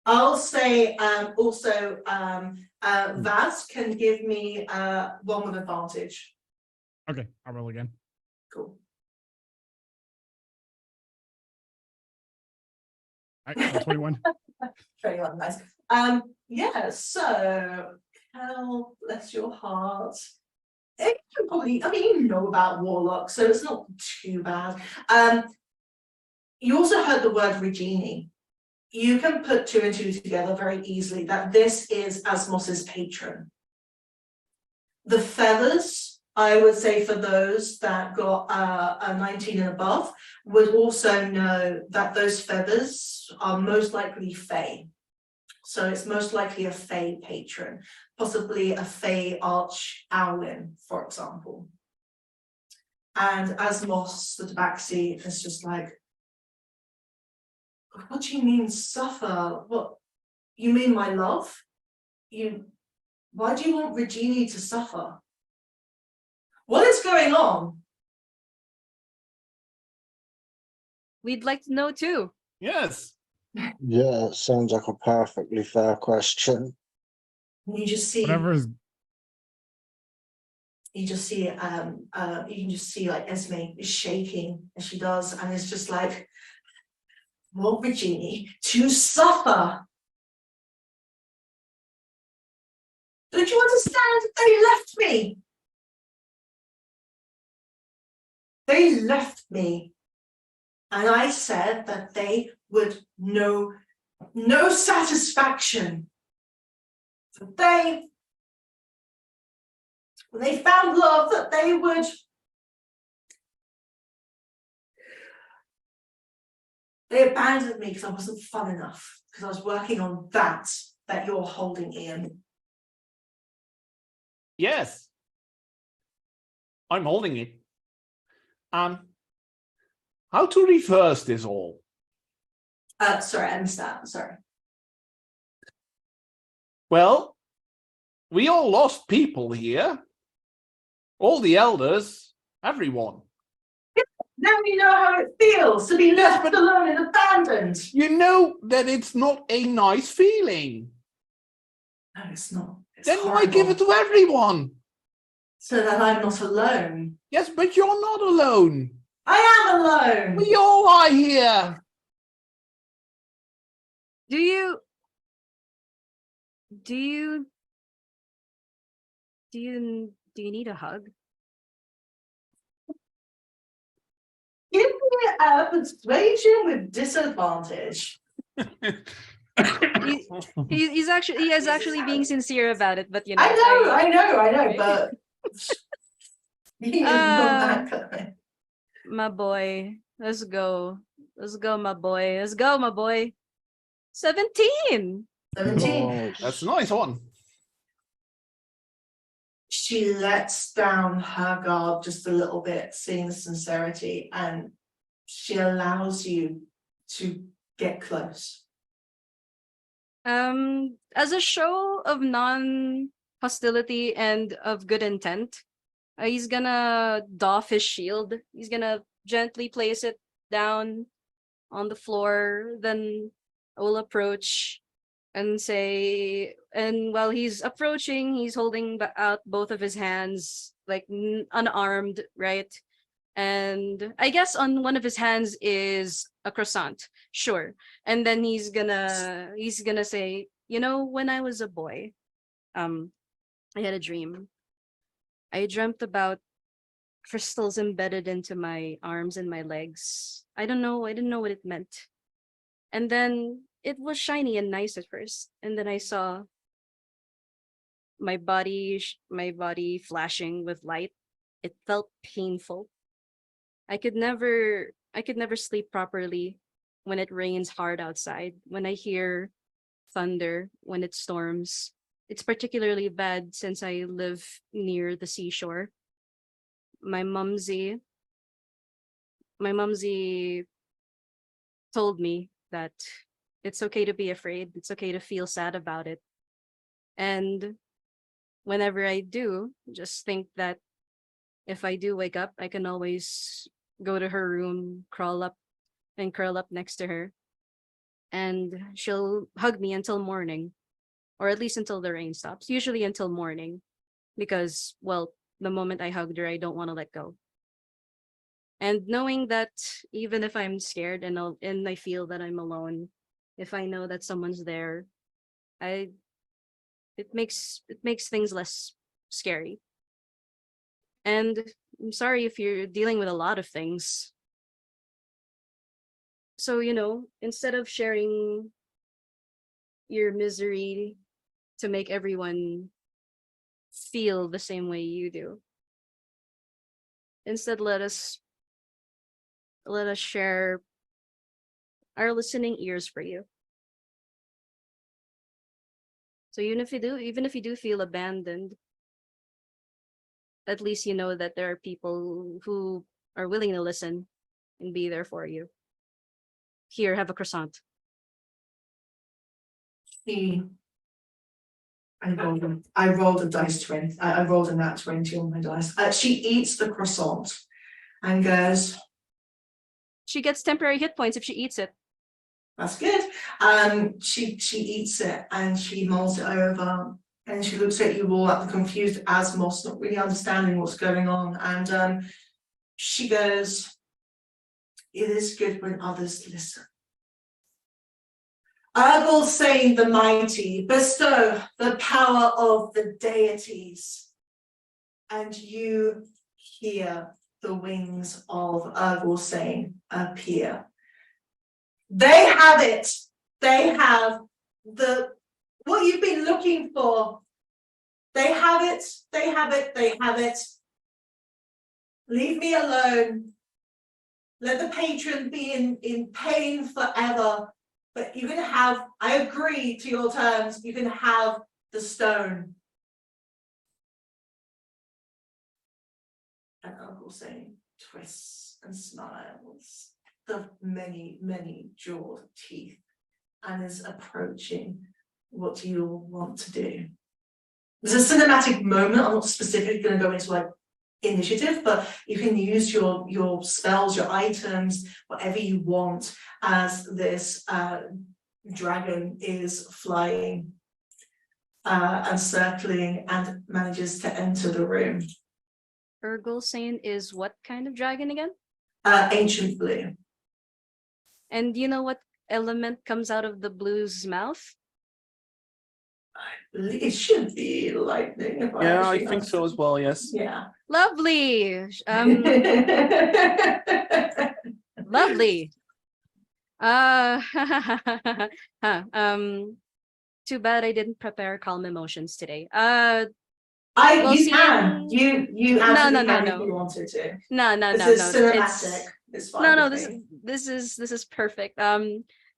I'll say also Vaz can give me one with advantage. Okay, I'll roll again. Cool. All right, 21. Very well, nice. Yeah, so Cal, bless your heart. You probably, I mean, you know about warlock, so it's not too bad. You also heard the word Regini. You can put two and two together very easily that this is Asmos's patron. The feathers, I would say for those that got a 19 and above, would also know that those feathers are most likely Fae. So it's most likely a Fae patron, possibly a Fae arch owlin, for example. And Asmos, the tabaxi, is just like, what do you mean suffer? What, you mean my love? Why do you want Regini to suffer? What is going on? we'd like to know too. Yes. Yeah, it sounds like a perfectly fair question. You just see, Whatever is you can just see like Esme is shaking as she does, and it's just like, want Regini to suffer. Don't you understand? They left me. They left me. And I said that they would know no satisfaction. That when they found love, that they would they abandoned me because I wasn't fun enough, because I was working on that you're holding, Ian. Yes. I'm holding it. How to reverse this all? Sorry, I missed that. Sorry. Well, we all lost people here. All the elders, everyone. Now you know how it feels to be left alone and abandoned. You know that it's not a nice feeling. No, it's not. It's Then why give it horrible. to everyone? So that I'm not alone. Yes, but you're not alone. I am alone. We all are here. Do you need a hug? Give me a persuasion with disadvantage. He is actually being sincere about it, but you know. I know, Right? but he is not that guy. My boy, let's go, my boy, let's go, my boy. 17. 17. Nice. That's a nice one. She lets down her guard just a little bit, seeing the sincerity, and she allows you to get close. As a show of non-hostility and of good intent, he's gonna doff his shield. He's gonna gently place it down on the floor. Then will approach and say, and while he's approaching, he's holding out both of his hands, like unarmed, right? And I guess on one of his hands is a croissant, sure. And then he's gonna say, you know, when I was a boy, I had a dream. I dreamt about crystals embedded into my arms and my legs. I didn't know what it meant. And then it was shiny and nice at first. And then I saw my body flashing with light. It felt painful. I could never sleep properly when it rains hard outside. When I hear thunder, when it storms. It's particularly bad since I live near the seashore. My mumsy told me that it's okay to be afraid. It's okay to feel sad about it. And whenever I do, just think that if I do wake up, I can always go to her room, curl up next to her, and she'll hug me until morning, or at least until the rain stops, usually until morning, because, well, the moment I hugged her, I don't want to let go. And knowing that even if I'm scared and I feel that I'm alone, if I know that someone's there, it makes things less scary. And I'm sorry if you're dealing with a lot of things. So, you know, instead of sharing your misery to make everyone feel the same way you do, instead let us share our listening ears for you. So even if you do feel abandoned, at least you know that there are people who are willing to listen and be there for you. Here, have a croissant. I rolled a dice 20. I rolled a nat 20 on my dice. She eats the croissant and goes, She gets temporary hit points if she eats it. that's good. She eats it and she mulls it over and she looks at you all like the confused Asmos, not really understanding what's going on. And she goes, it is good when others listen. I will say the mighty bestow the power of the deities, and you hear the wings of Urgulsane appear. They have it. They have what you've been looking for. They have it. They have it. They have it. Leave me alone. Let the patron be in pain forever. But you're going to have, I agree to your terms, you can have the stone. And Urgulsane twists and smiles the many, many jawed teeth and is approaching what you want to do. There's a cinematic moment. I'm not specifically going to go into like initiative, but you can use your spells, your items, whatever you want as this dragon is flying and circling and manages to enter the room. Urgulsane is what kind of dragon again? Ancient blue. And do you know what element comes out of the blue's mouth? It should be lightning. If Yeah, I actually think so as well. Yes. Yeah. Lovely. Lovely. Too bad I didn't prepare calm emotions today. Well, You can. You No, absolutely no, can no, if no. you wanted to. No, no, This no, is no. cinematic. It's fine. No, with me. this is perfect.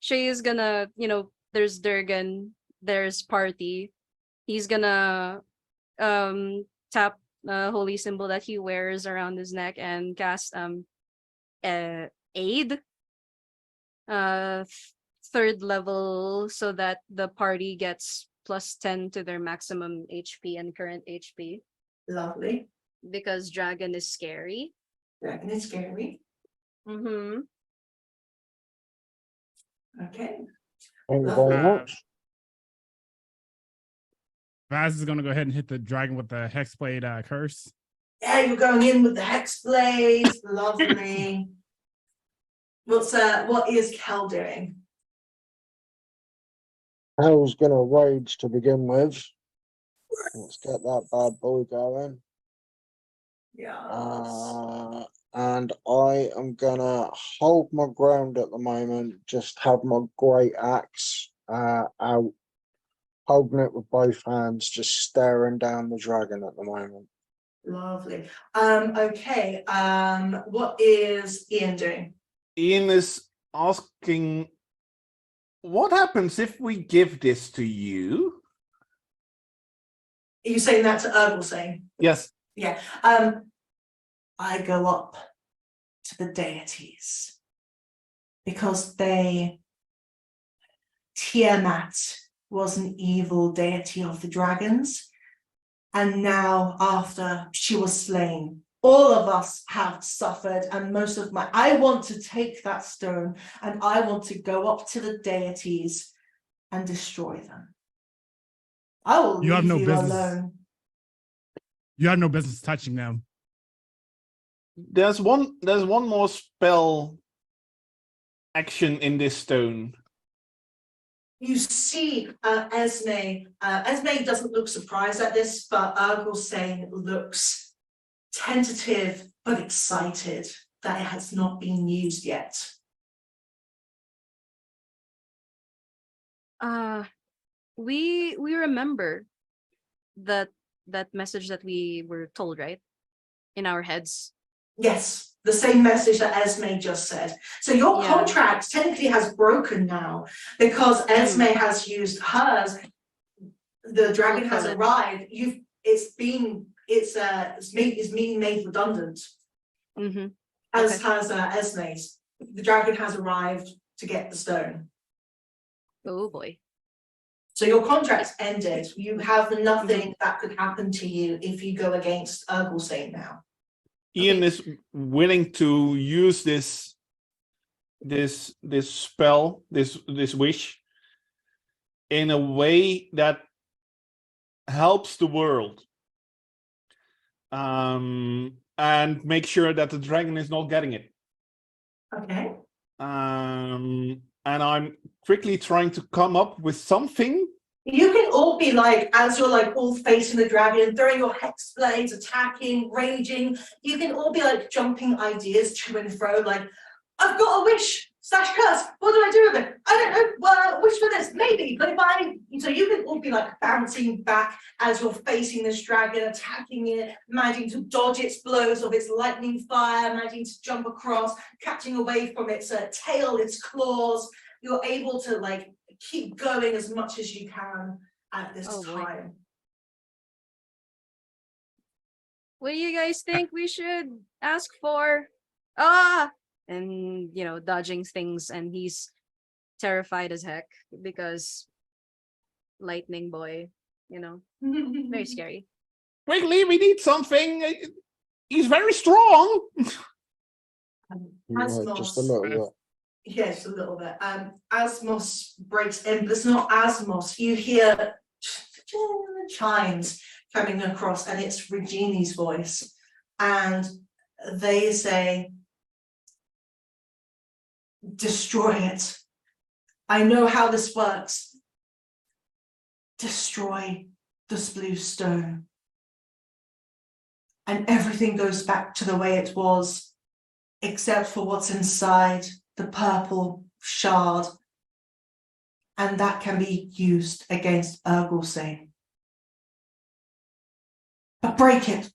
Shay is gonna, there's Durgan, there's Party. He's gonna tap holy symbol that he wears around his neck and cast aid third level so that the party gets +10 to their maximum HP and current HP Lovely. because dragon is scary. Dragon is scary. Mm-hmm. Okay. Thank you very Uh, much. Vaz is gonna go ahead and hit the dragon with the hexblade curse. Yeah, you're going in with the hex blade. Lovely. What is Kel doing? Hell's gonna rage to begin with. Let's get that bad boy going. Yeah. And I am gonna hold my ground at the moment, just have my great axe out, holding it with both hands, just staring down the dragon at the moment. Lovely. Okay. What is Ian doing? Ian is asking, what happens if we give this to you? Are you saying that to Urgulsane? Yes. Yeah. I go up to the deities because Tiamat was an evil deity of the dragons, and now after she was slain, all of us have suffered, and I want to take that stone and I want to go up to the deities and destroy them. I will You have leave no you business. alone. You have no business touching them. There's one more spell action in this stone. You see Esme. Esme doesn't look surprised at this, but Urgulsane looks tentative but excited that it has not been used yet. We remember that message that we were told, right? In our heads. Yes, the same message that Esme just said. So your Yeah. contract technically has broken now because Esme has used hers. The dragon has Correct. arrived. It's being made redundant. Mm-hmm. As Okay. has Esme's. The dragon has arrived to get the stone. Oh boy. So your contract's ended. You have nothing that could happen to you if you go against Urgulsane now. Ian is willing to use this spell, this wish, in a way that helps the world, and make sure that the dragon is not getting it. Okay. And I'm quickly trying to come up with something You can all be like, as you're like all facing the dragon, throwing your hex blades, attacking, raging, you can all be like jumping ideas to and fro, like, I've got a wish / curse. What do I do with it? I don't know. Well, wish for this, maybe. But if so you can all be like bouncing back as you're facing this dragon, attacking it, managing to dodge its blows of its lightning fire, managing to jump across, catching away from its tail, its claws. You're able to like keep going as much as you can at this Oh, boy. time. What do you guys think we should ask for? Ah! And, dodging things, and he's terrified as heck because lightning boy, very scary. Quickly, we need something. He's very strong. Yeah, just a little bit. Yes, a little bit. Asmos breaks in, but it's not Asmos. You hear chimes coming across, and it's Regini's voice. And they say, destroy it. I know how this works. Destroy this blue stone. And everything goes back to the way it was, except for what's inside the purple shard. And that can be used against Urgulsane. But break it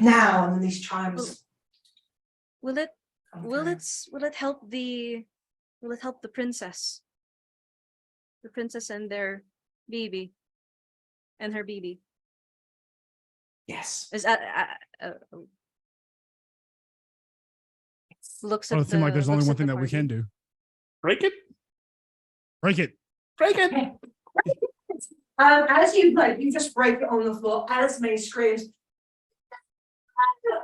now. And then these chimes. Will it help the princess? The princess and their baby. And her baby. Yes. Is looks Well, at it seems like there's only looks one at thing the that we party. can do. Break it. Break it. Break it. As you just break it on the floor, Esme screams,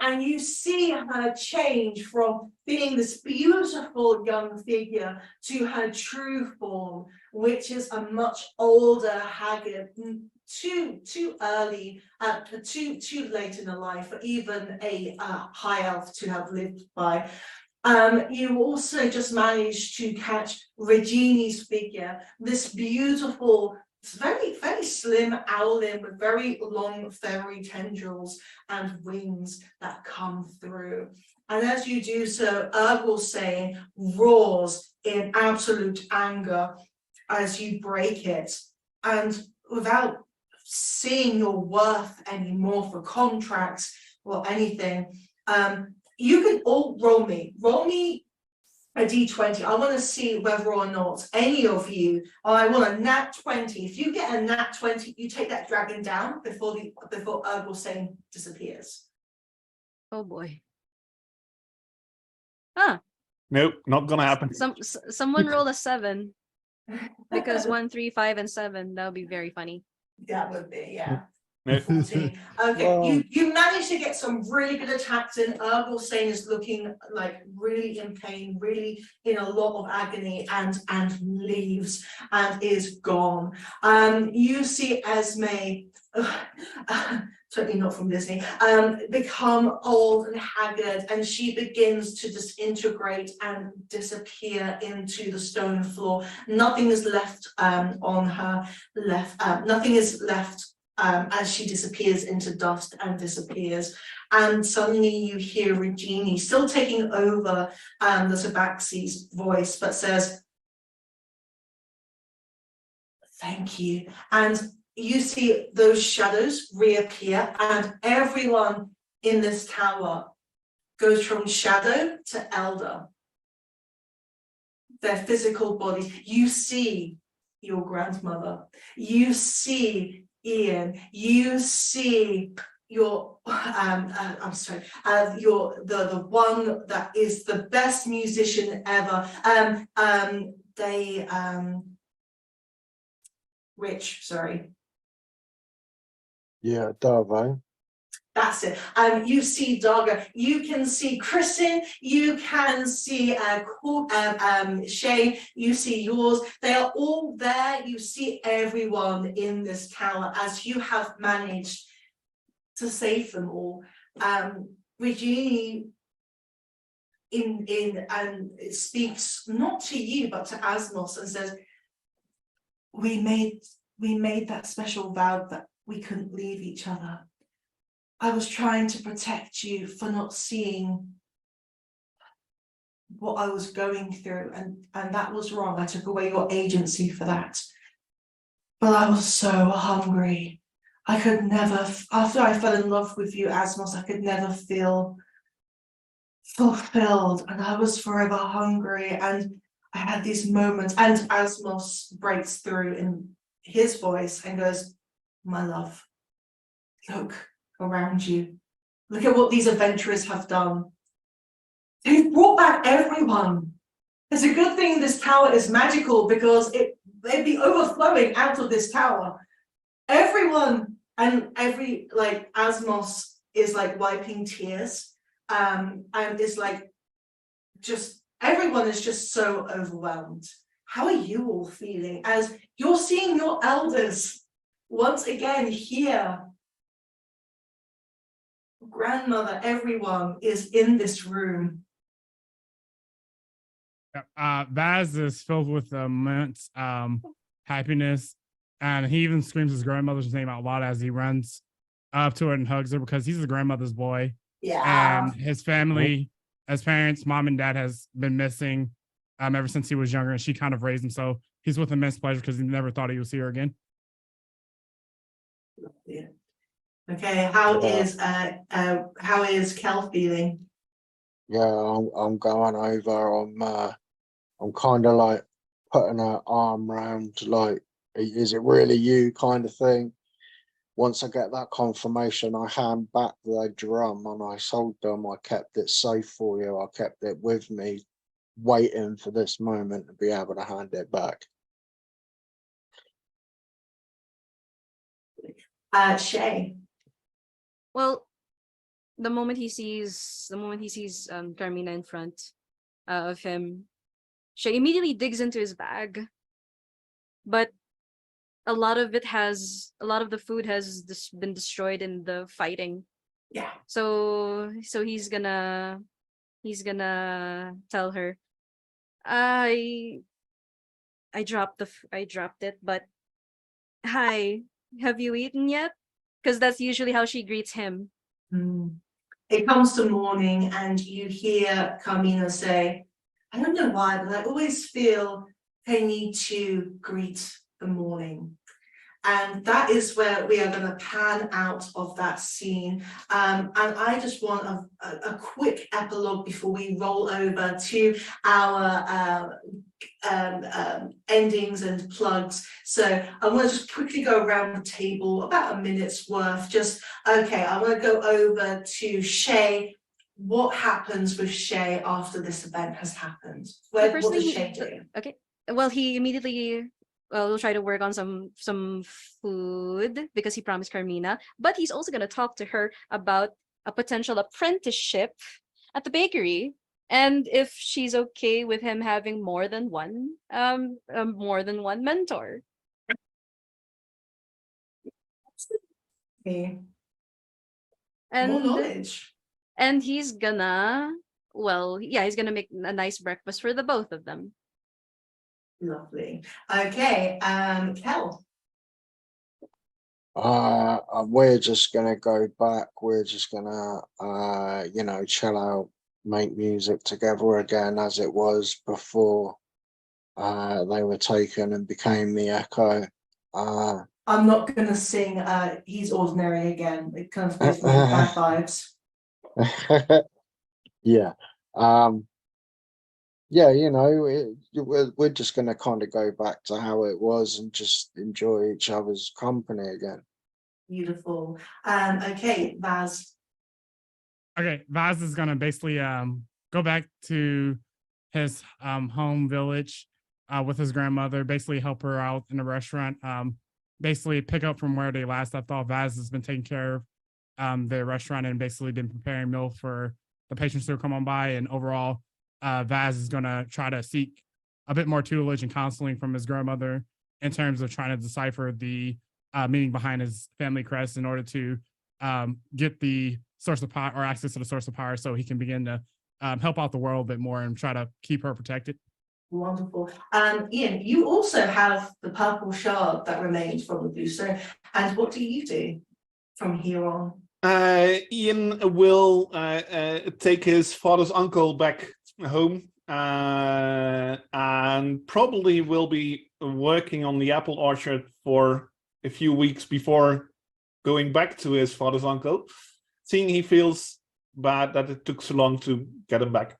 and you see her change from being this beautiful young figure to her true form, which is a much older, haggard, too early, too late in her life for even a high elf to have lived by. You also just managed to catch Regini's figure, this beautiful, very, very slim owlin with very long feathery tendrils and wings that come through. And as you do so, Urgulsane roars in absolute anger as you break it. And without seeing your worth anymore for contracts or anything, you can all roll me a d20. I want to see whether or not any of you, I want a nat 20. If you get a nat 20, you take that dragon down before Urgulsane disappears. Oh boy. Huh. Nope, not gonna happen. Someone roll a 7. Because 1, 3, 5, and 7, that would be very funny. That would be, yeah. Nope. 14. Okay, Well- you managed to get some really good attacks in. Urgulsane is looking like really in pain, really in a lot of agony, and leaves and is gone. You see Esme, certainly not from Disney, become old and haggard, and she begins to disintegrate and disappear into the stone floor. Nothing is left on her left. Nothing is left. As she disappears into dust and disappears, and suddenly you hear Regini still taking over the Tabaxi's voice, but says, "Thank you." And you see those shadows reappear, and everyone in this tower goes from shadow to elder. Their physical bodies. You see your grandmother. You see Ian, you see your I'm sorry, the one that is the best musician ever. Rich, sorry. Yeah, Darvo. That's it. You see Darga, you can see Kristen, you can see Shane, you see yours. They are all there. You see everyone in this tower as you have managed to save them all. Regini it speaks not to you but to Asmos and says, we made we made that special vow that we couldn't leave each other. I was trying to protect you for not seeing what I was going through, and that was wrong. I took away your agency for that. But I was so hungry. I could never, after I fell in love with you, Asmos, I could never feel fulfilled, and I was forever hungry, and I had these moments, and Asmos breaks through in his voice and goes, my love, look around you. Look at what these adventurers have done. They've brought back everyone. It's a good thing this tower is magical, because they'd be overflowing out of this tower. Everyone, and Asmos is like wiping tears, and it's like, just everyone is just so overwhelmed. How are you all feeling as you're seeing your elders once again here? Grandmother, everyone is in this room. Vaz is filled with immense happiness, and he even screams his grandmother's name out loud as he runs up to her and hugs her, because he's his grandmother's boy. Yeah. And his family, his parents, mom and dad, has been missing ever since he was younger, and she kind of raised him. So he's with immense pleasure because he never thought he would see her again. Yeah. Okay, how is Kel feeling? Yeah, I'm going over. I'm kind of like putting her arm around, like, is it really you, kind of thing. Once I get that confirmation, I hand back the drum, and I told them I kept it safe for you. I kept it with me, waiting for this moment to be able to hand it back. Shay. Well, the moment he sees Carmina in front of him, Shay immediately digs into his bag, but a lot of the food has been destroyed in the fighting. Yeah. So he's gonna tell her, I dropped it, but hi, have you eaten yet? Because that's usually how she greets him. It comes to morning, and you hear Carmina say, I don't know why, but I always feel I need to greet the morning. And that is where we are going to pan out of that scene. And I just want a quick epilogue before we roll over to our endings and plugs. So I want to just quickly go around the table, about a minute's worth. Okay, I want to go over to Shay. What happens with Shay after this event has happened? What does Shay do? Okay, well, he immediately will try to work on some food because he promised Carmina, but he's also going to talk to her about a potential apprenticeship at the bakery, and if she's okay with him having more than one mentor. Okay. And more knowledge. And he's gonna make a nice breakfast for the both of them. Lovely. Okay, Kel. We're just gonna go back. We're just gonna chill out, make music together again as it was before they were taken and became the Echo. I'm not gonna sing He's Ordinary again. It kind of gives me bad vibes. Yeah. Yeah, we're just going to kind of go back to how it was and just enjoy each other's company again. Beautiful. Okay, Vaz. Okay, Vaz is going to basically go back to his home village with his grandmother, basically help her out in the restaurant, basically pick up from where they last left off. Vaz has been taking care of the restaurant and basically been preparing meal for the patrons who come on by, and overall Vaz is going to try to seek a bit more tutelage and counseling from his grandmother in terms of trying to decipher the meaning behind his family crest in order to get the source of power, or access to the source of power, so he can begin to help out the world a bit more and try to keep her protected. Wonderful. Ian, you also have the purple shard that remains from the booster. And what do you do from here on? Ian will take his father's uncle back home and probably will be working on the apple orchard for a few weeks before going back to his father's uncle, seeing he feels bad that it took so long to get him back.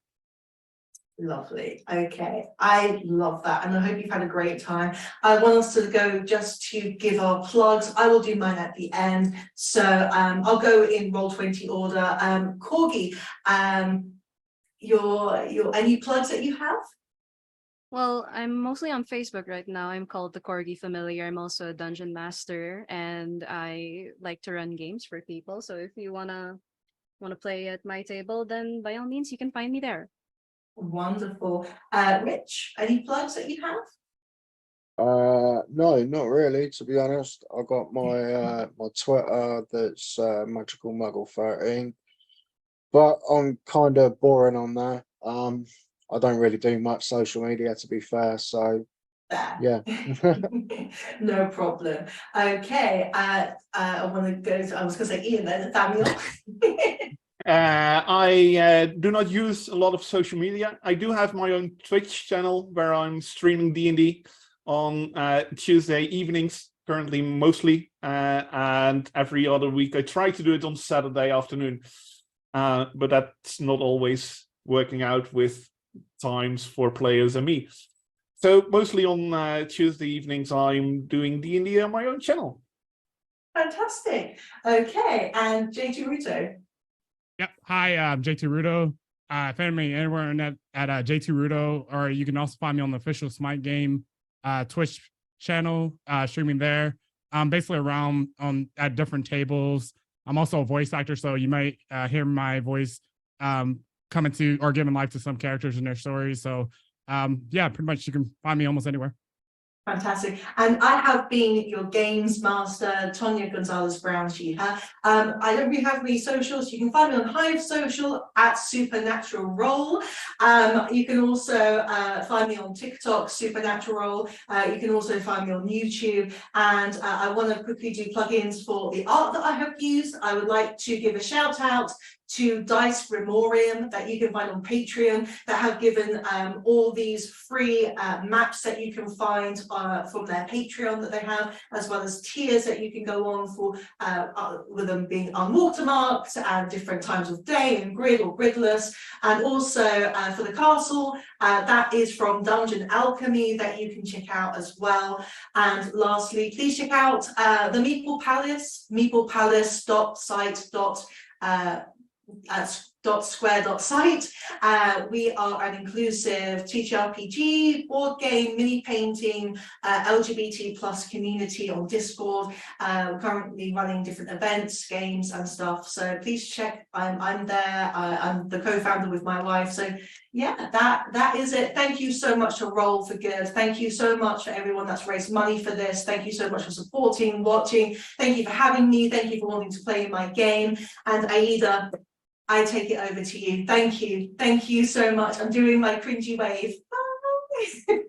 Lovely. Okay, I love that, and I hope you've had a great time. I want us to go just to give our plugs. I will do mine at the end. So I'll go in Roll20 order. Corgi, your any plugs that you have? Well, I'm mostly on Facebook right now. I'm called the Corgi Familiar. I'm also a dungeon master, and I like to run games for people. So if you wanna play at my table, then by all means, you can find me there. Wonderful. Rich, any plugs that you have? No, not really, to be honest. I got my my Twitter that's Magical Muggle 13, but I'm kind of boring on there. I don't really do much social media, to be fair, so yeah. No problem. Okay, I want to go to, I was going to say Ian then, Thamior. I do not use a lot of social media. I do have my own Twitch channel where I'm streaming D&D on Tuesday evenings, currently mostly, and every other week. I try to do it on Saturday afternoon, but that's not always working out with times for players and me. So mostly on Tuesday evenings, I'm doing D&D on my own channel. Fantastic. Okay, and JT Ruto. Yep. Hi, I'm JT Rudo. Find me anywhere on that at JT Rudo, or you can also find me on the official Smite Game Twitch channel, streaming there. I'm basically around at different tables. I'm also a voice actor, so you might hear my voice coming to or giving life to some characters in their stories. So yeah, pretty much you can find me almost anywhere. Fantastic. And I have been your games master, Toña Gonzalez Brown. I don't really have any socials. You can find me on Hive Social at Supernatural Roll. You can also find me on TikTok, Supernatural Roll. You can also find me on YouTube. And I want to quickly do plugins for the art that I have used. I would like to give a shout out to Dice Grimorium that you can find on Patreon, that have given all these free maps that you can find from their Patreon that they have, as well as tiers that you can go on for with them being unwatermarked and different times of day and grid or gridless. And also for the castle, that is from Dungeon Alchemy that you can check out as well. And lastly, please check out the Meeple Palace, meeplepalace.site.square.site. We are an inclusive ttrpg, board game, mini painting, LGBT plus community on Discord, currently running different events, games and stuff. So please check, I'm there, I'm the co-founder with my wife. So yeah, that is it. Thank you so much to Roll for Good. Thank you so much for everyone that's raised money for this. Thank you so much for supporting, watching. Thank you for having me. Thank you for wanting to play my game. And Aida, I take it over to you. Thank you. Thank you so much. I'm doing my cringy wave. Bye.